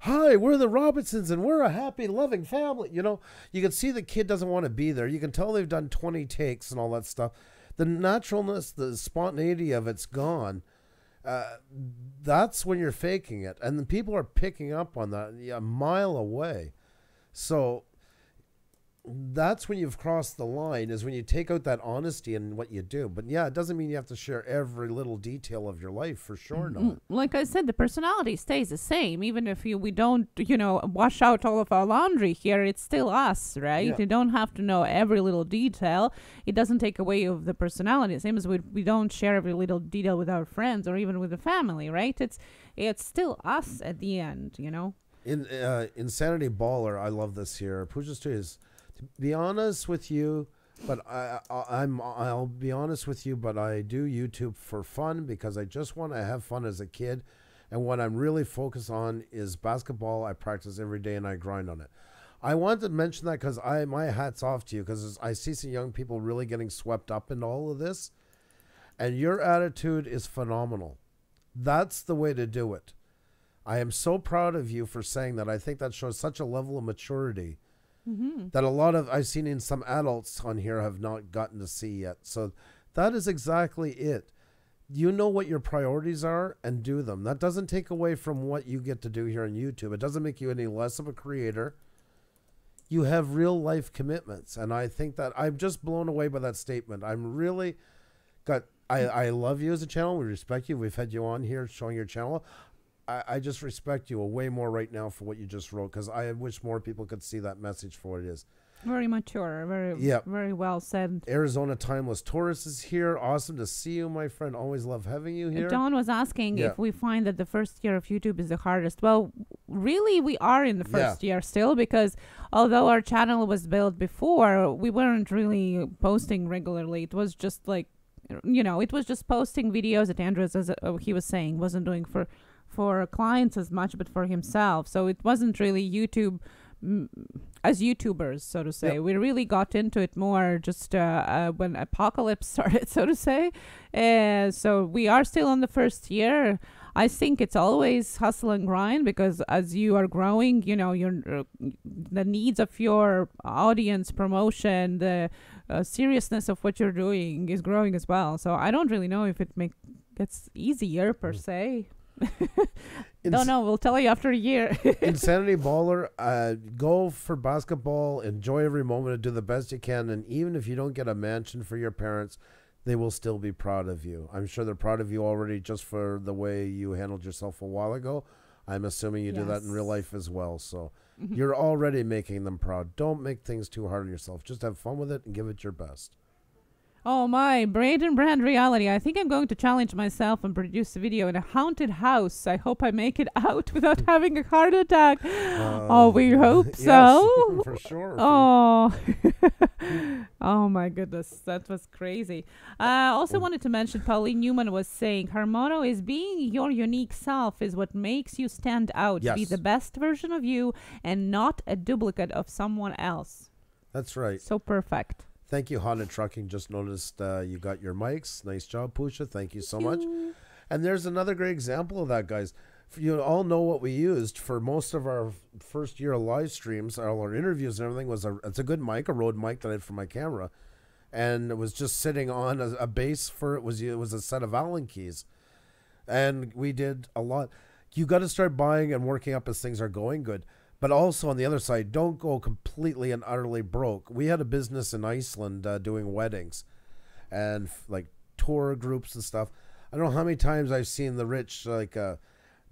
hi, we're the Robinsons, and we're a happy, loving family. You can see the kid doesn't want to be there. You can tell they've done 20 takes and all that stuff. The naturalness, the spontaneity of it's gone. That's when you're faking it, and the people are picking up on that a mile away. So that's when you've crossed the line, is when you take out that honesty in what you do. But yeah, it doesn't mean you have to share every little detail of your life, for sure not. Like I said, the personality stays the same. Even if we don't, wash out all of our laundry here, it's still us, right? Yeah. You don't have to know every little detail. It doesn't take away of the personality. Same as we don't share every little detail with our friends or even with the family, right? It's still us at the end, In Insanity Baller, I love this here. Puša Studios. To be honest with you, but I'll be honest with you, but I do YouTube for fun because I just want to have fun as a kid. And what I'm really focused on is basketball. I practice every day and I grind on it. I wanted to mention that because my hat's off to you, because I see some young people really getting swept up in all of this. And your attitude is phenomenal. That's the way to do it. I am so proud of you for saying that. I think that shows such a level of maturity that a lot of I've seen in some adults on here have not gotten to see yet. So that is exactly it. You know what your priorities are and do them. That doesn't take away from what you get to do here on YouTube. It doesn't make you any less of a creator. You have real life commitments. And I think that I'm just blown away by that statement. I'm really I love you as a channel. We respect you. We've had you on here showing your channel. I just respect you way more right now for what you just wrote, because I wish more people could see that message for what it is. Very mature, very well said. Arizona Timeless Taurus is here. Awesome to see you, my friend. Always love having you here. Don was asking if we find that the first year of YouTube is the hardest. Well, really, we are in the first year still, because although our channel was built before, we weren't really posting regularly. It was just like, it was just posting videos that Andrew, as he was saying, wasn't doing for clients as much, but for himself. So it wasn't really YouTube as YouTubers, so to say. We really got into it more just when apocalypse started, so to say. So we are still on the first year. I think it's always hustle and grind, because as you are growing, the needs of your audience, promotion, the seriousness of what you're doing is growing as well. So I don't really know if it gets easier per se. Don't know. We'll tell you after a year. Insanity Baller, go for basketball, enjoy every moment, and do the best you can. And even if you don't get a mansion for your parents, they will still be proud of you. I'm sure they're proud of you already just for the way you handled yourself a while ago. I'm assuming you do that in real life as well. So you're already making them proud. Don't make things too hard on yourself. Just have fun with it and give it your best. Oh my, Braden Brand Reality. I think I'm going to challenge myself and produce a video in a haunted house. I hope I make it out without having a heart attack. We hope so. Yes, for sure. Oh. Oh my goodness, that was crazy. I also wanted to mention Pauline Newman was saying her motto is being your unique self is what makes you stand out. Yes. Be the best version of you and not a duplicate of someone else. That's right. So perfect. Thank you, Honda Trucking. Just noticed you got your mics. Nice job, Puša. Thank you so much. And there's another great example of that, guys. You all know what we used for most of our first year of live streams, all our interviews and everything. It's a good mic, a Rode mic that I had for my camera. And it was just sitting on a base for it was a set of Allen keys. And we did a lot. You got to start buying and working up as things are going good. But also on the other side, don't go completely and utterly broke. We had a business in Iceland doing weddings and like tour groups and stuff. I don't know how many times I've seen the rich, like a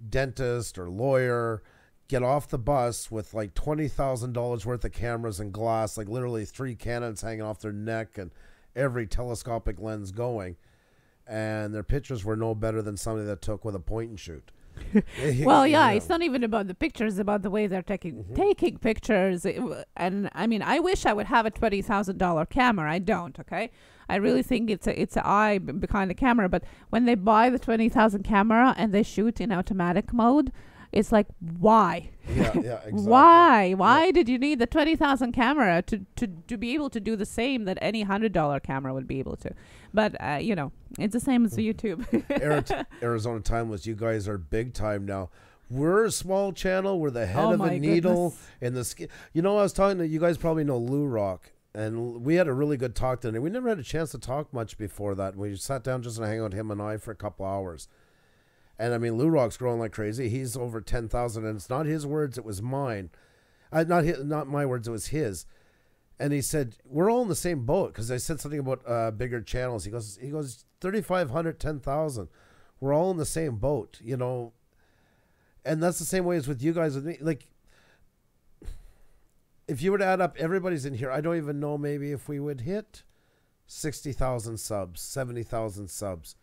dentist or lawyer, get off the bus with like $20,000 worth of cameras and glass, like literally 3 Canons hanging off their neck and every telescopic lens going. And their pictures were no better than somebody that took with a point and shoot. Well, yeah, it's not even about the pictures, about the way they're taking pictures. And I mean, I wish I would have a $20,000 camera. I don't. Okay, I really think it's a eye behind the camera. But when they buy the 20,000 camera and they shoot in automatic mode, it's like, why? Yeah, exactly. Why did you need the 20,000 camera to be able to do the same that any $100 camera would be able to? But you know, it's the same as the YouTube. Arizona Timeless, you guys are big time now. We're a small channel. We're the head of a needle in the skin. You know, I was talking to you guys. Probably know Lou Rock, and we had a really good talk today. We never had a chance to talk much before that. We sat down just to hang out with him and I for a couple hours. And I mean, Lou Rock's growing like crazy. He's over 10,000, and it's not his words; it was mine. Not my words; it was his. And he said, "We're all in the same boat." Because I said something about bigger channels. He goes, 3,500, 10,000. We're all in the same boat, you know. And that's the same way as with you guys, with me. Like, if you were to add up everybody's in here, I don't even know maybe if we would hit 60,000 subs, 70,000 subs.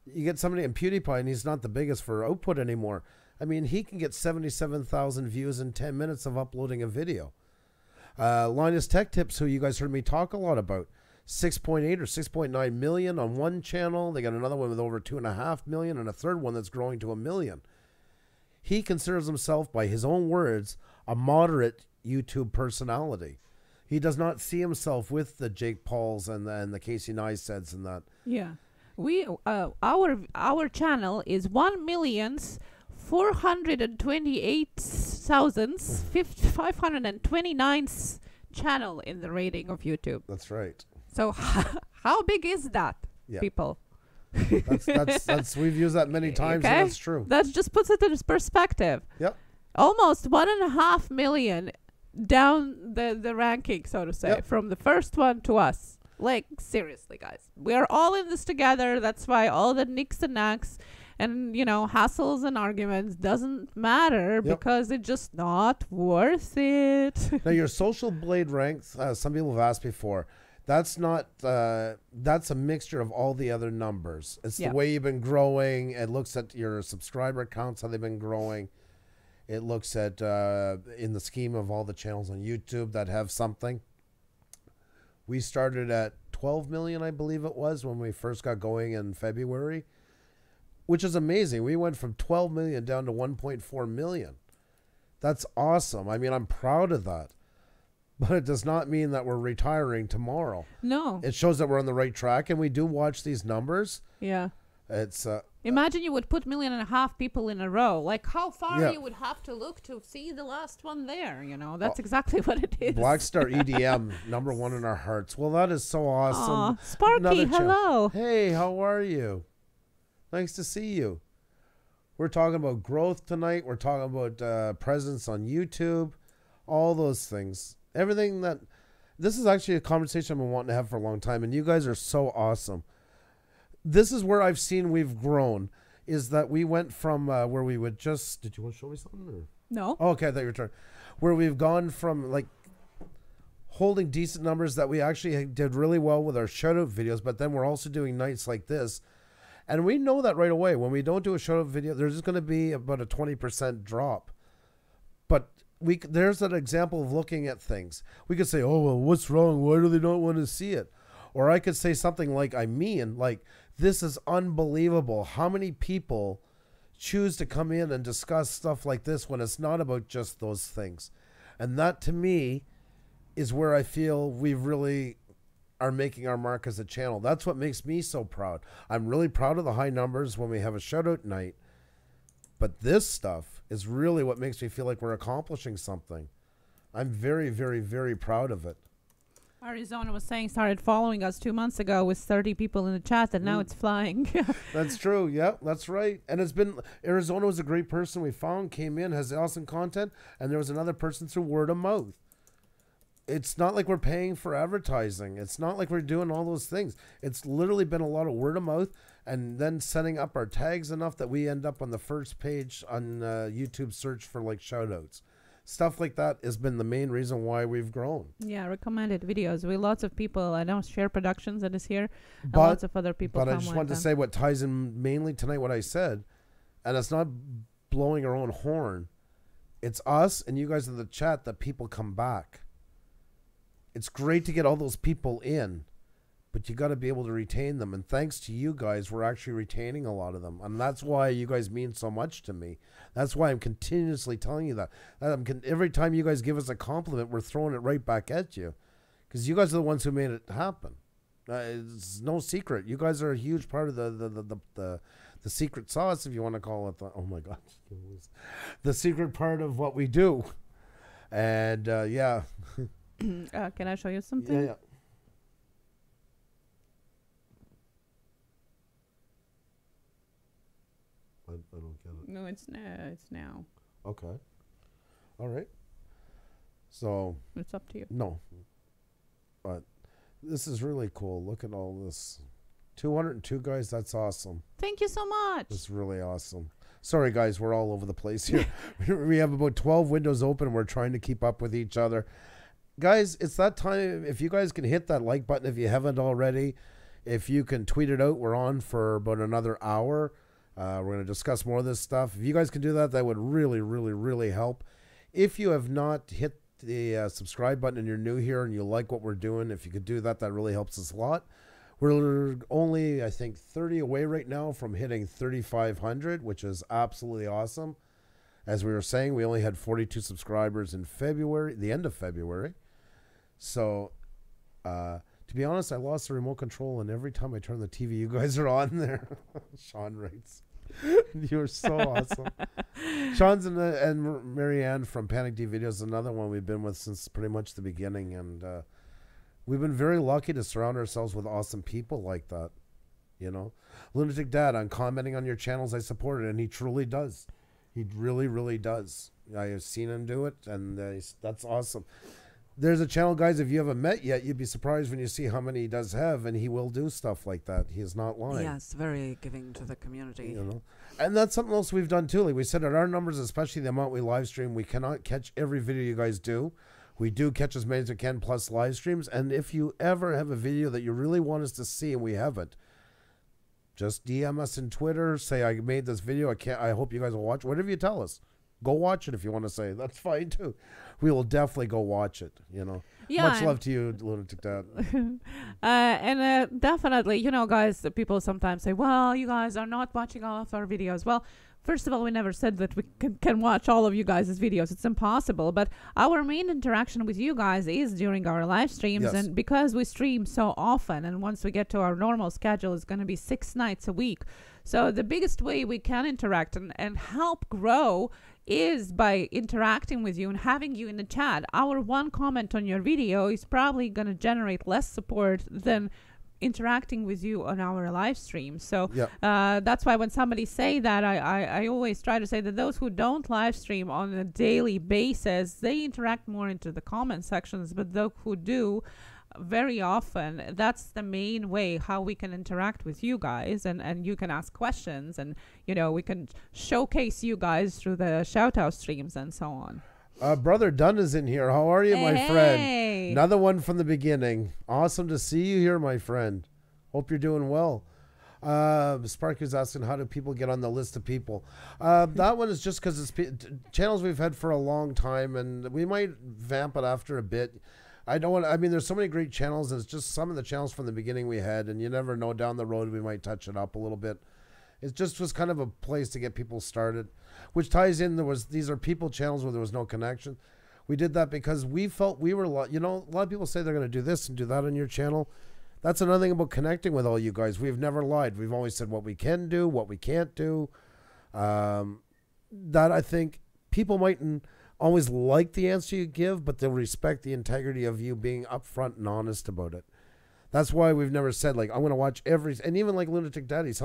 You get somebody in PewDiePie, and he's not the biggest for output anymore. I mean, he can get 77,000 views in 10 minutes of uploading a video. Linus Tech Tips, who you guys heard me talk a lot about, 6.8 or 6.9 million on one channel. They got another one with over 2.5 million and a third one that's growing to 1 million. He considers himself, by his own words, a moderate YouTube personality. He does not see himself with the Jake Pauls and the Casey Neistadts and that. Yeah. We our channel is 1,428,529 channel in the rating of YouTube. That's right. So how big is that, people? That's we've used that many times, and that's true. That just puts it in perspective. Yep. Almost 1.5 million down the ranking, so to say, from the first one to us. Like, seriously, guys. We are all in this together. That's why all the nicks and knacks and, you know, hassles and arguments doesn't matter because it's just not worth it. Now, your social blade ranks, some people have asked before, that's not, that's a mixture of all the other numbers. It's the way you've been growing. It looks at your subscriber counts, how they've been growing. It looks at, in the scheme of all the channels on YouTube that have something. We started at 12 million, I believe it was, when we first got going in February, which is amazing. We went from 12 million down to 1.4 million. That's awesome. I mean, I'm proud of that. But it does not mean that we're retiring tomorrow. No. It shows that we're on the right track, and we do watch these numbers. Yeah. It's imagine you would put 1.5 million people in a row. Like, how far you would have to look to see the last one there, you know? That's exactly what it is. Blackstar EDM, #1 in our hearts. Well, that is so awesome. Sparky, hello. Hey, how are you? Nice to see you. We're talking about growth tonight. We're talking about presence on YouTube, all those things. Everything that... This is actually a conversation I've been wanting to have for a long time, and you guys are so awesome. This is where I've seen we've grown, is that we went from where we would just... Did you want to show me something? Or? No. Oh, okay, I thought you were trying. Where we've gone from, like, holding decent numbers that we actually did really well with our shout-out videos, but then we're also doing nights like this. And we know that right away. When we don't do a shout-out video, there's going to be about a 20% drop. But there's an example of looking at things. We could say, oh, well, what's wrong? Why do they not want to see it? Or I could say something like, this is unbelievable. How many people choose to come in and discuss stuff like this when it's not about just those things? And that, to me, is where I feel we really are making our mark as a channel. That's what makes me so proud. I'm really proud of the high numbers when we have a shout-out night. But this stuff is really what makes me feel like we're accomplishing something. I'm very, very, very proud of it. Arizona was saying started following us 2 months ago with 30 people in the chat, and now it's flying. That's true. Yeah, that's right. And it's been... Arizona was a great person we found, came in, has awesome content, and there was another person through word of mouth. It's not like we're paying for advertising. It's not like we're doing all those things. It's literally been a lot of word of mouth and then setting up our tags enough that we end up on the first page on YouTube search for like shout outs. Stuff like that has been the main reason why we've grown. Yeah, recommended videos. We lots of people. I know Share Productions that is here. And lots of other people. But I just wanted to say what ties in mainly tonight what I said, and it's not blowing our own horn. It's us and you guys in the chat that people come back. It's great to get all those people in, but you got to be able to retain them. And thanks to you guys, we're actually retaining a lot of them. And that's why you guys mean so much to me. That's why I'm continuously telling you that. Every time you guys give us a compliment, we're throwing it right back at you. Because you guys are the ones who made it happen. It's no secret. You guys are a huge part of the secret sauce, if you want to call it. Oh, my God. The secret part of what we do. And, yeah. Can I show you something? Yeah. I don't get it. No, it's now. Okay. All right. So. It's up to you. No. But this is really cool. Look at all this. 202 guys. That's awesome. Thank you so much. It's really awesome. Sorry, guys. We're all over the place here. We have about 12 windows open. We're trying to keep up with each other. Guys, it's that time. If you guys can hit that like button if you haven't already, if you can tweet it out, we're on for about another hour. We're going to discuss more of this stuff. If you guys can do that, that would really, really, really help. If you have not hit the subscribe button and you're new here and you like what we're doing, if you could do that, that really helps us a lot. We're only, I think, 30 away right now from hitting 3,500, which is absolutely awesome. As we were saying, we only had 42 subscribers in February, the end of February. So, to be honest, I lost the remote control, and every time I turn the TV, you guys are on there. Sean writes, "You're so awesome." Sean's and Marianne from Panic D Videos, another one we've been with since pretty much the beginning, and we've been very lucky to surround ourselves with awesome people like that. You know, Lunatic Dad, I'm commenting on your channels. I support it, and he truly does. He really, really does. I have seen him do it, and that's awesome. There's a channel, guys, if you haven't met yet, you'd be surprised when you see how many he does have, and he will do stuff like that. He is not lying. Yes, very giving to the community. You know, and that's something else we've done too. Like we said, at our numbers, especially the amount we live stream, we cannot catch every video you guys do. We do catch as many as we can, plus live streams. And if you ever have a video that you really want us to see and we haven't, just DM us in Twitter. Say, I made this video. I hope you guys will watch. Whatever you tell us. Go watch it if you want to say. That's fine, too. We will definitely go watch it, you know. Yeah, much love to you, Lunatic Dad. And definitely, you know, guys, people sometimes say, well, you guys are not watching all of our videos. Well, first of all, we never said that we can watch all of you guys' videos. It's impossible. But our main interaction with you guys is during our live streams. Yes. And because we stream so often, and once we get to our normal schedule, it's going to be 6 nights a week. So the biggest way we can interact and help grow is by interacting with you and having you in the chat. Our one comment on your video is probably going to generate less support than interacting with you on our live stream. So Yeah. that's why when somebody say that, I always try to say that those who don't live stream on a daily basis, they interact more into the comment sections, but those who do very often, that's the main way how we can interact with you guys, and you can ask questions, and we can showcase you guys through the shout out streams and so on. Brother Dunn is in here. How are you, my Hey. friend? Another one from the beginning. Awesome to see you here, my friend. Hope you're doing well. Sparky's asking, how do people get on the list of people? That one is just because it's channels we've had for a long time, and we might vamp it after a bit. I don't want. I mean, there's so many great channels, and it's just some of the channels from the beginning we had, and you never know, down the road we might touch it up a little bit. It just was kind of a place to get people started, which ties in. These are people channels where there was no connection. We did that because we felt we were, a lot of people say they're going to do this and do that on your channel. That's another thing about connecting with all you guys. We've never lied. We've always said what we can do, what we can't do. That I think people mightn't always like the answer you give, but they'll respect the integrity of you being upfront and honest about it. That's why we've never said, like, I'm going to watch every, and even like Lunatic Daddy's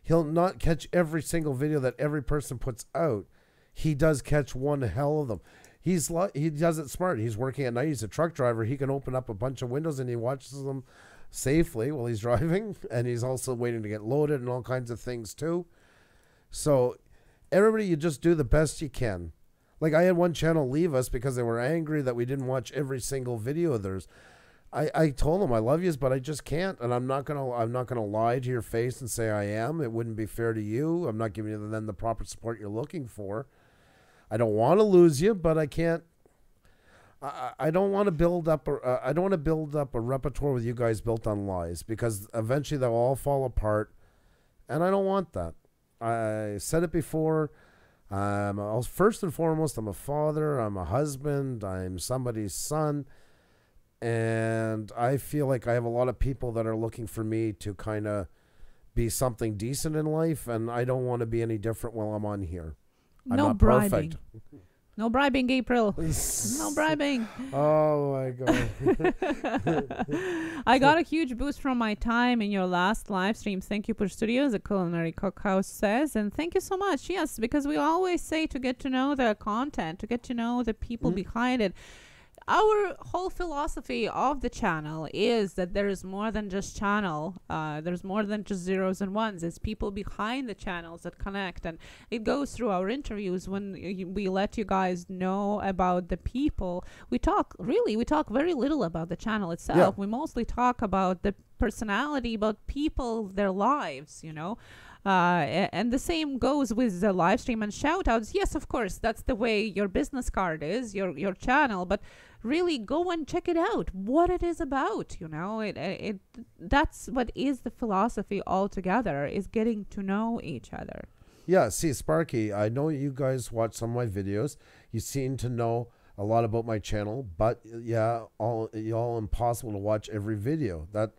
he'll not catch every single video that every person puts out. He does catch one hell of them. He does it smart. He's working at night. He's a truck driver. He can open up a bunch of windows and he watches them safely while he's driving. And he's also waiting to get loaded and all kinds of things too. So everybody, you just do the best you can. Like, I had one channel leave us because they were angry that we didn't watch every single video of theirs. I told them I love you, but I just can't, and I'm not gonna lie to your face and say I am. It wouldn't be fair to you. I'm not giving you then the proper support you're looking for. I don't want to lose you, but I can't. I don't want to build up. I don't want to build up a repertoire with you guys built on lies, because eventually they'll all fall apart, and I don't want that. I said it before. First and foremost, I'm a father. I'm a husband. I'm somebody's son. And I feel like I have a lot of people that are looking for me to kind of be something decent in life, and I don't want to be any different while I'm on here. I'm No not bribing. perfect. No bribing, April. No bribing. Oh my God. I got a huge boost from my time in your last live stream. Thank you, Puša Studios, the culinary cookhouse says. And thank you so much. Yes, because we always say to get to know the content, to get to know the people behind it. Our whole philosophy of the channel is that there is more than just channel. There's more than just zeros and ones. It's people behind the channels that connect. And it goes through our interviews when we let you guys know about the people. We talk very little about the channel itself. Yeah. We mostly talk about the personality, about people, their lives, and the same goes with the live stream and shout outs. Yes, of course, that's the way your business card is, your channel, but really go and check it out, what it is about. That's what is the philosophy altogether, is getting to know each other. Yeah, see, Sparky, I know you guys watch some of my videos. You seem to know a lot about my channel, but yeah, all impossible to watch every video. That's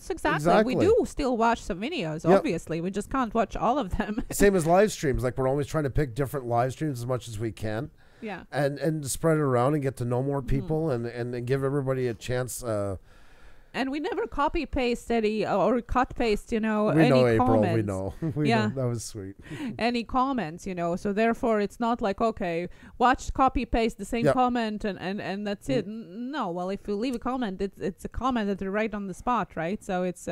exactly. We do still watch some videos, Yep. obviously. We just can't watch all of them. Same as live streams. Like, we're always trying to pick different live streams as much as we can. Yeah. And spread it around and get to know more people and give everybody a chance. And we never copy paste any or cut paste, We any know, comments. April. We know. We Yeah. know. That was sweet. Any comments, So therefore, it's not like, okay, watch, copy paste the same Yep. comment and that's it. No, well, if you leave a comment, it's a comment that you write on the spot, right? So it's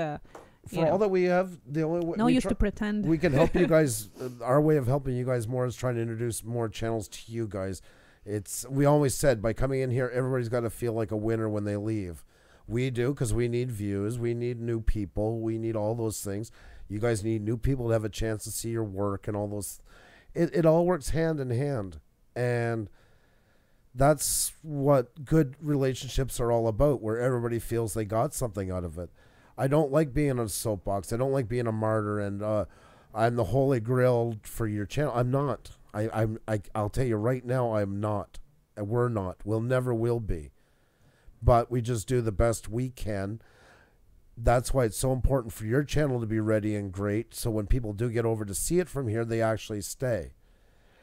For all that we have, the only way no use to pretend. we can help you guys. Our way of helping you guys more is trying to introduce more channels to you guys. We always said, by coming in here, everybody's got to feel like a winner when they leave. We do, because we need views. We need new people. We need all those things. You guys need new people to have a chance to see your work and all those. It all works hand in hand. And that's what good relationships are all about, where everybody feels they got something out of it. I don't like being on a soapbox. I don't like being a martyr and I'm the holy grail for your channel. I'm not. I'll tell you right now, I'm not. We're not. We'll never will be. But we just do the best we can. That's why it's so important for your channel to be ready and great, so when people do get over to see it from here, they actually stay.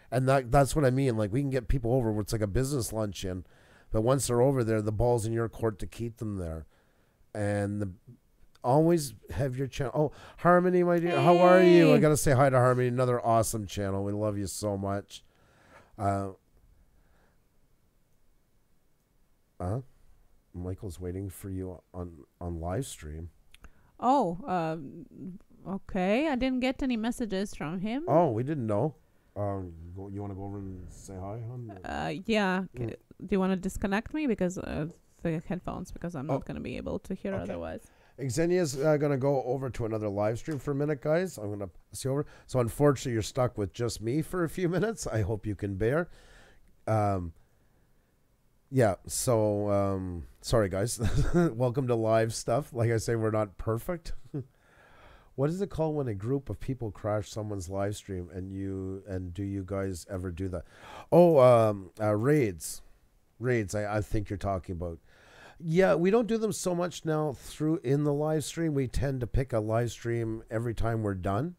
And that's what I mean. Like, we can get people over where it's like a business luncheon, but once they're over there, the ball's in your court to keep them there. And always have your channel. Oh, Harmony, my dear, how are you? I gotta say hi to Harmony. Another awesome channel. We love you so much. Michael's waiting for you on live stream. Oh, okay. I didn't get any messages from him. Oh, we didn't know. You want to go over and say hi, hon? Yeah. Do you want to disconnect me because the headphones? Because I'm not going to be able to hear otherwise. Xenia's going to go over to another live stream for a minute, guys. I'm going to pass you over. So unfortunately, you're stuck with just me for a few minutes. I hope you can bear. Yeah, so sorry, guys. Welcome to live stuff. Like I say, we're not perfect. What is it called when a group of people crash someone's live stream and do you guys ever do that? Oh, raids. Raids, I think you're talking about. Yeah, we don't do them so much now in the live stream. We tend to pick a live stream every time we're done.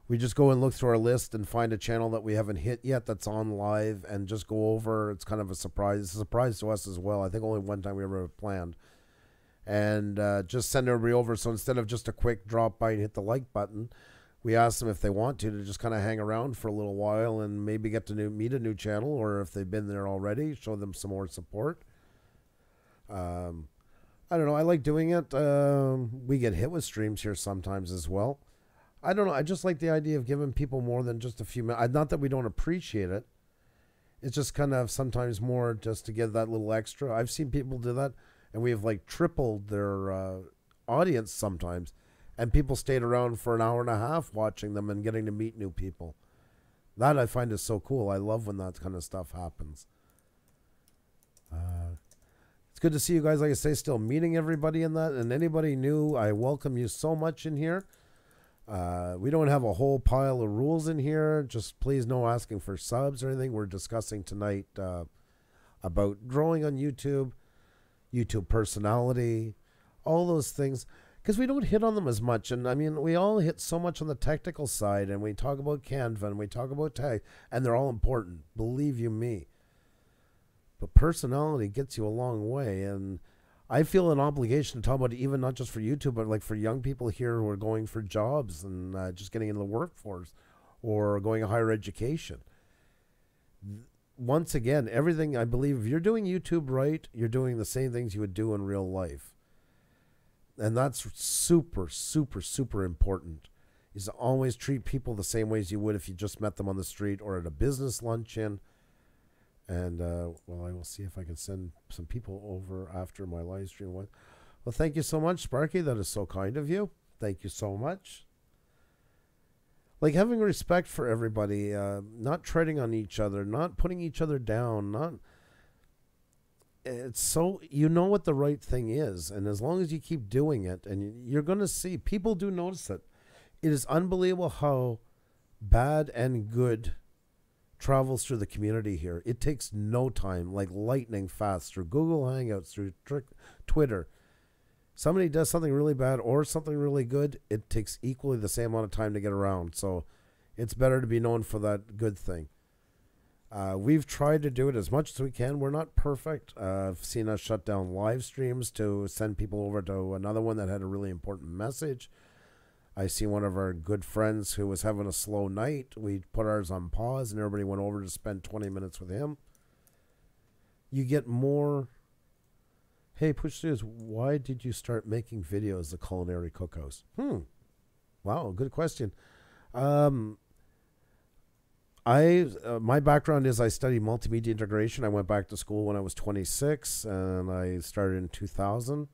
We just go and look through our list and find a channel that we haven't hit yet that's on live and just go over. It's kind of a surprise. It's a surprise to us as well. I think only one time we ever planned. And just send everybody over. So instead of just a quick drop by and hit the like button, we ask them if they want to just kind of hang around for a little while and maybe get to meet a new channel, or if they've been there already, show them some more support. I don't know. I like doing it. We get hit with streams here sometimes as well. I don't know. I just like the idea of giving people more than just a few minutes. Not that we don't appreciate it. It's just kind of sometimes more just to give that little extra. I've seen people do that, and we have like tripled their audience sometimes. And people stayed around for an hour and a half watching them and getting to meet new people. That I find is so cool. I love when that kind of stuff happens. It's good to see you guys, like I say, still meeting everybody in that. And anybody new, I welcome you so much in here. We don't have a whole pile of rules in here. Just please no asking for subs or anything. We're discussing tonight about growing on YouTube, YouTube personality, all those things. Because we don't hit on them as much. And I mean, we all hit so much on the technical side. And we talk about Canva and we talk about tag. And they're all important. Believe you me. But personality gets you a long way. And I feel an obligation to talk about it, even not just for YouTube, but like for young people here who are going for jobs and just getting into the workforce or going to higher education. Once again, everything, I believe, if you're doing YouTube right, you're doing the same things you would do in real life. And that's super, super, super important, is to always treat people the same way as you would if you just met them on the street or at a business luncheon. And, well, I will see if I can send some people over after my live stream. Well, thank you so much, Sparky. That is so kind of you. Thank you so much. Like having respect for everybody, not treading on each other, not putting each other down, it's so, you know what the right thing is. And as long as you keep doing it, and you're going to see, people do notice it. It is unbelievable how bad and good travels through the community here. It takes no time, like lightning fast, through Google Hangouts, through Twitter. Somebody does something really bad or something really good, it takes equally the same amount of time to get around. So it's better to be known for that good thing. We've tried to do it as much as we can. We're not perfect. I've seen us shut down live streams to send people over to another one that had a really important message. I see one of our good friends who was having a slow night. We put ours on pause and everybody went over to spend 20 minutes with him. You get more. Hey, Puša Studios, why did you start making videos, the Culinary Cookhouse? Wow, good question. My background is I studied multimedia integration. I went back to school when I was 26 and I started in 2000.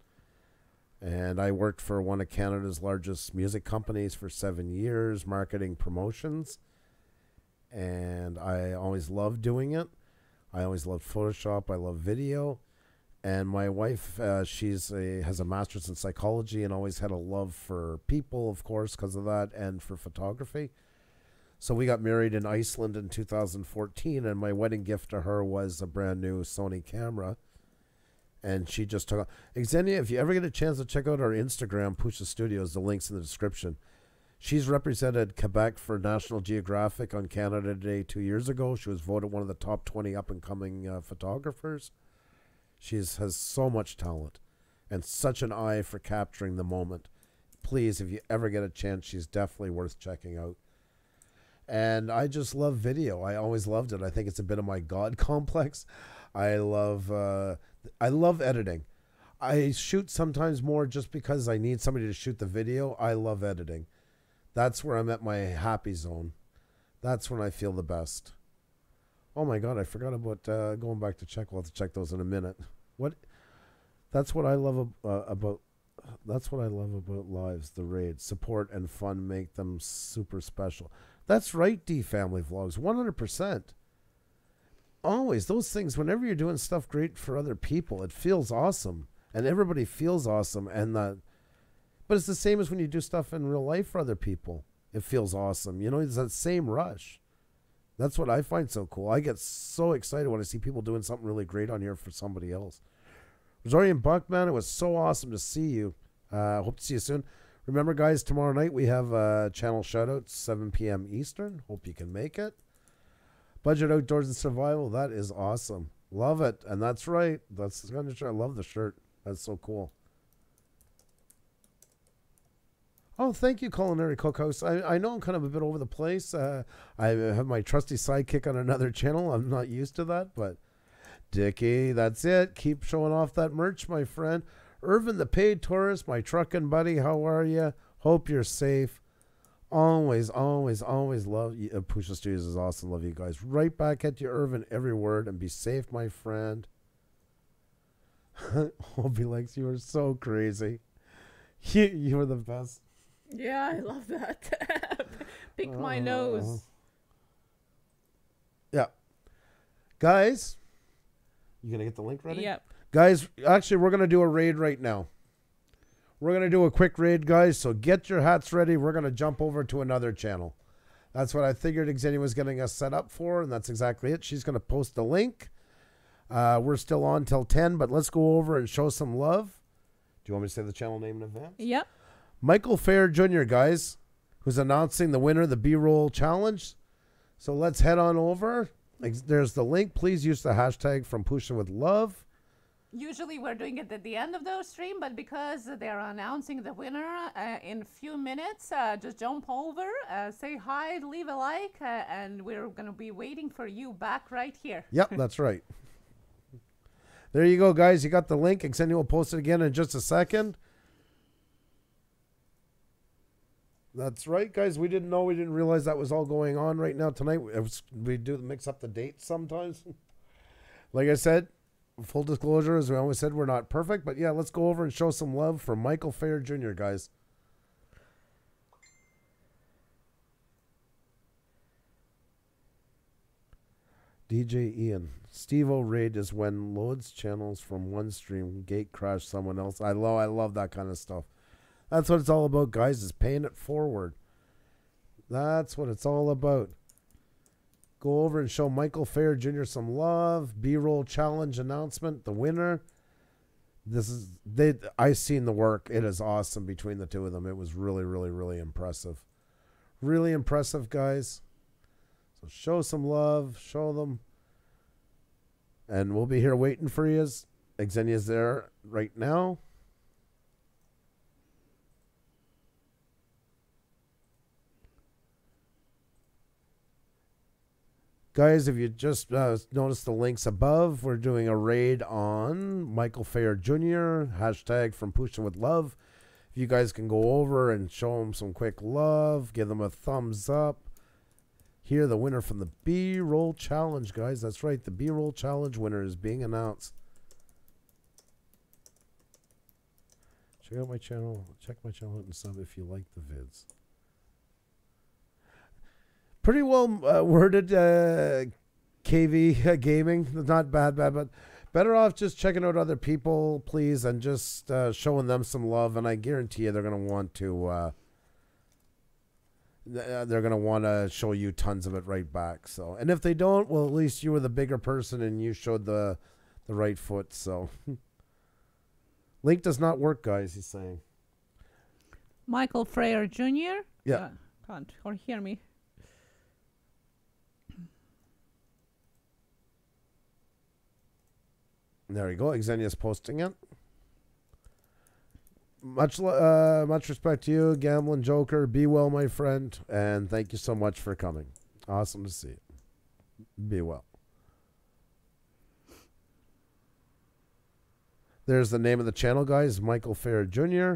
And I worked for one of Canada's largest music companies for 7 years, marketing promotions. And I always loved doing it. I always loved Photoshop. I love video. And my wife, has a master's in psychology and always had a love for people, of course, because of that, and for photography. So we got married in Iceland in 2014, and my wedding gift to her was a brand new Sony camera. And she just took off. Xenia, if you ever get a chance to check out our Instagram, Puša Studios, the link's in the description. She's represented Quebec for National Geographic on Canada Day 2 years ago. She was voted one of the top 20 up-and-coming photographers. She has so much talent. and such an eye for capturing the moment. Please, if you ever get a chance, she's definitely worth checking out. And I just love video. I always loved it. I think it's a bit of my God complex. I love editing. I shoot sometimes more just because I need somebody to shoot the video. I love editing. That's where I'm at my happy zone. That's when I feel the best. Oh my God, I forgot about going back to check. We'll have to check those in a minute. That's what I love about. That's what I love about lives. The raids, support and fun make them super special. That's right, D Family Vlogs, 100%. Always those things. Whenever you're doing stuff great for other people, it feels awesome, and everybody feels awesome. And that, but it's the same as when you do stuff in real life for other people. It feels awesome. You know, it's that same rush. That's what I find so cool. I get so excited when I see people doing something really great on here for somebody else. Rosario and Buck, man, it was so awesome to see you. Hope to see you soon. Remember, guys, tomorrow night we have channel shoutouts, 7 p.m. Eastern. Hope you can make it. Budget Outdoors and Survival. That is awesome. Love it. And that's right. That's the kind of shirt. I love the shirt. That's so cool. Oh, thank you, Culinary Cookhouse. I know I'm kind of a bit over the place. I have my trusty sidekick on another channel. I'm not used to that, but Dickie, that's it. Keep showing off that merch, my friend. Irvin, the paid tourist, my trucking buddy, how are you? Hope you're safe. Always, always, always love you. Puša Studios is awesome. Love you guys. Right back at you, Irvin, every word, and be safe, my friend. Hobie likes you are so crazy. You are the best. Yeah, I love that. Pick my nose. Yeah. Guys, you going to get the link ready? Yep. Guys, actually, we're going to do a raid right now. We're going to do a quick raid, guys, so get your hats ready. We're going to jump over to another channel. That's what I figured Xenia was getting us set up for, and that's exactly it. She's going to post the link. We're still on till 10, but let's go over and show some love. Do you want me to say the channel name in advance? Yep. Michael Fair Jr., guys, who's announcing the winner of the B-Roll Challenge. So let's head on over. There's the link. Please use the hashtag from Puša with love. Usually we're doing it at the end of the stream, but because they're announcing the winner in a few minutes, just jump over, say hi, leave a like, and we're going to be waiting for you back right here. Yep, that's right. There you go, guys. You got the link. Xenia will post it again in just a second. That's right, guys. We didn't realize that was all going on right now tonight. We do mix up the dates sometimes. Like I said, full disclosure, as we always said, we're not perfect. But yeah, let's go over and show some love for Michael Fair Jr., guys. DJ Ian. Steve-O raid is when loads channels from one stream, gate crash someone else. I love that kind of stuff. That's what it's all about, guys, is paying it forward. That's what it's all about. Go over and show Michael Fair Jr. some love. B-roll challenge announcement, the winner. I've seen the work. It is awesome between the two of them. It was really, really, really impressive. Really impressive, guys. So show some love. Show them. And we'll be here waiting for you. Xenia's there right now. Guys, if you just noticed the links above, we're doing a raid on Michael Fair Jr., hashtag from Puša with love. If you guys can go over and show them some quick love, give them a thumbs up. Here, the winner from the B-Roll Challenge, guys. That's right, the B-Roll Challenge winner is being announced. Check out my channel. Check my channel out and sub if you like the vids. Pretty well worded, KV gaming. Not bad, but better off just checking out other people, please, and just showing them some love. And I guarantee you, they're gonna want to. They're gonna want to show you tons of it right back. So, and if they don't, well, at least you were the bigger person and you showed the right foot. So, link does not work, guys. He's saying. Michael Fair Jr. Yeah. Can't or hear me. There you go. Xenia's posting it. Much respect to you, Gambling Joker. Be well, my friend, and thank you so much for coming. Awesome to see you. Be well. There's the name of the channel, guys. Michael Fair Jr.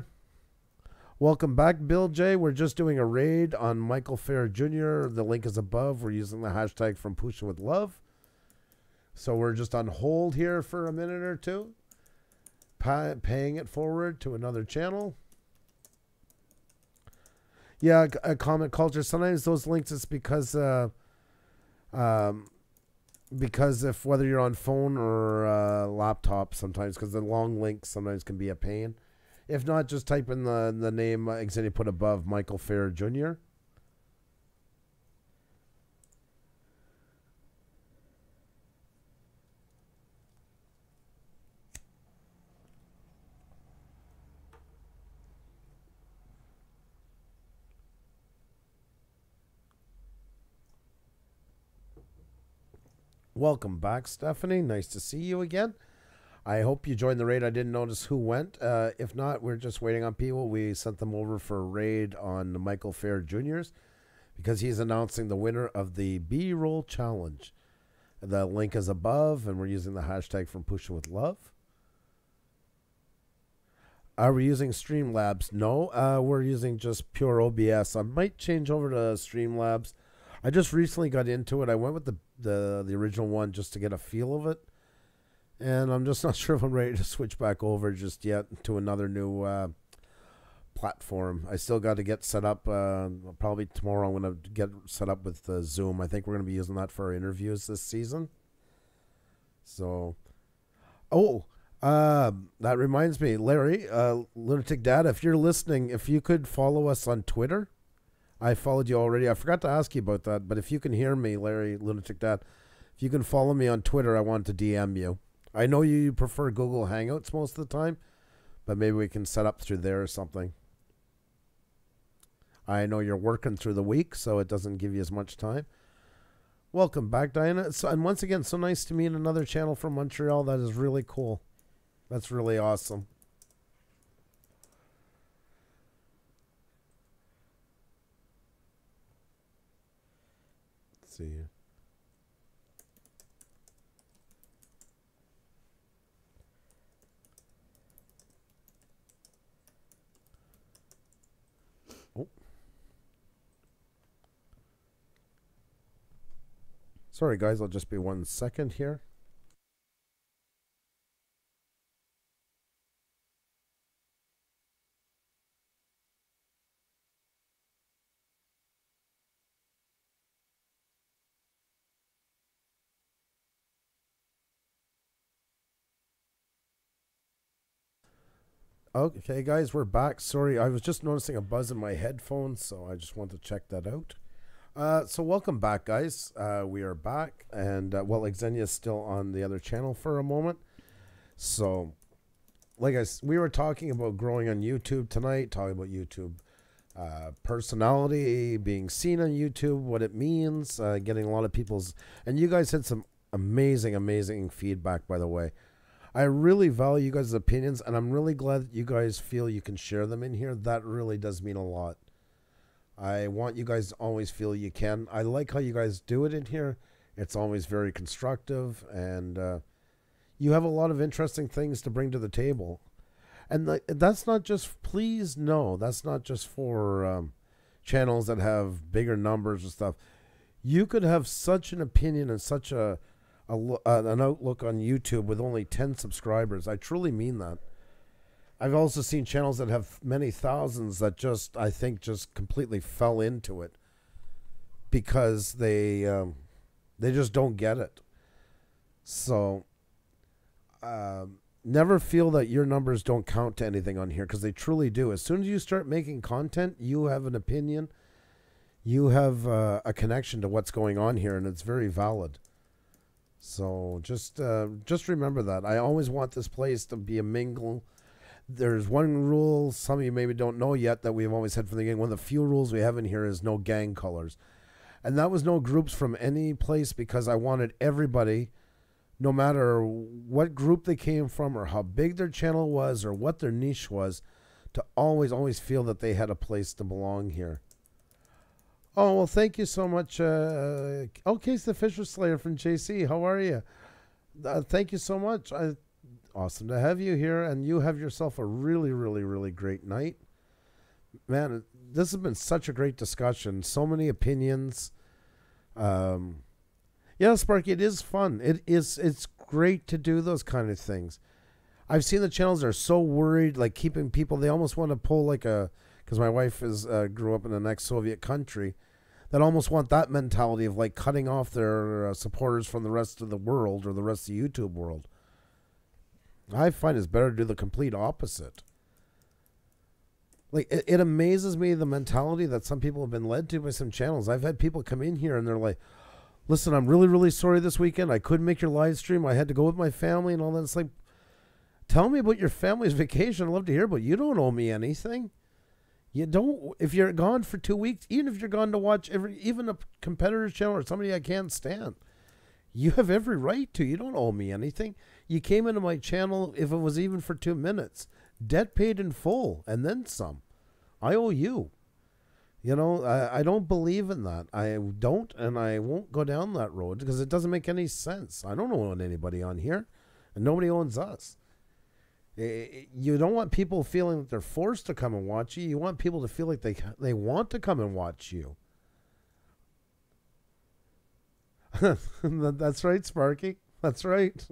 Welcome back, Bill J. We're just doing a raid on Michael Fair Jr. The link is above. We're using the hashtag from Puša with love. So we're just on hold here for a minute or two. Paying it forward to another channel. Yeah, a comment culture. Sometimes those links is because if whether you're on phone or laptop, sometimes because the long links sometimes can be a pain. If not, just type in the name Xenia put above, Michael Fair Jr. Welcome back, Stephanie. Nice to see you again. I hope you joined the raid. I didn't notice who went. If not, we're just waiting on people. We sent them over for a raid on the Michael Fair Jr.'s because he's announcing the winner of the B-roll challenge. The link is above, and we're using the hashtag from Puša with love. Are we using Streamlabs? No, we're using just pure OBS. I might change over to Streamlabs. I just recently got into it. I went with the original one just to get a feel of it. And I'm just not sure if I'm ready to switch back over just yet to another new platform. I still got to get set up. Probably tomorrow I'm going to get set up with Zoom. I think we're going to be using that for our interviews this season. So, that reminds me, Larry, Lunatic Dad, if you're listening, if you could follow us on Twitter. I followed you already. I forgot to ask you about that, but if you can hear me, Larry, Lunatic Dad, if you can follow me on Twitter, I want to DM you. I know you prefer Google Hangouts most of the time, but maybe we can set up through there or something. I know you're working through the week, so it doesn't give you as much time. Welcome back, Diana. And once again, so nice to meet another channel from Montreal. That is really cool. That's really awesome. Let's see here. Sorry, guys, I'll just be 1 second here. Okay, guys, we're back. Sorry, I was just noticing a buzz in my headphones, so I just want to check that out. So welcome back, guys. We are back, and Xenia is still on the other channel for a moment. So, we were talking about growing on YouTube tonight, talking about YouTube personality, being seen on YouTube, what it means, getting a lot of people's, and you guys had some amazing feedback, by the way. I really value you guys' opinions, and I'm really glad that you guys feel you can share them in here. That really does mean a lot. I want you guys to always feel you can. I like how you guys do it in here. It's always very constructive, and you have a lot of interesting things to bring to the table. And that's not just, please, no, that's not just for channels that have bigger numbers and stuff. You could have such an opinion and such an outlook on YouTube with only 10 subscribers. I truly mean that. I've also seen channels that have many thousands that just, I think, just completely fell into it because they just don't get it. So, never feel that your numbers don't count to anything on here, because they truly do. As soon as you start making content, you have an opinion, you have a connection to what's going on here, and it's very valid. So just remember that. I always want this place to be a mingle. There's one rule some of you maybe don't know yet that we've always had from the beginning. One of the few rules we have in here is no gang colors. And that was no groups from any place, because I wanted everybody, no matter what group they came from or how big their channel was or what their niche was, to always feel that they had a place to belong here. Oh, well, thank you so much. Case the Fisher Slayer from JC. How are you? Thank you so much. Awesome to have you here, and you have yourself a really great night. Man, this has been such a great discussion. So many opinions. Yeah, Sparky, it is fun. It's great to do those kind of things. I've seen the channels that are so worried, like keeping people, they almost want to pull like because my wife grew up in an ex-Soviet country, that almost want that mentality of like cutting off their supporters from the rest of the world or the rest of the YouTube world. I find it's better to do the complete opposite. Like, it amazes me the mentality that some people have been led to by some channels. I've had people come in here and they're like, listen, I'm really sorry this weekend. I couldn't make your live stream. I had to go with my family and all that. It's like, tell me about your family's vacation. I'd love to hear, but you don't owe me anything. You don't. If you're gone for 2 weeks, even if you're gone to watch even a competitor's channel or somebody I can't stand, you have every right to. You don't owe me anything. You came into my channel, if it was even for 2 minutes, debt paid in full, and then some. I owe you. You know, I don't believe in that. I don't, and I won't go down that road because it doesn't make any sense. I don't own anybody on here, and nobody owns us. You don't want people feeling that they're forced to come and watch you. You want people to feel like they want to come and watch you. That's right, Sparky. That's right.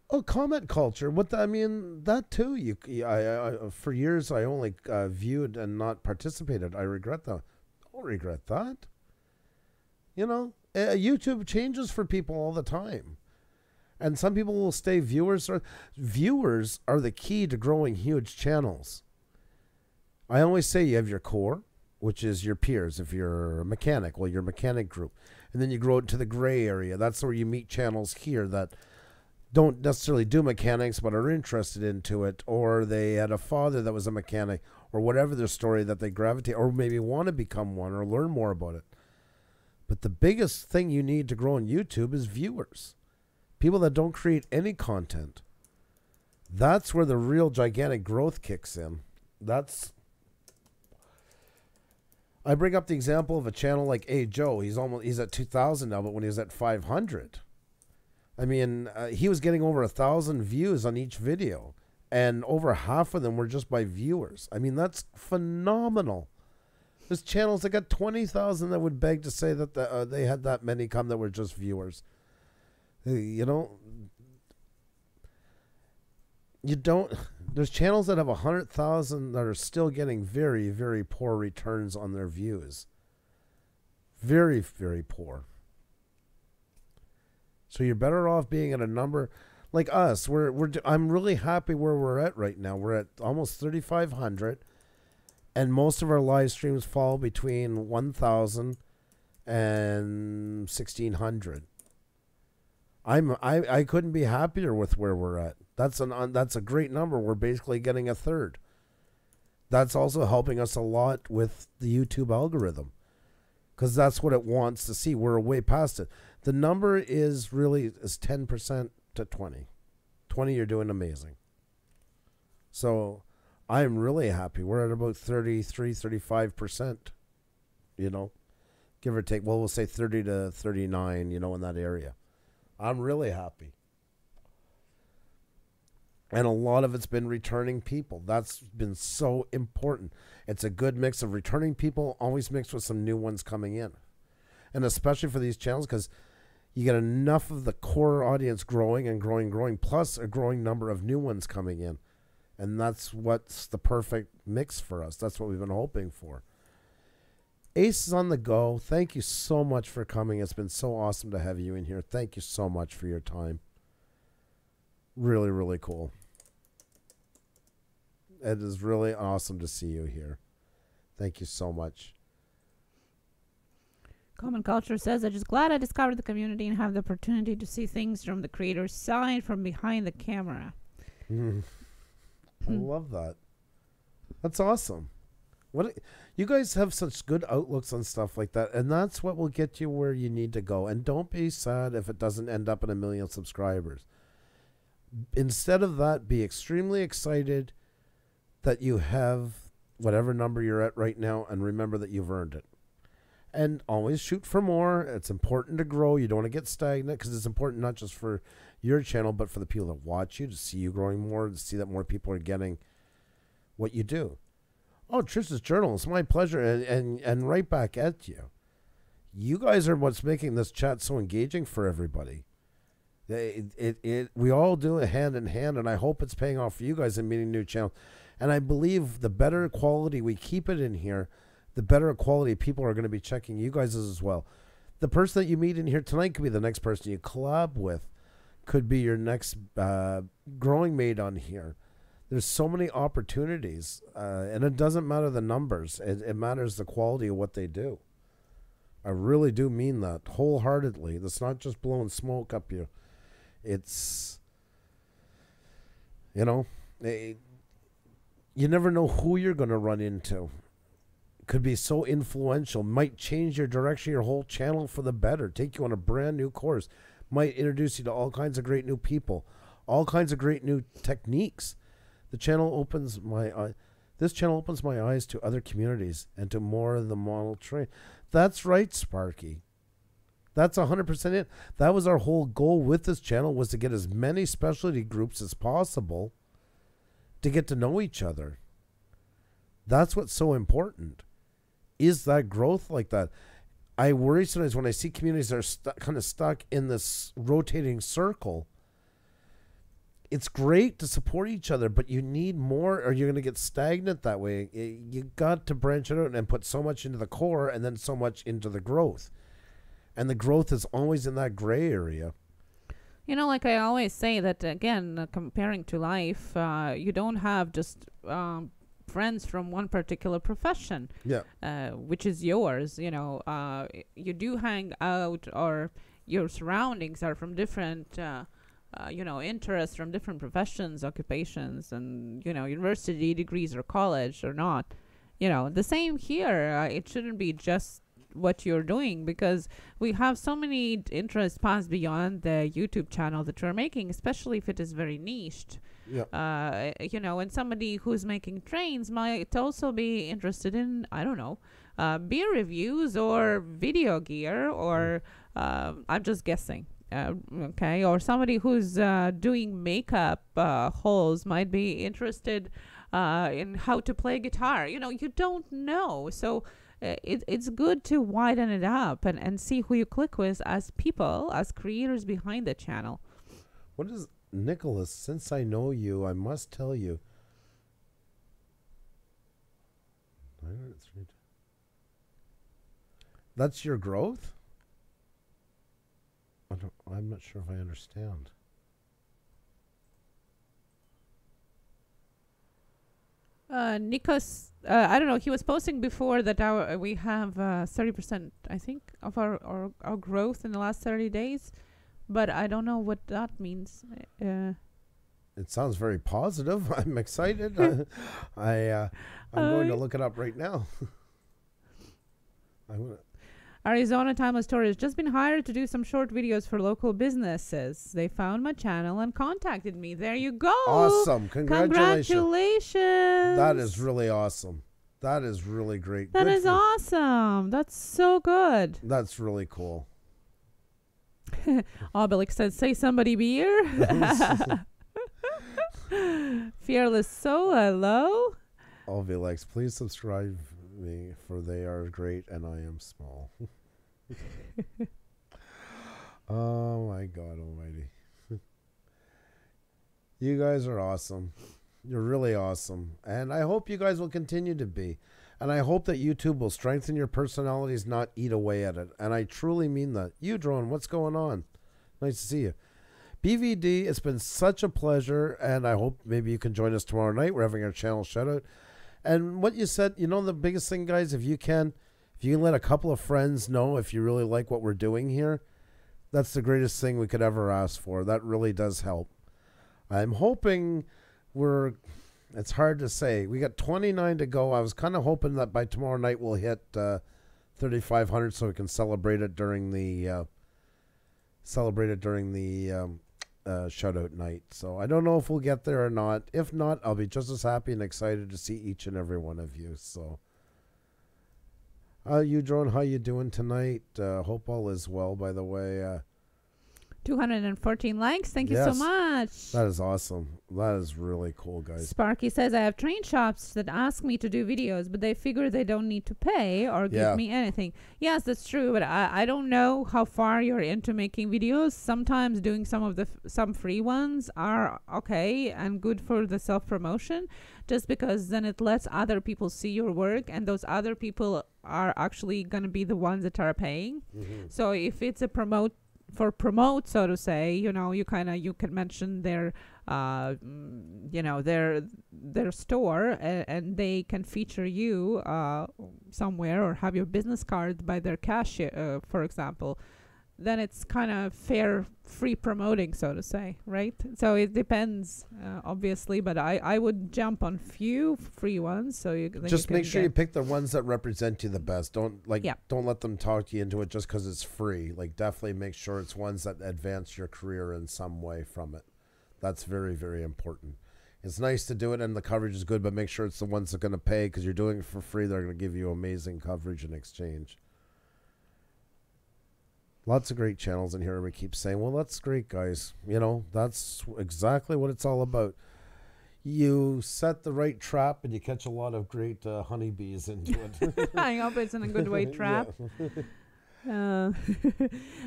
Oh, comment culture. I mean, that too. I for years I only viewed and not participated. I regret that. I don't regret that. You know, YouTube changes for people all the time, and some people will stay viewers. Viewers are the key to growing huge channels. I always say you have your core, which is your peers. If you're a mechanic, well, your mechanic group, and then you grow into the gray area. That's where you meet channels here that don't necessarily do mechanics but are interested into it, or they had a father that was a mechanic, or whatever their story that they gravitate, or maybe want to become one or learn more about it. But the biggest thing you need to grow on YouTube is viewers. People that don't create any content. That's where the real gigantic growth kicks in. I bring up the example of a channel like Hey Joe. He's at 2,000 now, but when he was at 500, I mean, he was getting over 1,000 views on each video, and over half of them were just by viewers. I mean, that's phenomenal. There's channels that got 20,000 that would beg to say that they had that many come that were just viewers. You know, there's channels that have 100,000 that are still getting very poor returns on their views. Very poor. So you're better off being at a number like us. I'm really happy where we're at right now. We're at almost 3,500, and most of our live streams fall between 1,000 and 1,600. I couldn't be happier with where we're at. That's a great number. We're basically getting a third. That's also helping us a lot with the YouTube algorithm, because that's what it wants to see. We're way past it. The number is 10% to 20. 20, you're doing amazing. So I'm really happy. We're at about 33, 35%, you know, give or take. Well, we'll say 30 to 39, you know, in that area. I'm really happy. And a lot of it's been returning people. That's been so important. It's a good mix of returning people, always mixed with some new ones coming in. And especially for these channels, because you get enough of the core audience growing and growing, plus a growing number of new ones coming in. And that's what's the perfect mix for us. That's what we've been hoping for. Ace is on the go. Thank you so much for coming. It's been so awesome to have you in here. Thank you so much for your time. Really cool. It is really awesome to see you here. Thank you so much. Common Culture says, I'm just glad I discovered the community and have the opportunity to see things from the creator's side, from behind the camera. I love that. That's awesome. You guys have such good outlooks on stuff like that, and that's what will get you where you need to go. And don't be sad if it doesn't end up in 1 million subscribers. Instead of that, be extremely excited that you have whatever number you're at right now, and remember that you've earned it. And always shoot for more. It's important to grow. You don't want to get stagnant, because it's important not just for your channel, but for the people that watch you, to see you growing more, to see that more people are getting what you do. Oh, Trish's Journal, it's my pleasure. And right back at you. You guys are what's making this chat so engaging for everybody. We all do it hand in hand, and I hope it's paying off for you guys and meeting new channels. And I believe the better quality we keep it in here, the better quality people are going to be checking you guys as well. The person that you meet in here tonight could be the next person you collab with, could be your next growing mate on here. There's so many opportunities, and it doesn't matter the numbers. It matters the quality of what they do. I really do mean that wholeheartedly. That's not just blowing smoke up you. It's, you know, you never know who you're going to run into. Could be so influential, might change your direction, your whole channel for the better, take you on a brand new course, might introduce you to all kinds of great new people, all kinds of great new techniques. The channel opens this channel opens my eyes to other communities and to more of the model train. That's right, Sparky. That's 100% it. That was our whole goal with this channel, was to get as many specialty groups as possible to get to know each other. That's what's so important, is that growth like that. I worry sometimes when I see communities that are kind of stuck in this rotating circle. It's great to support each other, but you need more, or you're going to get stagnant that way. You got to branch it out and put so much into the core and then so much into the growth. And the growth is always in that gray area. You know, like I always say that, again, comparing to life, you don't have just friends from one particular profession, which is yours. You know, you do hang out, or your surroundings are from different interests, from different professions, occupations, and, university degrees or college or not. The same here. It shouldn't be just what you're doing, because we have so many interests past beyond the YouTube channel that you're making, especially if it is very niched. And somebody who's making trains might also be interested in, I don't know, beer reviews or video gear, or I'm just guessing. Okay, or somebody who's doing makeup hauls might be interested in how to play guitar. You don't know. So it's good to widen it up and see who you click with as people, as creators behind the channel. What is Nicholas? Since I know you, I must tell you. That's your growth? I'm not sure if I understand. Nikos, I don't know. He was posting before that we have 30%, I think, of our growth in the last 30 days, but I don't know what that means. It sounds very positive. I'm excited. I'm going to look it up right now. Arizona Timeless Story has just been hired to do some short videos for local businesses. They found my channel and contacted me. There you go. Awesome. Congratulations. That is really awesome. That is really great. That is awesome. That's so good. That's really cool. Obelix said, say somebody beer. Fearless Soul, hello. Obelix, please subscribe me, for they are great and I am small. Oh my God almighty. You guys are awesome. You're really awesome, and I hope you guys will continue to be, and I hope that YouTube will strengthen your personalities, not eat away at it. And I truly mean that. You, Drone, what's going on? Nice to see you. BVD, it's been such a pleasure, and I hope maybe you can join us tomorrow night. We're having our channel shout out. And what you said, the biggest thing, guys, if you can let a couple of friends know if you really like what we're doing here, that's the greatest thing we could ever ask for. That really does help. I'm hoping it's hard to say. We got 29 to go. I was kind of hoping that by tomorrow night we'll hit 3,500 so we can celebrate it during the shout out night. So I don't know if we'll get there or not. If not, I'll be just as happy and excited to see each and every one of you. So you, Drone, how you doing tonight? Hope all is well, by the way. 214 likes. Thank you so Yes. much. That is awesome. That is really cool, guys. Sparky says, I have train shops that ask me to do videos, but they figure they don't need to pay or Yeah. give me anything. Yes, that's true, but I don't know how far you're into making videos. Sometimes doing some free ones are okay and good for the self-promotion, just because then it lets other people see your work, and those other people are actually going to be the ones that are paying. So if it's a promote, so to say, you know, you can mention their their store, and they can feature you somewhere, or have your business card by their cashier, for example. Then it's kind of fair, free promoting, so to say, right? So it depends, obviously, but I would jump on few free ones. So you Just make sure you pick the ones that represent you the best. Don't let them talk you into it just because it's free. Like, definitely make sure it's ones that advance your career in some way from it. That's very, very important. It's nice to do it, and the coverage is good, but make sure it's the ones that are going to pay, because you're doing it for free. They're going to give you amazing coverage in exchange. Lots of great channels in here. We keep saying, well, that's great, guys. You know, that's exactly what it's all about. You set the right trap and you catch a lot of great honeybees into it. I hope it's in a good way trap.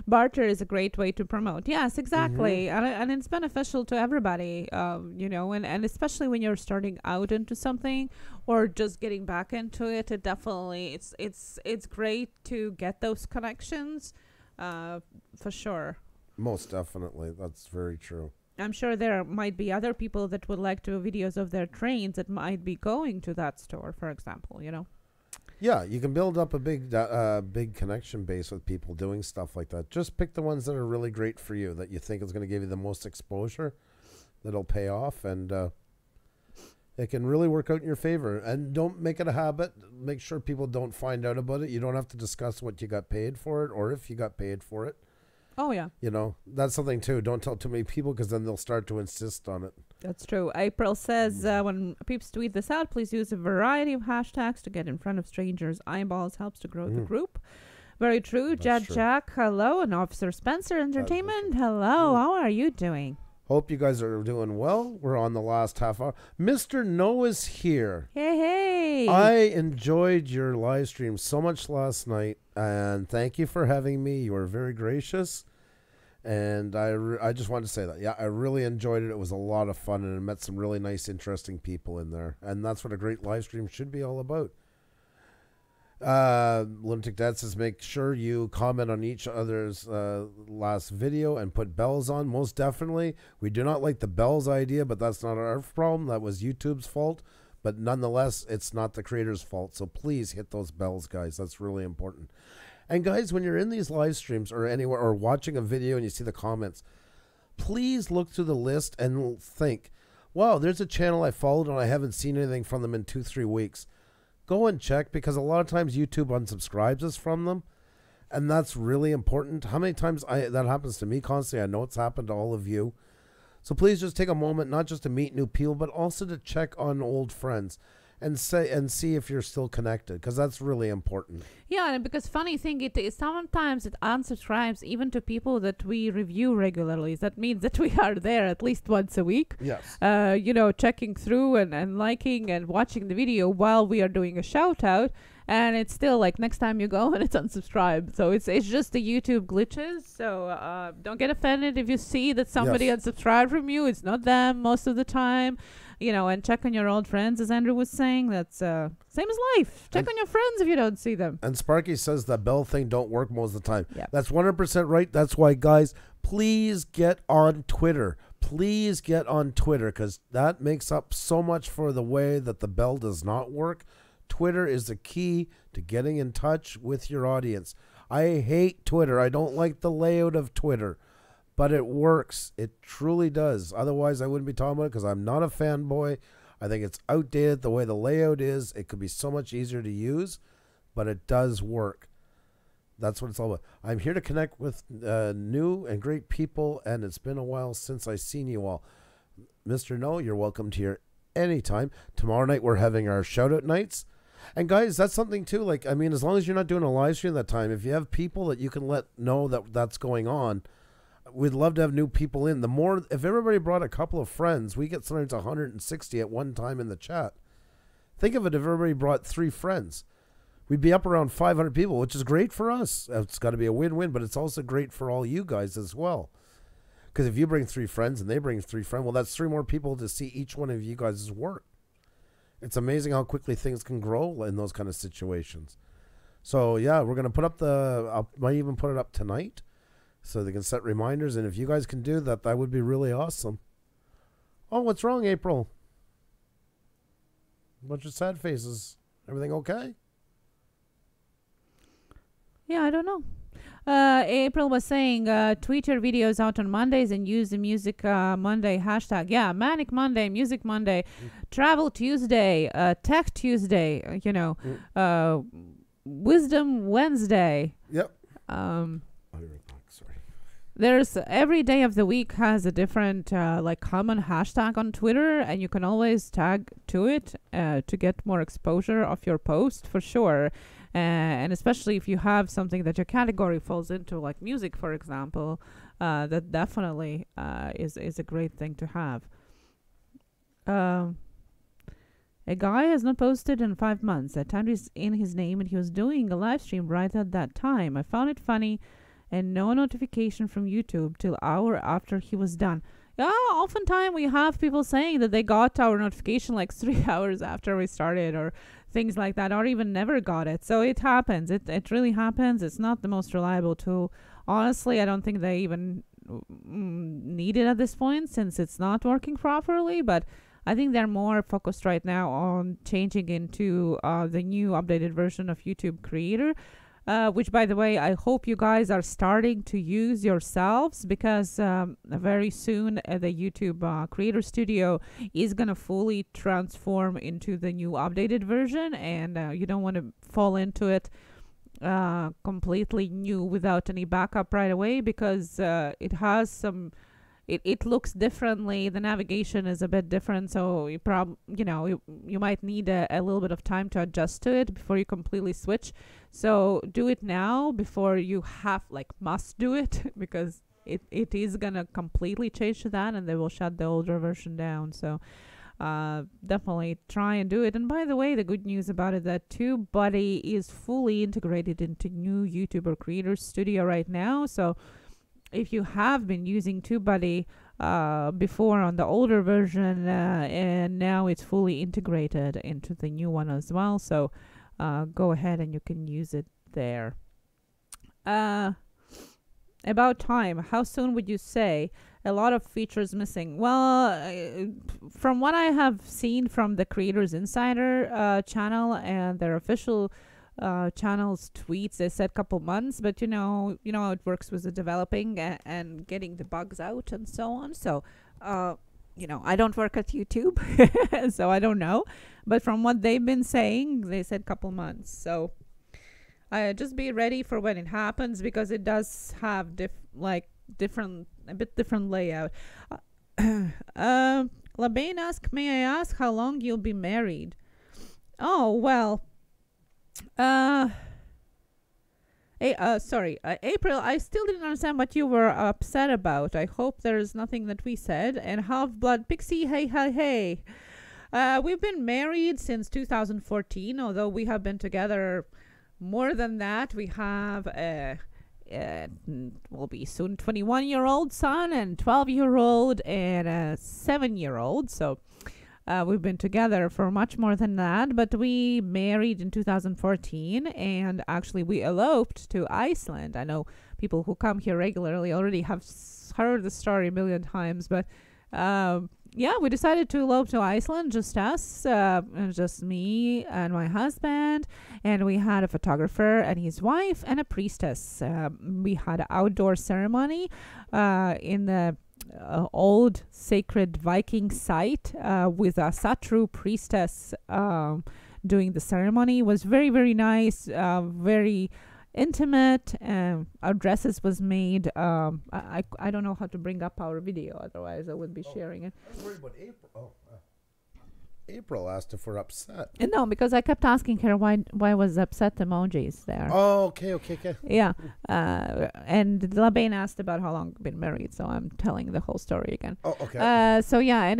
Barter is a great way to promote. Yes, exactly. And it's beneficial to everybody, you know, and especially when you're starting out into something or just getting back into it. It definitely, it's great to get those connections. For sure. Most definitely. That's very true. I'm sure there might be other people that would like to do videos of their trains that might be going to that store, for example, you know? Yeah, you can build up a big connection base with people doing stuff like that. Just pick the ones that are really great for you, that you think is going to give you the most exposure, that'll pay off, and it can really work out in your favor. And don't make it a habit. Make sure people don't find out about it. You don't have to discuss what you got paid for it, or if you got paid for it. Oh, yeah. You know, that's something too. Don't tell too many people, because then they'll start to insist on it. That's true. April says, when peeps tweet this out, please use a variety of hashtags to get in front of strangers' eyeballs. Helps to grow the group. Very true. Jed Jack, hello. And Officer Spencer Entertainment, hello. How are you doing? Hope you guys are doing well. We're on the last half hour. Mr. No is here. Hey. I enjoyed your live stream so much last night, and thank you for having me. You were very gracious, and I just wanted to say that. Yeah, I really enjoyed it. It was a lot of fun, and I met some really nice, interesting people in there, and that's what a great live stream should be all about. Lunatic Dad says, make sure you comment on each other's last video and put bells on. Most definitely. We do not like the bells idea, but that's not our problem. That was YouTube's fault, but nonetheless, it's not the creator's fault. So please hit those bells, guys. That's really important. And guys, when you're in these live streams or anywhere, or watching a video and you see the comments, please look through the list and think, wow, there's a channel I followed and I haven't seen anything from them in 2-3 weeks. Go and check, because a lot of times YouTube unsubscribes us from them, and that's really important. How many times that happens to me constantly? I know it's happened to all of you. So please just take a moment, not just to meet new people, but also to check on old friends and see if you're still connected, because that's really important. Yeah, and because funny thing, it is sometimes it unsubscribes even to people that we review regularly. That means that we are there at least once a week. Yes. You know, checking through and liking and watching the video while we are doing a shout out. And it's still like next time you go and it's unsubscribed. So it's just the YouTube glitches. So don't get offended if you see that somebody unsubscribed from you. It's not them most of the time. You know, and check on your old friends, as Andrew was saying. That's same as life. Check on your friends if you don't see them. And Sparky says that bell thing don't work most of the time. Yep. That's 100% right. That's why, guys, please get on Twitter. Please get on Twitter, because that makes up so much for the way that the bell does not work. Twitter is the key to getting in touch with your audience. I hate Twitter. I don't like the layout of Twitter. But it works. It truly does. Otherwise, I wouldn't be talking about it, because I'm not a fanboy. I think it's outdated the way the layout is. It could be so much easier to use, but it does work. That's what it's all about. I'm here to connect with new and great people, and it's been a while since I've seen you all. Mr. No, you're welcome to here anytime. Tomorrow night we're having our shout-out nights. And guys, that's something too. Like, I mean, as long as you're not doing a live stream that time, if you have people that you can let know that that's going on, we'd love to have new people in. The more, if everybody brought a couple of friends, we get sometimes 160 at one time in the chat. Think of it if everybody brought 3 friends. We'd be up around 500 people, which is great for us. It's got to be a win-win, but it's also great for all you guys as well. Because if you bring 3 friends and they bring 3 friends, well, that's 3 more people to see each one of you guys' work. It's amazing how quickly things can grow in those kind of situations. So, yeah, we're going to put up I might even put it up tonight so they can set reminders. And if you guys can do that, that would be really awesome. Oh, what's wrong, April? A bunch of sad faces. Everything okay? Yeah, I don't know. April was saying tweet your videos out on Mondays and use the Music Monday hashtag. Yeah, Manic Monday, Music Monday, Travel Tuesday, Tech Tuesday, Wisdom Wednesday. Yep. Sorry. Sorry. There's every day of the week has a different common hashtag on Twitter, and you can always tag to it to get more exposure of your post for sure. And especially if you have something that your category falls into, like music, for example, that definitely is a great thing to have. A guy has not posted in 5 months. I typed in his name, and he was doing a live stream right at that time. I found it funny, and no notification from YouTube till hour after he was done. Yeah, oftentimes we have people saying that they got our notification like 3 hours after we started, or things like that, or even never got it. So it happens. It really happens. It's not the most reliable tool. Honestly, I don't think they even need it at this point, since it's not working properly. But I think they're more focused right now on changing into the new updated version of YouTube Creator, which, by the way, I hope you guys are starting to use yourselves, because very soon the YouTube Creator Studio is going to fully transform into the new updated version, and you don't want to fall into it completely new without any backup right away, because it has some... It looks differently. The navigation is a bit different, so you might need a little bit of time to adjust to it before you completely switch. So do it now before you must do it, because it is gonna completely change to that, and they will shut the older version down. So definitely try and do it. And by the way, the good news about it, that TubeBuddy is fully integrated into new YouTuber Creator Studio right now. So if you have been using TubeBuddy before on the older version, and now it's fully integrated into the new one as well, so go ahead and you can use it there. About time, how soon would you say? A lot of features missing. Well, from what I have seen from the Creators Insider channel and their official channel's tweets, they said couple months, but you know how it works with the developing and getting the bugs out and so on. So I don't work at YouTube, so I don't know, but from what they've been saying, they said couple months. So just be ready for when it happens, because it does have a bit different layout. Labaine asked, may I ask how long you'll be married? Oh, well, sorry, April, I still didn't understand what you were upset about. I hope there's nothing that we said. And Half-Blood Pixie, hey. We've been married since 2014, although we have been together more than that. We have will be soon 21-year-old son, and 12-year-old, and a 7-year-old. So we've been together for much more than that, but we married in 2014, and actually we eloped to Iceland. I know people who come here regularly already have heard the story a million times, but we decided to elope to Iceland, just us, just me and my husband, and we had a photographer and his wife and a priestess. We had an outdoor ceremony in the old sacred Viking site with a Satru priestess doing the ceremony. It was very, very nice, very intimate. Our dresses was made. I don't know how to bring up our video, otherwise I would be sharing it. I was worried about April. April asked if we're upset. No, because I kept asking her why was upset emojis there. Oh, okay. Yeah, and Labaine asked about how long we've been married, so I'm telling the whole story again. Oh, okay. So yeah, and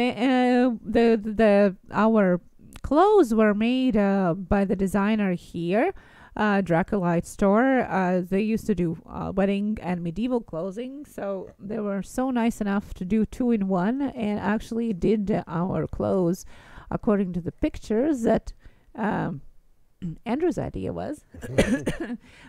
our clothes were made by the designer here, Draculite store. They used to do wedding and medieval clothing, so they were so nice enough to do 2-in-1, and actually did our clothes according to the pictures that Andrew's idea was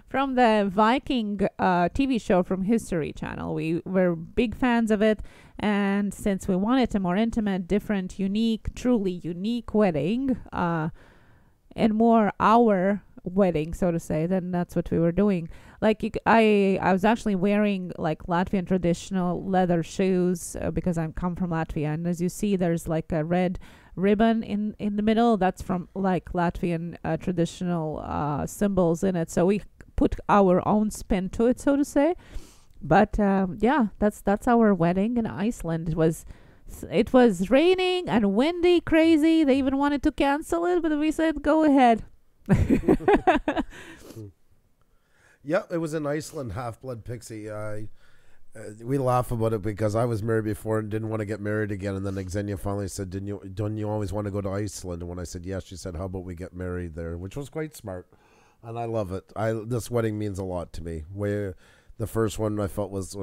from the Viking TV show from History Channel. We were big fans of it, and since we wanted a more intimate, different, unique, truly unique wedding, and more our wedding, so to say, then that's what we were doing. Like I was actually wearing like Latvian traditional leather shoes because I come from Latvia, and as you see, there's like a red ribbon in the middle. That's from like Latvian traditional symbols in it. So we put our own spin to it, so to say. But yeah, that's our wedding in Iceland. It was raining and windy, crazy. They even wanted to cancel it, but we said go ahead. Yeah, it was in Iceland, Half-Blood Pixie. We laugh about it because I was married before and didn't want to get married again, and then Xenia finally said, don't you always want to go to Iceland? And when I said yes, she said, how about we get married there, which was quite smart, and I love it. This wedding means a lot to me. The first one I felt was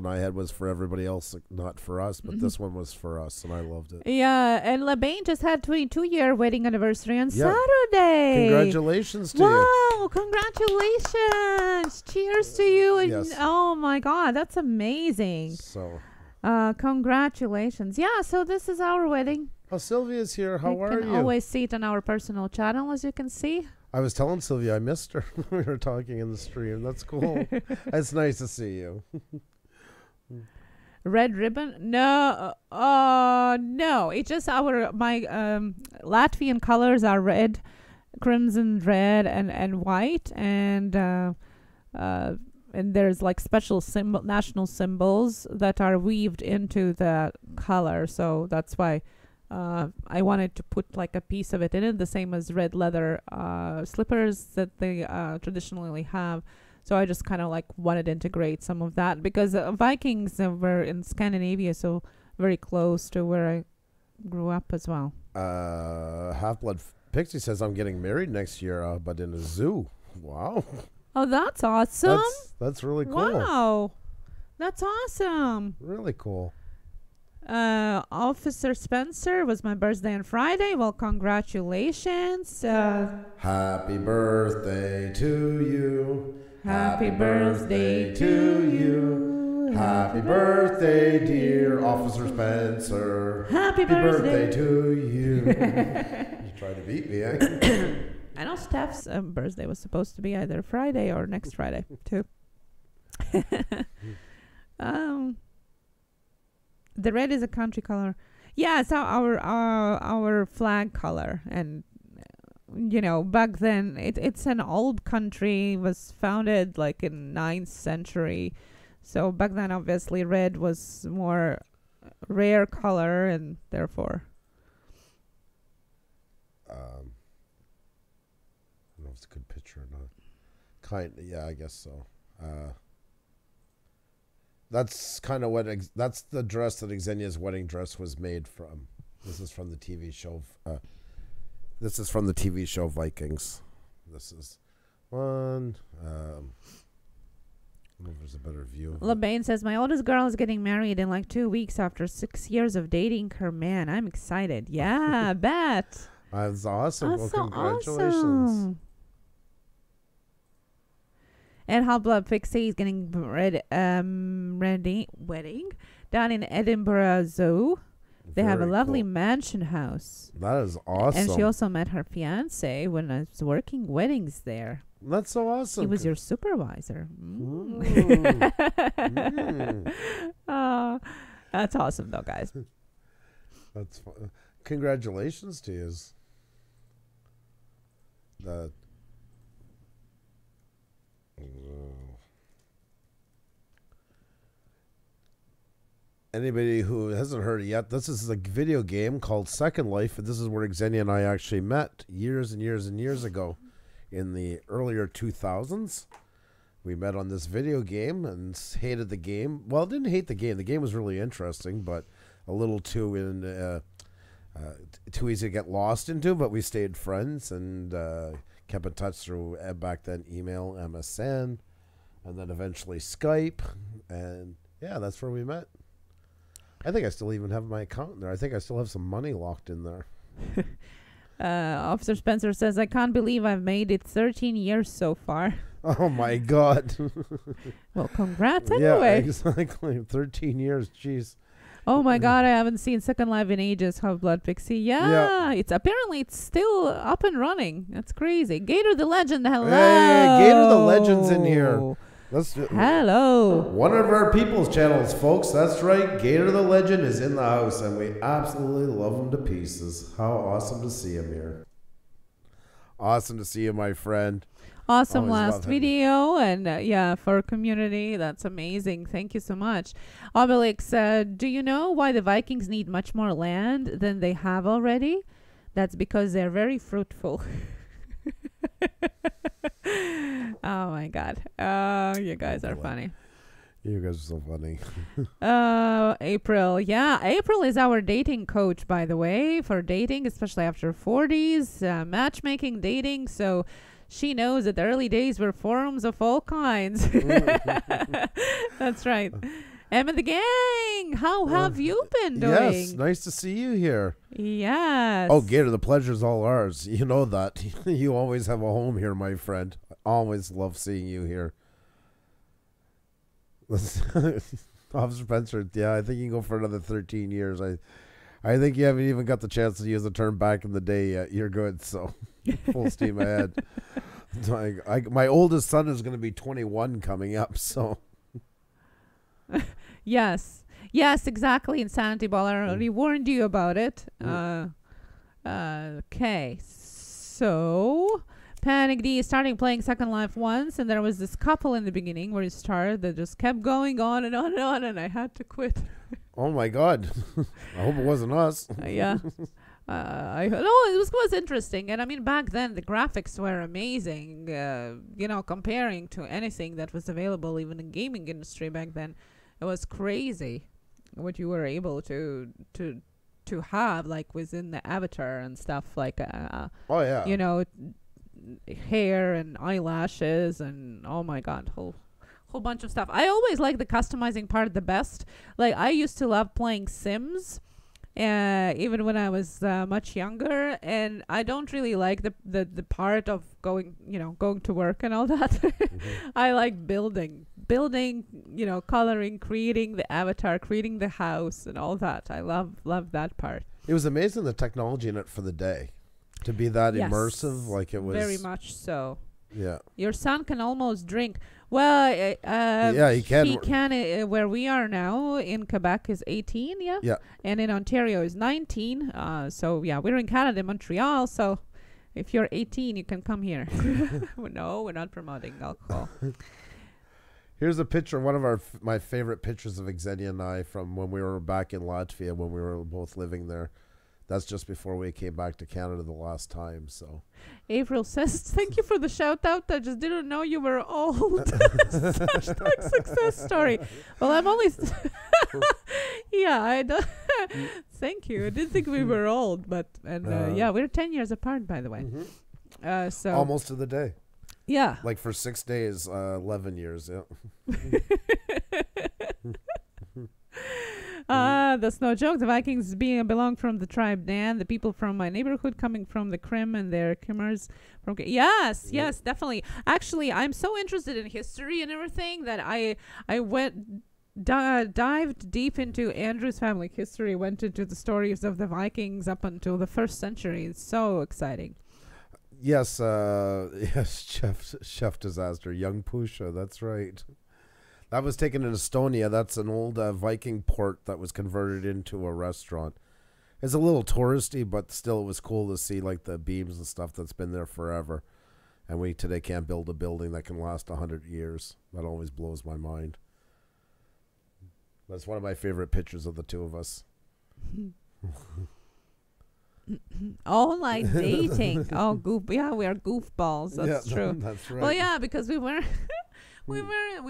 for everybody else, not for us, but this one was for us, and I loved it. Yeah, and Labaine just had 22-year wedding anniversary on Saturday. Congratulations to you. Wow, congratulations. Cheers to you. And Yes. oh my God, that's amazing. So, congratulations. Yeah, so this is our wedding. oh, Sylvia's here. How are You can you? always see it on our personal channel, as you can see. I was telling Sylvia I missed her. We were talking in the stream. That's cool. It's nice to see you. Red ribbon? No, no. It's just my Latvian colors are red, crimson, red, and white, and there's like special national symbols that are weaved into the color. So that's why I wanted to put like a piece of it in it, the same as red leather slippers that they traditionally have. So I just kind of like wanted to integrate some of that because Vikings were in Scandinavia, so very close to where I grew up as well. Half-Blood Pixie says I'm getting married next year, but in a zoo. Wow. Oh, that's awesome. That's really cool. Wow. That's awesome. Really cool. Officer Spencer, was my birthday on Friday. Well, congratulations. Happy birthday to you. Happy birthday to you. Happy birthday, dear Officer Spencer. Happy birthday to you. You tried to beat me, eh? I know Steph's birthday was supposed to be either Friday or next Friday, too. The red is a country color. Yeah, it's our flag color, and you know, back then it's an old country, was founded like in 9th century. So back then obviously red was more rare color, and therefore I don't know if it's a good picture or not. Yeah, I guess so. That's kind of what that's the dress that Xenia's wedding dress was made from. This is from the TV show. This is from the TV show Vikings. This is one. I don't know if there's a better view. Labaine says, my oldest girl is getting married in like 2 weeks after 6 years of dating her man. I'm excited. Yeah, I bet. That's awesome. That's well, so congratulations. awesome. And Half-Blood Pixie is getting ready wedding down in Edinburgh Zoo. They have a Very lovely cool. mansion house. That is awesome. And she also met her fiance when I was working weddings there. That's so awesome. He was your supervisor. Ooh. That's awesome, though, guys. That's fun. Congratulations to you. That Anybody who hasn't heard it yet, this is a video game called Second Life. And this is where Xenia and I actually met years and years and years ago in the earlier 2000s. We met on this video game and hated the game. Well, didn't hate the game. The game was really interesting, but a little too too easy to get lost into. But we stayed friends and kept in touch through back then email, MSN, and then eventually Skype. And yeah, that's where we met. I think I still even have my account in there. I think I still have some money locked in there. Officer Spencer says, I can't believe I've made it 13 years so far. Oh my God. Well, congrats Yeah, anyway. exactly. 13 years. Jeez. Oh my God, I haven't seen Second Life in ages. Half-Blood Pixie. Yeah, it's apparently it's still up and running. That's crazy. Gator the Legend, hello. Hey, Gator the Legend's in here. Hello. One of our people's channels, folks. That's right. Gator the Legend is in the house, and we absolutely love him to pieces. How awesome to see him here. Awesome to see you, my friend. Awesome Always last love him. video, and yeah, for community, that's amazing. Thank you so much. Obelix, do you know why the Vikings need much more land than they have already? That's because they're very fruitful. Oh my God. You guys are funny. You guys are so funny. April. Yeah, April is our dating coach, by the way, for dating, especially after 40s, matchmaking, dating. So she knows that the early days were forums of all kinds. That's right. Emma the gang, how have you been doing? Yes, nice to see you here. Yes. Oh, Gator, the pleasure's all ours. You know that. You always have a home here, my friend. I always love seeing you here. Officer Spencer, yeah, I think you can go for another 13 years. I think you haven't even got the chance to use the term back in the day yet. You're good, so full steam ahead. My oldest son is going to be 21 coming up, so. Yes, exactly. Insanity Ball, I already warned you about it. Okay, so Panic D is starting playing Second Life once, and there was this couple in the beginning where it started that just kept going on and on and on, and I had to quit. Oh my God! I hope it wasn't us. Yeah. It was interesting, and I mean back then the graphics were amazing. Comparing to anything that was available, even in gaming industry back then, it was crazy what you were able to have, like within the avatar and stuff, like Oh yeah. Hair and eyelashes and oh my God, whole bunch of stuff. I always like the customizing part the best. Like I used to love playing Sims. Even when I was much younger, and I don't really like the part of going to work and all that. I like building, coloring, creating the avatar, creating the house and all that. I love that part. It was amazing the technology in it for the day, to be that Yes, immersive. Like it was very much so. Yeah. Your son can almost drink. Well, yeah, he can. He can. Where we are now in Quebec is 18, yeah? Yeah. And in Ontario is 19. So, yeah, we're in Canada, Montreal. So, if you're 18, you can come here. No, we're not promoting alcohol. Here's a picture, one of my favorite pictures of Xenia and I from when we were back in Latvia, when we were both living there. That's just before we came back to Canada the last time, so. April says, thank you for the shout out. I just didn't know you were old. Hashtag success story. Well, I'm only... Yeah, I don't... Thank you. I didn't think we were old, but... yeah, we're 10 years apart, by the way. So almost to the day. Yeah. Like for 6 days, 11 years, yeah. That's no joke. The Vikings belong from the tribe Dan. The people from my neighborhood coming from the Krim and their Kimmers. Yes, definitely. Actually, I'm so interested in history and everything that I dived deep into Andrew's family history, went into the stories of the Vikings up until the 1st century. It's so exciting. Yes, chef disaster. Young Puša, that's right. That was taken in Estonia. That's an old Viking port that was converted into a restaurant. It's a little touristy, but still it was cool to see like the beams and stuff that's been there forever. And we today can't build a building that can last 100 years. That always blows my mind. That's one of my favorite pictures of the two of us. Oh, like dating. Oh, we are goofballs. That's true. That's right. Well, yeah, because we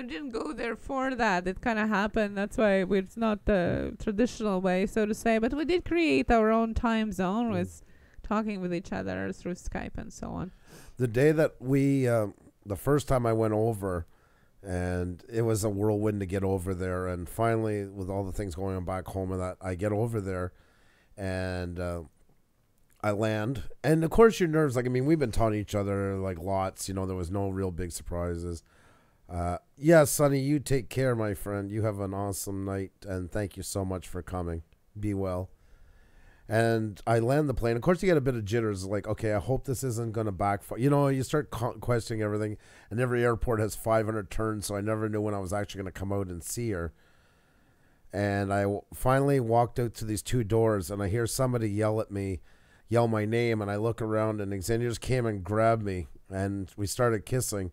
didn't go there for that. It kind of happened. That's why it's not the traditional way, so to say. But we did create our own time zone with talking with each other through Skype and so on. The day that the first time I went over, and it was a whirlwind to get over there. And finally, with all the things going on back home and that, I get over there, and I land. And of course, your nerves. Like, I mean, we've been talking to each other like lots. You know, there was no real big surprises. Yeah, Sonny, you take care, my friend. You have an awesome night, and thank you so much for coming. Be well. And I land the plane. Of course, you get a bit of jitters. Like, okay, I hope this isn't going to backfire. You know, you start questioning everything. And every airport has 500 turns, so I never knew when I was actually going to come out and see her. And I finally walked out to these two doors, and I hear somebody yell my name. And I look around, and Xenia just came and grabbed me, and we started kissing.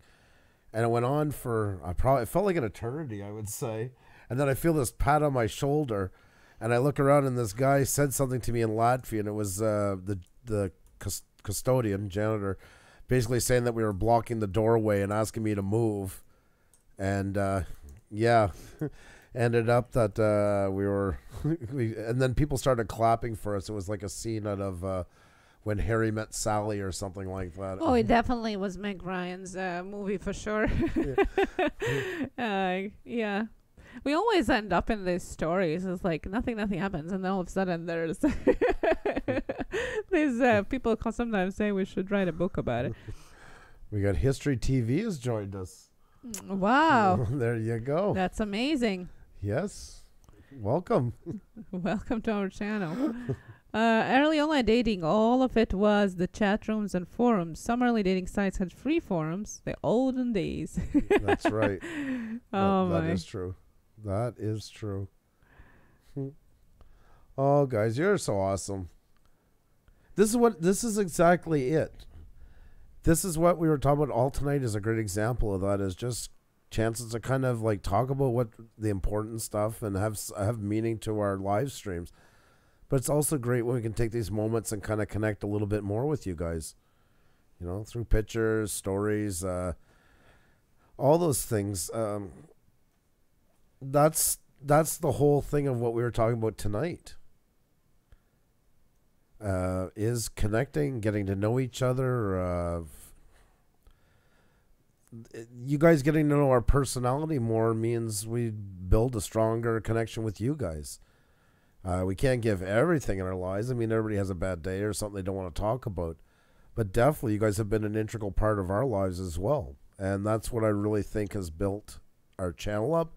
And it went on for, it felt like an eternity, I would say. And then I feel this pat on my shoulder. And I look around, and this guy said something to me in Latvian. And it was the custodian, janitor, basically saying that we were blocking the doorway and asking me to move. And, yeah, ended up that we were... and then people started clapping for us. It was like a scene out of When Harry Met Sally or something like that. Oh, it definitely was Meg Ryan's movie for sure. Yeah. We always end up in these stories. It's like nothing happens, and then all of a sudden there's people sometimes say we should write a book about it. We got History TV has joined us. Wow. There you go. That's amazing. Yes. Welcome. Welcome to our channel. Early online dating, all of it was the chat rooms and forums. Some early dating sites had free forums. The olden days. That's right. That is true. That is true. Oh, guys, you're so awesome. This is exactly it. This is what we were talking about all tonight is a great example of that, is just chances to kind of like talk about what the important stuff and have meaning to our live streams. But it's also great when we can take these moments and kind of connect a little bit more with you guys, you know, through pictures, stories, all those things. That's the whole thing of what we were talking about tonight. Is connecting, getting to know each other. You guys getting to know our personality more means we build a stronger connection with you guys. We can't give everything in our lives. I mean, everybody has a bad day or something they don't want to talk about. But definitely, you guys have been an integral part of our lives as well. And that's what I really think has built our channel up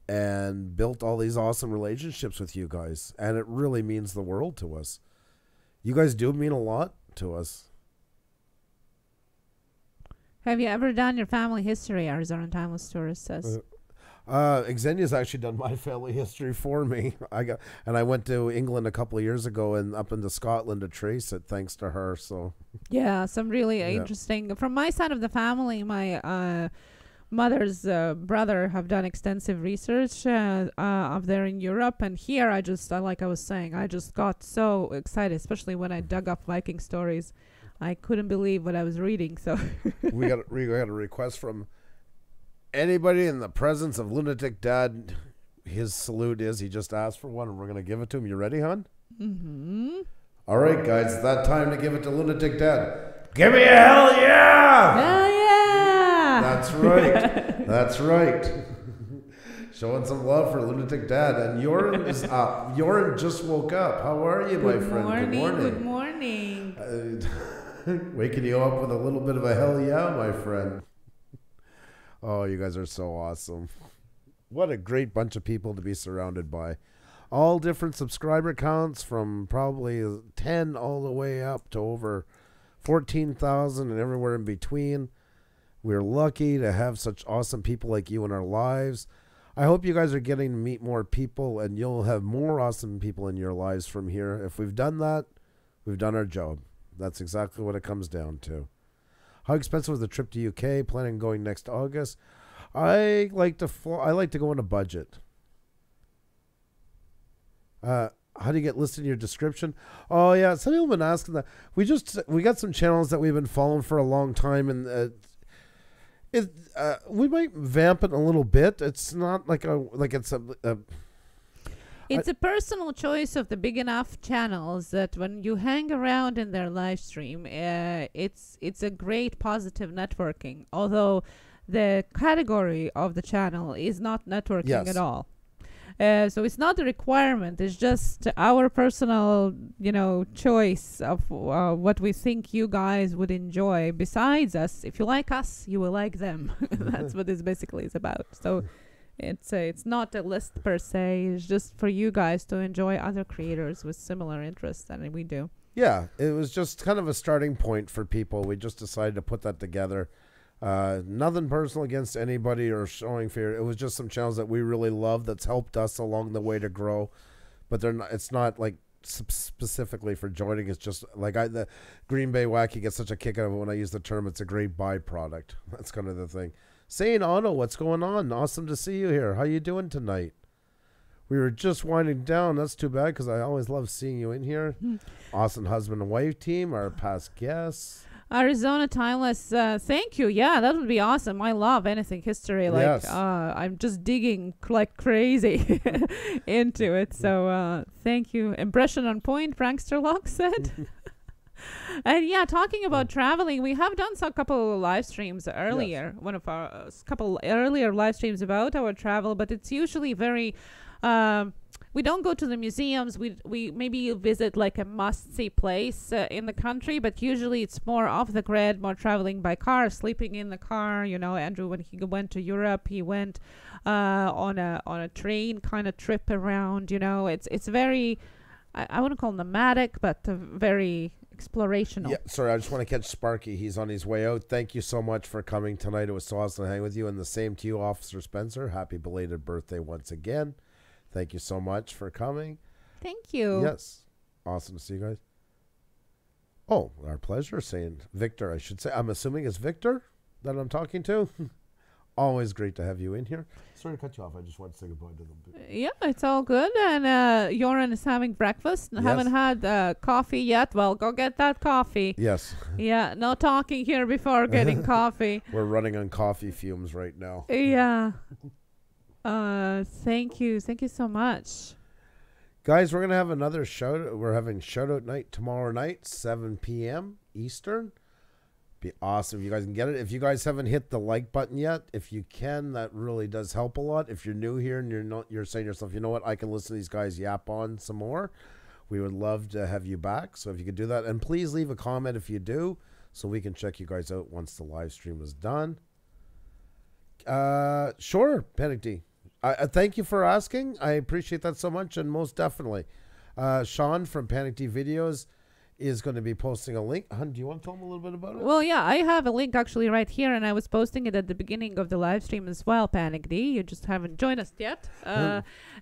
and built all these awesome relationships with you guys. And it really means the world to us. You guys do mean a lot to us. Have you ever done your family history? Arizona Timeless Tourist says. Xenia's actually done my family history for me. I went to England a couple of years ago and up into Scotland to trace it, thanks to her. So yeah, some really interesting. From my side of the family, my mother's brother have done extensive research up there in Europe, and here I like I was saying, I just got so excited, especially when I dug up Viking stories. I couldn't believe what I was reading. So we got a request from anybody in the presence of Lunatic Dad. His salute is he just asked for one, and we're gonna give it to him. You ready, hon? Mm-hmm. All right, guys, it's that time to give it to Lunatic Dad. Give me a hell yeah! Hell yeah! That's right. That's right. Showing some love for Lunatic Dad. And Yorin is up. Yorin just woke up. How are you, my friend? Good morning. Waking you up with a little bit of a hell yeah, my friend. Oh, you guys are so awesome. What a great bunch of people to be surrounded by. All different subscriber counts from probably 10 all the way up to over 14,000 and everywhere in between. We're lucky to have such awesome people like you in our lives. I hope you guys are getting to meet more people, and you'll have more awesome people in your lives from here. If we've done that, we've done our job. That's exactly what it comes down to. How expensive was the trip to UK? Planning on going next August. I like to go on a budget. How do you get listed in your description? Oh yeah, some people have been asking that. We got some channels that we've been following for a long time, and we might vamp it a little bit. It's not like it's a personal choice of the big enough channels that when you hang around in their live stream, it's a great positive networking. Although the category of the channel is not networking at all. So it's not a requirement. It's just our personal, choice of what we think you guys would enjoy. Besides us, if you like us, you will like them. That's what this basically is about. So it's not a list per se. It's just for you guys to enjoy other creators with similar interests than we do. Yeah, it was just kind of a starting point for people. We just decided to put that together. Nothing personal against anybody or showing fear. It was just some channels that we really love that's helped us along the way to grow, but it's not like specifically for joining. It's just like the Green Bay Wacky gets such a kick out of it when I use the term. It's a great byproduct. That's kind of the thing. Saying Otto, what's going on? Awesome to see you here. How you doing tonight? We were just winding down. That's too bad because I always love seeing you in here. Awesome husband and wife team, our past guests. Arizona Timeless, thank you. Yeah, that would be awesome. I love anything history. Like, I'm just digging like crazy into it. So thank you. Impression on point, Prankster Lock said. And yeah, talking about traveling, we have done a couple of live streams earlier. Yes. One of our couple earlier live streams about our travel, but it's usually very... we don't go to the museums. We maybe visit like a must-see place in the country, but usually it's more off the grid, more traveling by car, sleeping in the car. Andrew, when he went to Europe, he went on a train kind of trip around. It's very, I wouldn't call nomadic, but very explorational. Yeah, sorry, I just want to catch Sparky. He's on his way out. Thank you so much for coming tonight. It was so awesome to hang with you, and the same to you, Officer Spencer. Happy belated birthday once again. Thank you so much for coming. Thank you. Yes. Awesome to see you guys. Oh, our pleasure. Saying Victor, I should say. I'm assuming it's Victor that I'm talking to. Always great to have you in here. Sorry to cut you off. I just want to say goodbye to them. Yeah, it's all good. And Joran is having breakfast. Yes. Haven't had coffee yet. Well, go get that coffee. Yes. Yeah, no talking here before getting coffee. We're running on coffee fumes right now. Yeah. Thank you so much, guys. We're gonna have another show. We're having shout out night tomorrow night, 7 p.m. Eastern. Be awesome if you guys can get it. If you guys haven't hit the like button yet, if you can, that really does help a lot. If you're new here and you're saying to yourself, you know what, I can listen to these guys yap on some more, we would love to have you back. So if you could do that, and please leave a comment if you do, so we can check you guys out once the live stream is done. Sure, Panic D. Thank you for asking. I appreciate that so much, and most definitely. Sean from Panic D Videos is going to be posting a link. Hun, do you want to tell them a little bit about it? Well, yeah, I have a link actually right here, and I was posting it at the beginning of the live stream as well, Panic D. You just haven't joined us yet.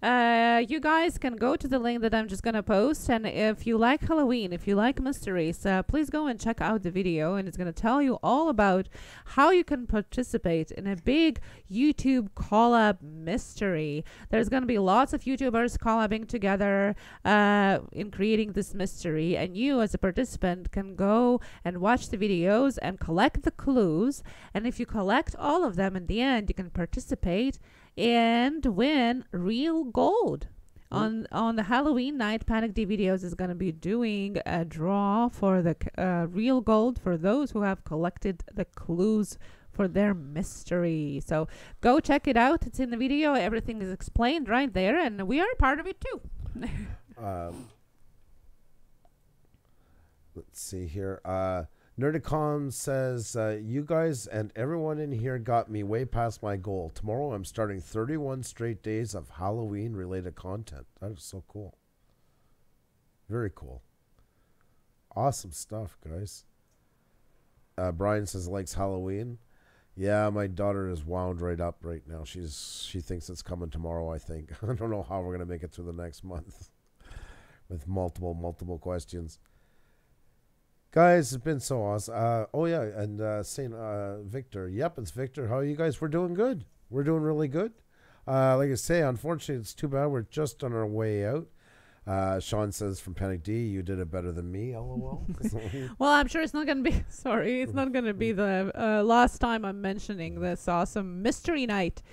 You guys can go to the link that I'm just going to post, and if you like Halloween, if you like mysteries, please go and check out the video, and it's going to tell you all about how you can participate in a big YouTube collab mystery. There's going to be lots of YouTubers collabing together in creating this mystery, and you as a participant can go and watch the videos and collect the clues, and if you collect all of them in the end, you can participate and win real gold. On the Halloween night, Panic D Videos is going to be doing a draw for the real gold for those who have collected the clues for their mystery. So go check it out. It's in the video. Everything is explained right there, and we are a part of it too. Let's see here. Nerdicom says, you guys and everyone in here got me way past my goal. Tomorrow I'm starting 31 straight days of Halloween-related content. That is so cool. Very cool. Awesome stuff, guys. Brian says, likes Halloween. Yeah, my daughter is wound right up right now. She thinks it's coming tomorrow, I think. I don't know how we're going to make it through the next month with multiple questions. Guys, it's been so awesome. Oh, yeah, and St. Victor. Yep, it's Victor. How are you guys? We're doing good. We're doing really good. Like I say, unfortunately, it's too bad. We're just on our way out. Sean says from Panic D, you did it better than me, lol. Well, I'm sure it's not going to be, sorry, it's not going to be the last time I'm mentioning this awesome mystery night.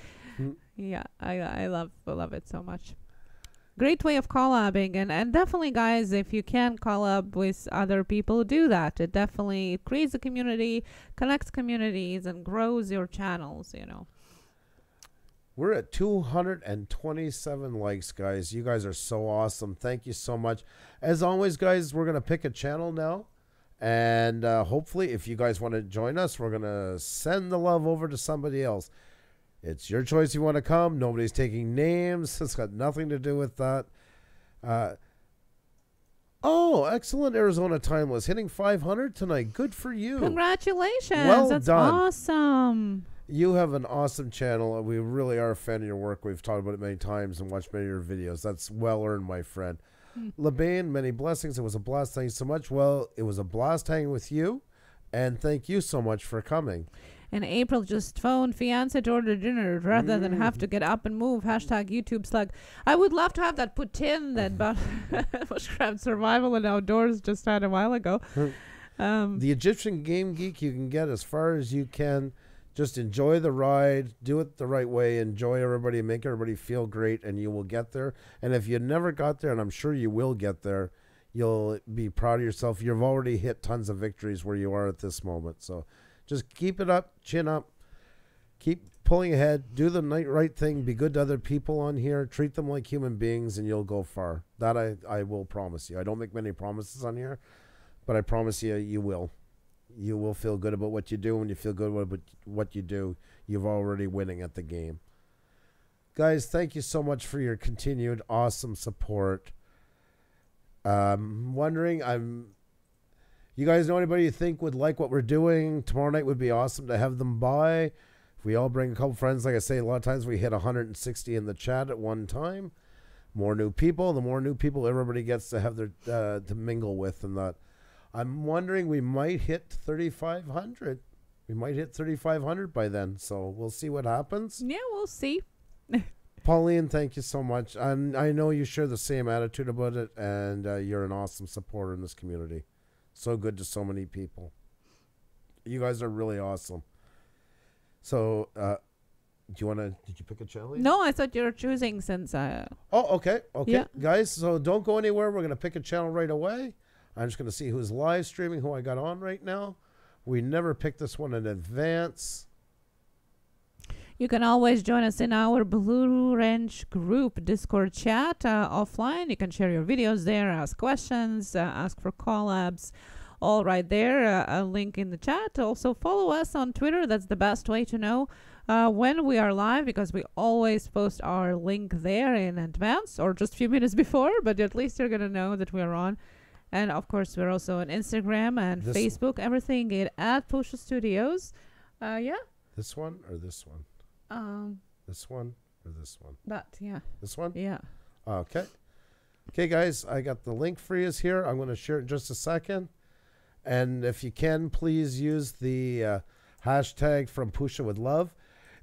Yeah, I love it so much. Great way of collabing, and definitely, guys, if you can collab with other people, do that. It definitely creates a community, connects communities, and grows your channels, you know. We're at 227 likes, guys. You guys are so awesome. Thank you so much. As always, guys, we're going to pick a channel now. And hopefully, if you guys want to join us, we're going to send the love over to somebody else. It's your choice if you want to come. Nobody's taking names. It's got nothing to do with that. Oh, excellent, Arizona Timeless. Hitting 500 tonight. Good for you. Congratulations. Well That's done. awesome. You have an awesome channel. We really are a fan of your work. We've talked about it many times and watched many of your videos. That's well earned, my friend. LeBain, many blessings. It was a blast. Thank you so much. Well, it was a blast hanging with you. And thank you so much for coming. And April just phoned fiance to order dinner rather than have to get up and move. Hashtag YouTube slug. I would love to have that put in that Bushcraft Survival and Outdoors just had a while ago. The Egyptian Game Geek, you can get as far as you can. Just enjoy the ride, do it the right way, enjoy everybody, make everybody feel great, and you will get there. And if you never got there, and I'm sure you will get there, you'll be proud of yourself. You've already hit tons of victories where you are at this moment. So just keep it up, chin up, keep pulling ahead, do the right thing, be good to other people on here, treat them like human beings, and you'll go far. That I will promise you. I don't make many promises on here, but I promise you, you will. You will feel good about what you do. When you feel good about what you do, you're already winning at the game. Guys, thank you so much for your continued awesome support. You guys know anybody you think would like what we're doing? Tomorrow night would be awesome to have them by. If we all bring a couple friends, like I say, a lot of times we hit 160 in the chat at one time. More new people. The more new people everybody gets to have their to mingle with, and that. I'm wondering we might hit 3,500. We might hit 3,500 by then. So we'll see what happens. Yeah, we'll see. Pauline, thank you so much. I know you share the same attitude about it, and you're an awesome supporter in this community. So good to so many people. You guys are really awesome. So, did you pick a channel? No, I thought you were choosing since Oh, okay. Okay. Yeah. Guys, so don't go anywhere. We're going to pick a channel right away. I'm just going to see who's live streaming, who I got on right now. We never picked this one in advance. you can always join us in our Blue Ranch group Discord chat offline. You can share your videos there, ask questions, ask for collabs, all right there. A link in the chat. Also follow us on Twitter. That's the best way to know when we are live, because we always post our link there in advance or just a few minutes before, but at least you're going to know that we are on. And, of course, we're also on Instagram and Facebook, everything at Puša Studios. Yeah. This one or this one? This one or this one? That, yeah. This one? Yeah. Okay. Okay, guys, I got the link for you here. I'm going to share it in just a second. And if you can, please use the hashtag from Puša with love.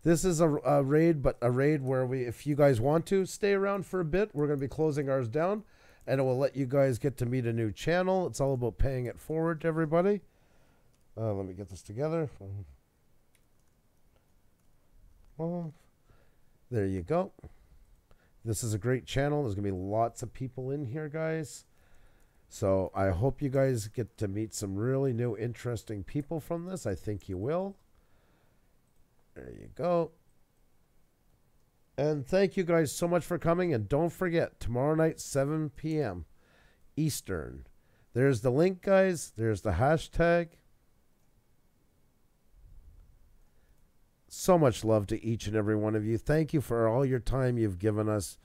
This is a raid, but a raid where if you guys want to stay around for a bit, we're going to be closing ours down. And it will let you guys get to meet a new channel. It's all about paying it forward to everybody. Let me get this together. Well, there you go. This is a great channel. There's going to be lots of people in here, guys. So I hope you guys get to meet some really new, interesting people from this. I think you will. There you go. And thank you guys so much for coming. And don't forget, tomorrow night, 7 p.m. Eastern. There's the link, guys. There's the hashtag. So much love to each and every one of you. Thank you for all your time you've given us.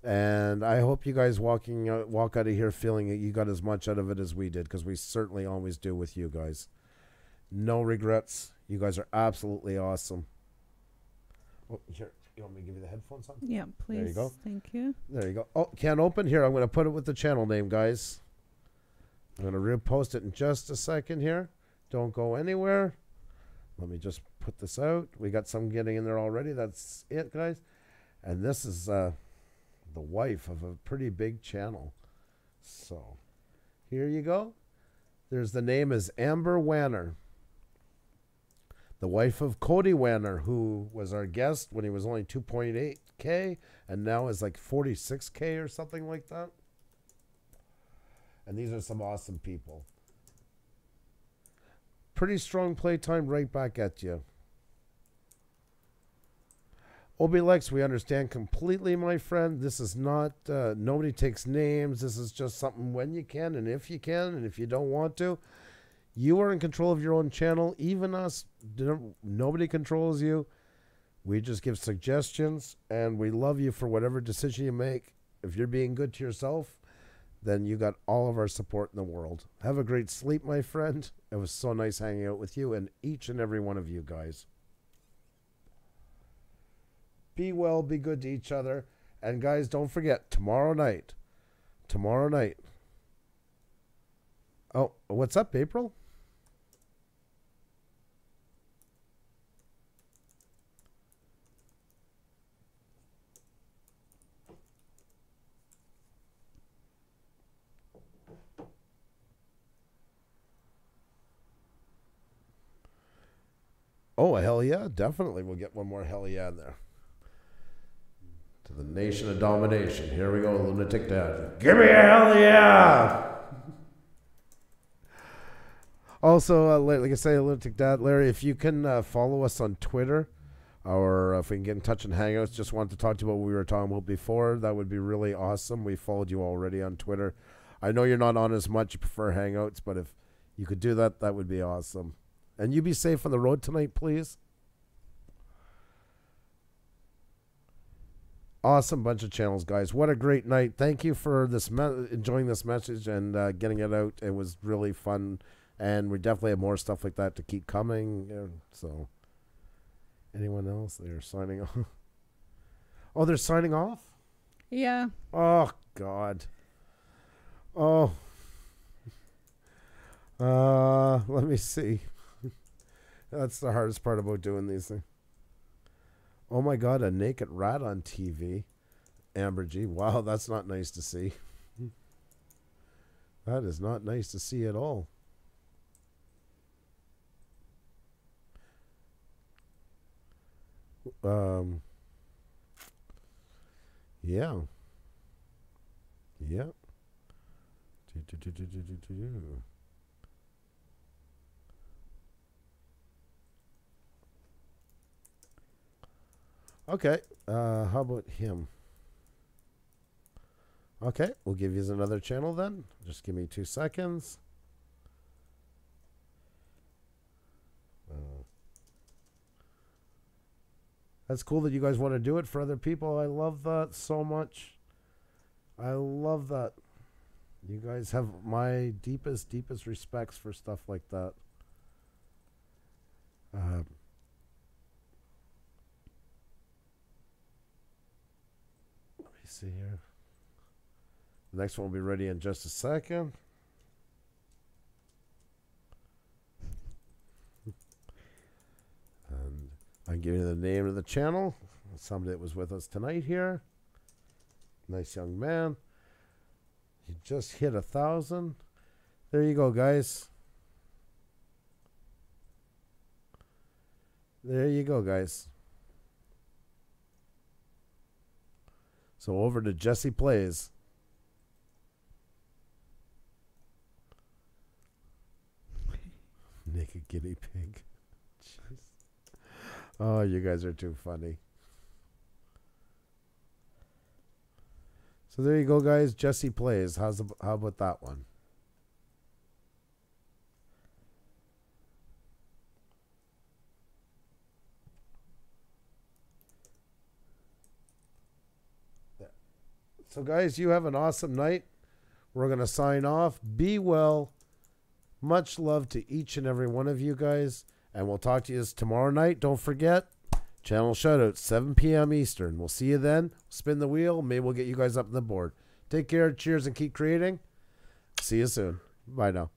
And I hope you guys walk out of here feeling that you got as much out of it as we did, because we certainly always do with you guys. No regrets. You guys are absolutely awesome. Oh, here. You want me to give you the headphones on? Yeah, please. There you go. Thank you. There you go. Oh, can't open? Here, I'm going to put it with the channel name, guys. I'm going to repost it in just a second here. Don't go anywhere. Let me just put this out. We got some getting in there already. That's it, guys. And this is the wife of a pretty big channel. So here you go. There's the name is Amber Wanner. The wife of Cody Wanner, who was our guest when he was only 2.8K and now is like 46K or something like that. And these are some awesome people. Pretty strong playtime right back at you. Obi-Lex, we understand completely, my friend. This is not, nobody takes names. This is just something when you can and if you can. And if you don't want to, you are in control of your own channel. Even us, nobody controls you. We just give suggestions, and we love you for whatever decision you make. If you're being good to yourself, then you got all of our support in the world. Have a great sleep, my friend. It was so nice hanging out with you and each and every one of you guys. Be well, be good to each other. And guys, don't forget, tomorrow night. Oh, what's up, April? Oh, hell yeah, definitely. We'll get one more hell yeah in there. To the nation of domination. Here we go, lunatic dad. Give me a hell yeah! Also, like I say, lunatic dad, Larry, if you can follow us on Twitter, or if we can get in touch and hangouts, just wanted to talk to you about what we were talking about before. That would be really awesome. We followed you already on Twitter. I know you're not on as much, you prefer hangouts, but if you could do that, that would be awesome. And you be safe on the road tonight, please. Awesome bunch of channels, guys. What a great night. Thank you for this enjoying this message and getting it out. It was really fun. And we definitely have more stuff like that to keep coming. So, anyone else? They're signing off. Oh, they're signing off? Yeah. Oh, God. Oh. Let me see. That's the hardest part about doing these things. Oh my God, a naked rat on TV. Amber G. Wow, that's not nice to see. That is not nice to see at all. Yeah. Yeah. Okay, how about him? Okay, we'll give you another channel then. Just give me 2 seconds. That's cool that you guys want to do it for other people. I love that so much. I love that. You guys have my deepest respects for stuff like that. Let me see here. The next one will be ready in just a second. And I can give you the name of the channel. Somebody that was with us tonight here. Nice young man. He just hit 1,000. There you go, guys. There you go, guys. So over to Jesse Plays. Naked guinea pig. Jeez. Oh, you guys are too funny. So there you go, guys. Jesse Plays. How about that one? So, guys, you have an awesome night. We're going to sign off. Be well. Much love to each and every one of you guys. And we'll talk to you tomorrow night. Don't forget, channel shoutout, 7 p.m. Eastern. We'll see you then. Spin the wheel. Maybe we'll get you guys up on the board. Take care. Cheers and keep creating. See you soon. Bye now.